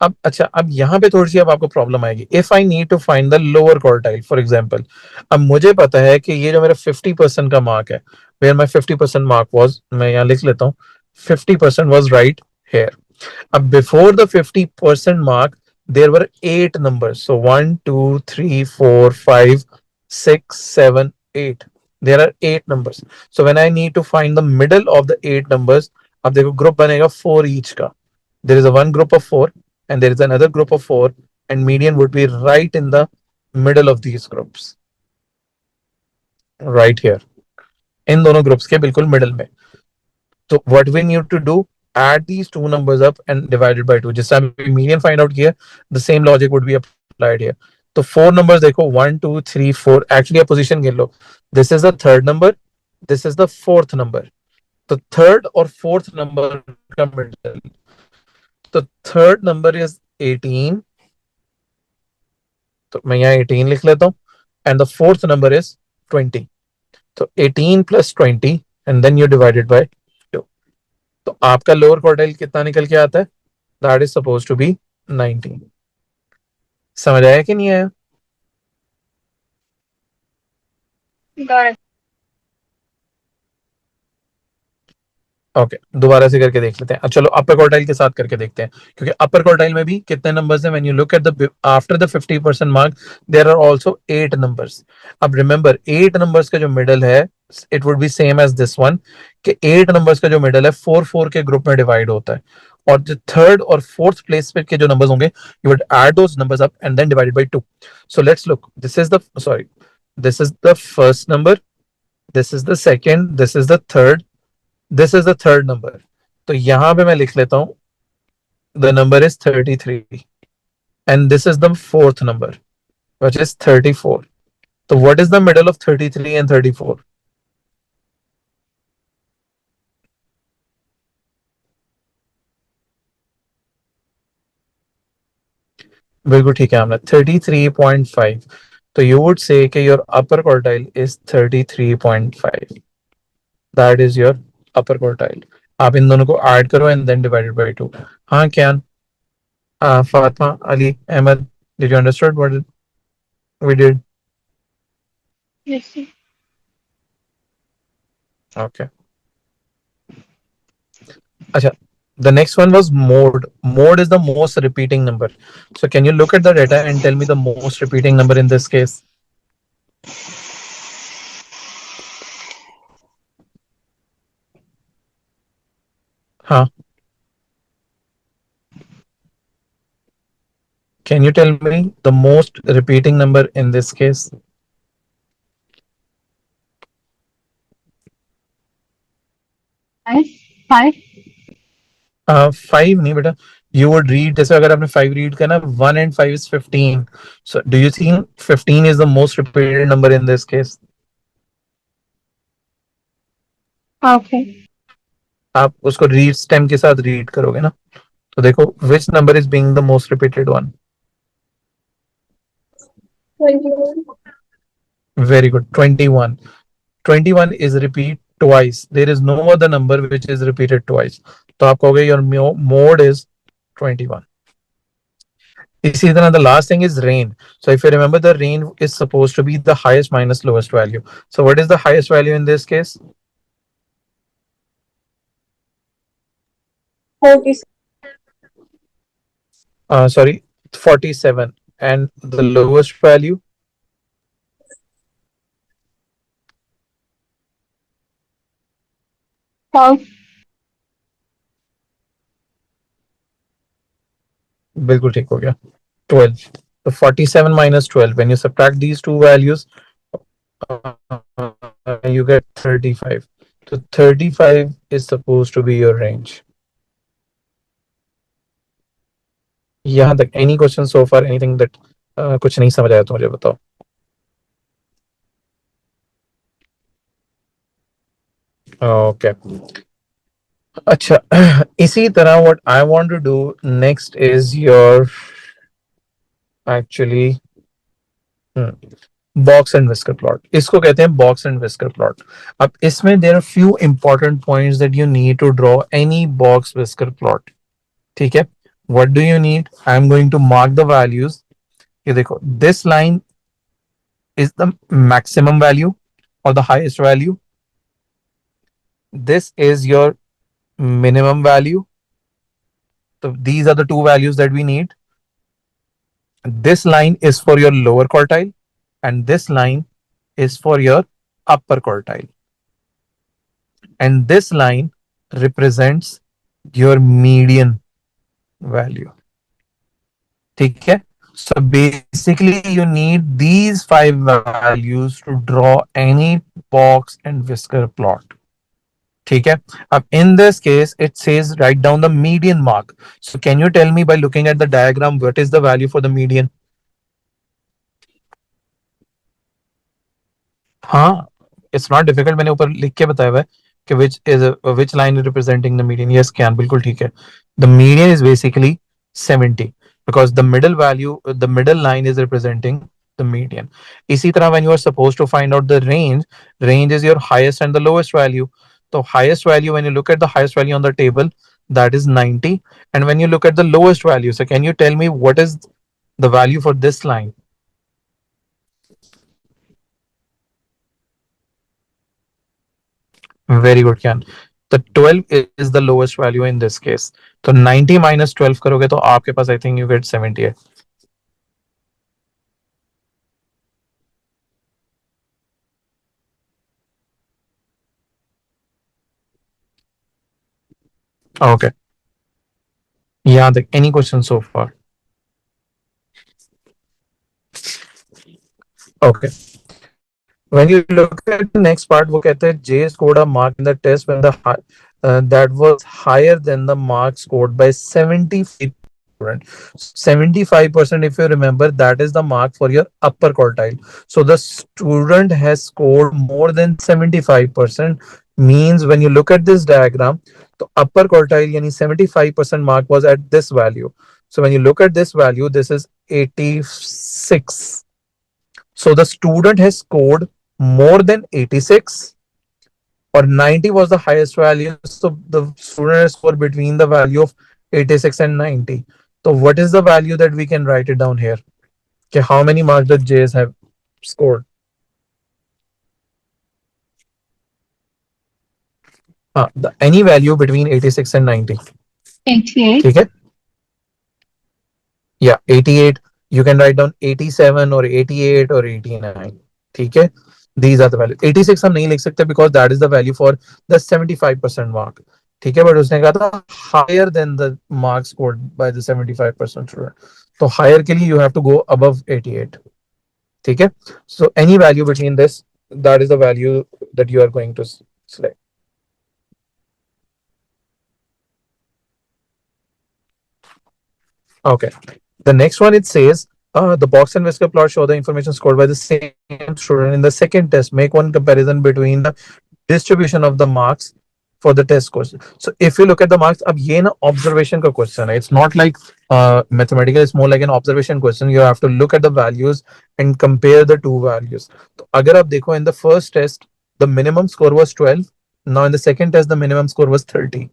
अब अच्छा, अब यहाँ पे थोड़ी सी अब आपको प्रॉब्लम आएगी. If I need to find the lower quartile for example, अब मुझे पता है कि ये जो मेरा 50% का मार्क है, वेयर माय 50% मार्क वाज, मैं यहाँ लिख लेता हूँ 50% वाज राइट हियर. अब before the 50% mark there were 8 numbers. So 1 2 3 4 5 6 7 8. There are 8 numbers. So when I need to find the middle of the 8 numbers, अब देखो ग्रुप बनेगा 4 ईच का. There is a one group of 4 and there is another group of 4 and median would be right in the middle of these groups, right here इन दोनों groups के बिल्कुल middle में. तो what we need to do, add these two numbers up and divide it by 2. जिस time median find out किया, the same logic would be applied here. तो 4 numbers देखो 1 2 3 4. actually a position गिन लो. this is the third number, this is the fourth number. तो third और fourth number का middle. The third number is 18 तो मैं यहाँ 18 लिख लेता हूँ and the fourth number is 20. तो 18 plus 20 and then you divided by 2. तो आपका लोअर क्वार्टाइल कितना निकल के आता है? That is suppose to be 19. समझ आया कि नहीं आया? Got it. ओके दोबारा से करके देख लेते हैं. चलो अपर क्वार्टाइल के साथ करके देखते हैं, क्योंकि अपर क्वार्टाइल में भी कितने नंबर्स हैं? When you look at the after the 50% mark there are also 8 numbers. अब रिमेंबर 8 नंबर्स का जो मिडल है it would be same as this one, कि 8 नंबर्स का जो मिडल है 4 के ग्रुप में डिवाइड होता है, और जो थर्ड और फोर्थ प्लेस पे के जो नंबर्स होंगे you would add those numbers up and then divided by 2. So let's look, this is the first number, this is the second, this is the third, this is the third number. तो यहां पे मैं लिख लेता हूं the number is 33 and this is the fourth number which is 34. तो what is the middle of 33 and 34? बिल्कुल ठीक है हमने 33.5. तो यू वुड से कि your upper quartile is 33.5. That is your upper quartile. आप इन दोनों को ऐड करो एंड देन डिवाइडेड बाय 2. हाँ क्या Fatima, Ali, Ahmad, did you understand what we did? Yes, sir. Okay. Acha, the next one was mode. Mode is the most repeating number. So can you look at the data and tell me the most repeating number in this case? Huh? Can you tell me the most repeating number in this case? Five. 5 नहीं बेटा. You would read, जैसे अगर आपने 5 read करना, 1 and 5 is 15. So do you think 15 is the most repeated number in this case? Okay. आप उसको read stem के साथ रीड करोगे ना, तो देखो which number is being the most repeated one? 21. Very good. 21. 21 is repeat twice. There is no other number which is repeated twice. तो आप कहोगे your mode is 21. इसी तरह the last thing is rain. So if you remember, the rain is supposed to be the highest minus lowest value. So what is the highest value in this case? 47. Sorry, 47. And the lowest value? Twelve. बिल्कुल ठीक हो गया. 12. So 47 minus 12. When you subtract these two values, you get 35. So 35 is supposed to be your range. यहाँ तक any question so far? Anything that कुछ नहीं समझ आया तो मुझे बताओ. Okay. अच्छा, इसी तरह what I want to do next is your actually box and whisker plot. इसको कहते हैं बॉक्स एंड विस्कर प्लॉट. अब इसमें there are few important points that you need to draw any box whisker plot. ठीक है, what do you need? I am going to mark the values. ये देखो, this line is the maximum value और the highest value. This is your minimum value. So these are the two values that we need. This line is for your lower quartile and this line is for your upper quartile. And this line represents your median value. ठीक है? So basically you need these 5 values to draw any box and whisker plot. ठीक है. अब in this case it says write down the median mark. So can you tell me by looking at the diagram what is the value for the median? हाँ, it's not difficult. मैंने ऊपर लिख के बताया हुआ है कि which line is representing the median. Yes, can बिल्कुल ठीक है. The median is basically 70. because the middle value, the middle line is representing the median. इसी तरह when you are supposed to find out the range, range is your highest and the lowest value. So highest value, when you look at the highest value on the table, that is 90. And when you look at the lowest value, so can you tell me what is the value for this line? Very good, Kian. The 12 is the lowest value in this case. So 90 minus 12 करोगे तो आपके पास I think you get 78. Okay. Yeah, any questions so far? Okay. When you look at the next part, वो कहते हैं J scored a mark in the test when that was higher than the mark scored by 75%. 75%, if you remember, that is the mark for your upper quartile. So the student has scored more than 75%. Means when you look at this diagram, the upper quartile, yani 75% mark was at this value. So when you look at this value, this is 86. So the student has scored more than 86, or 90 was the highest value. So the student has scored between the value of 86 and 90. So what is the value that we can write it down here? Okay, how many marks the J's have scored? Any value between 86 and 90. 88. Okay? Yeah, 88. You can write down 87 or 88 or 89. Okay? These are the values. 86 हम नहीं लिख सकते because that is the value for the 75% mark. ठीक है, but उसने कहा था higher than the mark scored by the 75% student. तो higher के लिए you have to go above 88. ठीक है? So any value between this, that is the value that you are going to select. Okay. The next one, it says the box and whisker plot show the information scored by the same student in the second test. Make one comparison between the distribution of the marks for the test question. So if you look at the marks, अब ये ना observation का question है. It's not like mathematical. It's more like an observation question. You have to look at the values and compare the two values. तो अगर आप देखो, in the first test the minimum score was 12. Now in the second test the minimum score was 30.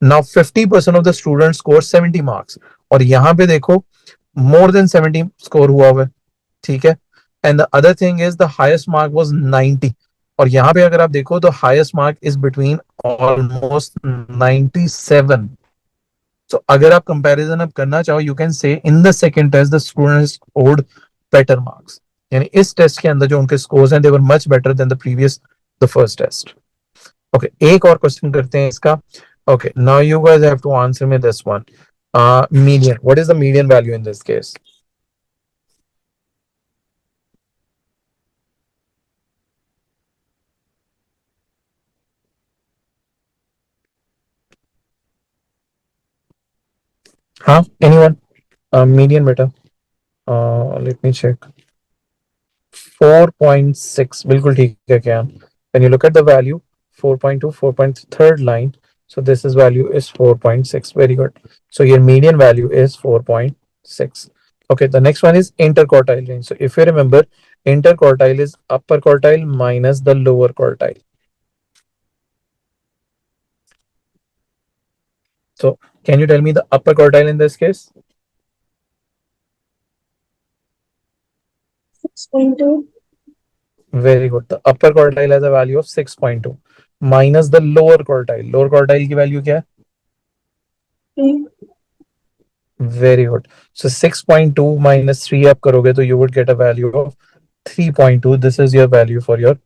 Now 50% of the students score 70 marks. और यहाँ पे देखो more than 70 score हुआ हुआ है. ठीक है? And the other thing is the highest mark was 90. और यहाँ पे अगर आप देखो तो highest mark is between almost 97. So अगर आप comparison अब करना चाहो, you can say in the second test the students scored better marks. यानी इस टेस्ट के अंदर जो उनके scores हैं, they were much better than the first test. Okay, एक और question करते हैं इसका. Okay, now you guys have to answer me this one. Median. What is the median value in this case? Huh? Anyone? Median beta. Let me check. 4.6. बिल्कुल ठीक है क्या? When you look at the value, 4.2, 4.3rd line. So this is value is 4.6. Very good. So your median value is 4.6. Okay, the next one is interquartile range. So if you remember, interquartile is upper quartile minus the lower quartile. So can you tell me the upper quartile in this case? 6.2. Very good. The upper quartile has a value of 6.2 minus the lower quartile. Lower quartile की value क्या है? 3. Very good. So 6.2 minus 3 आप करोगे तो you would get a value of 3.2. This is your value for your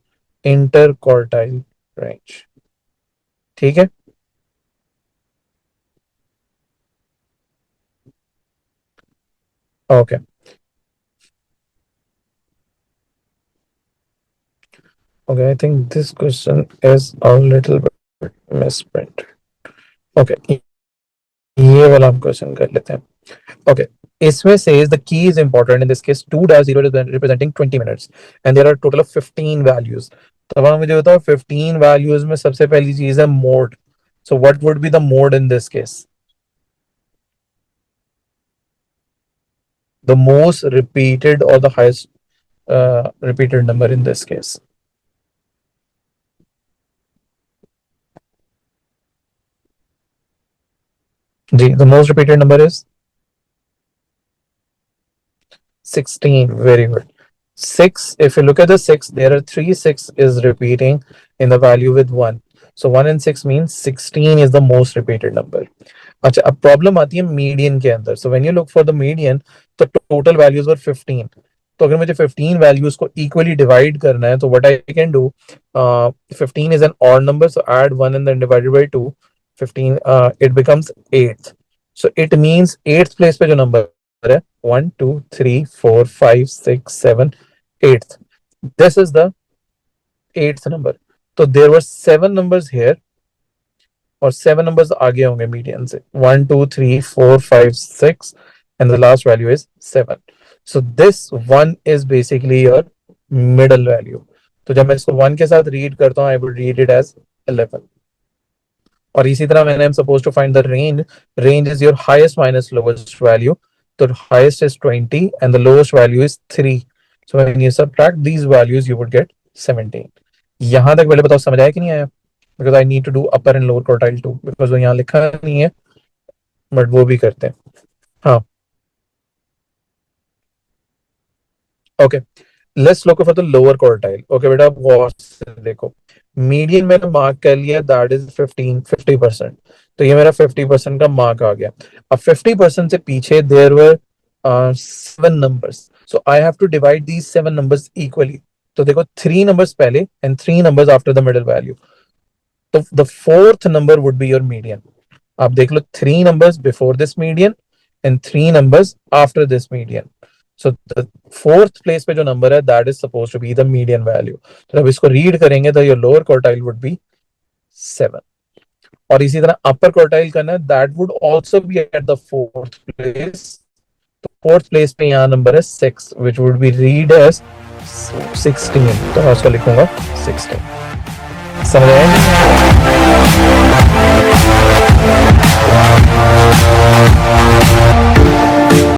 interquartile range. ठीक है? Okay. Okay, I think this question is a little bit misprint. Okay, ये वाला हम क्वेश्चन कर लेते हैं. Okay, इसमें says the key is important. In this case 2-0 is representing 20 minutes and there are total of 15 values. तो अब मुझे बताओ 15 values में सबसे पहली चीज है mode. So what would be the mode in this case? the most repeated or the highest repeated number in this case. The most repeated number is 16. Very good. 6, if you look at the 6, there are 3 6 is repeating in the value with 1. So 1 and 6 means 16 is the most repeated number. अच्छा, अब problem आती है median के अंदर. So when you look for the median, तो total values were 15. तो अगर मुझे 15 values को equally divide करना है, तो what I can do, 15 is an odd number, so add 1 and then divided by 2. 15, it becomes 8th. So it means 8th place पे जो number है 1 2 3 4 5 6 7 8th. This is the 8th number. So there were 7 numbers here और 7 numbers आगे होंगे median से 1 2 3 4 5 6 and the last value is 7. So this one is basically your middle value. तो जब मैं इसको 1 के साथ रीड करता हूँ, I would read it as 11. और इसी तरह when I'm supposed to find the range is your highest minus lowest value. So highest is 20 and the lowest value is 3. So when you subtract these values, you would get 17. यहाँ तक पहले बताओ समझ आया कि नहीं आया? Because I need to do upper and lower quartile too. Because वो यहाँ लिखा नहीं है, but वो भी करते हैं. हाँ. Okay. Let's look for the lower quartile. Okay बेटा, गौर से देखो. मीडियन मैंने मार्क कर लिया, दैट इज 50%. तो ये मेरा 50% का मार्क आ गया. अब 50% से पीछे there were 7 numbers, so I have to divide these 7 numbers equally. तो देखो 3 नंबर्स पहले and 3 numbers after the middle value. तो the fourth number would be your median. आप देख लो 3 numbers before this median and 3 numbers after this median. So the fourth place पे जो number है, that is supposed to be the median value. तो जब इसको read करेंगे तो your lower quartile would be 7. और इसी तरह upper quartile करना है, that would also be at the fourth place. तो fourth place पे यहाँ number है 6, which would be read as 16. तो मैं उसको लिखूंगा 16. समझ आया?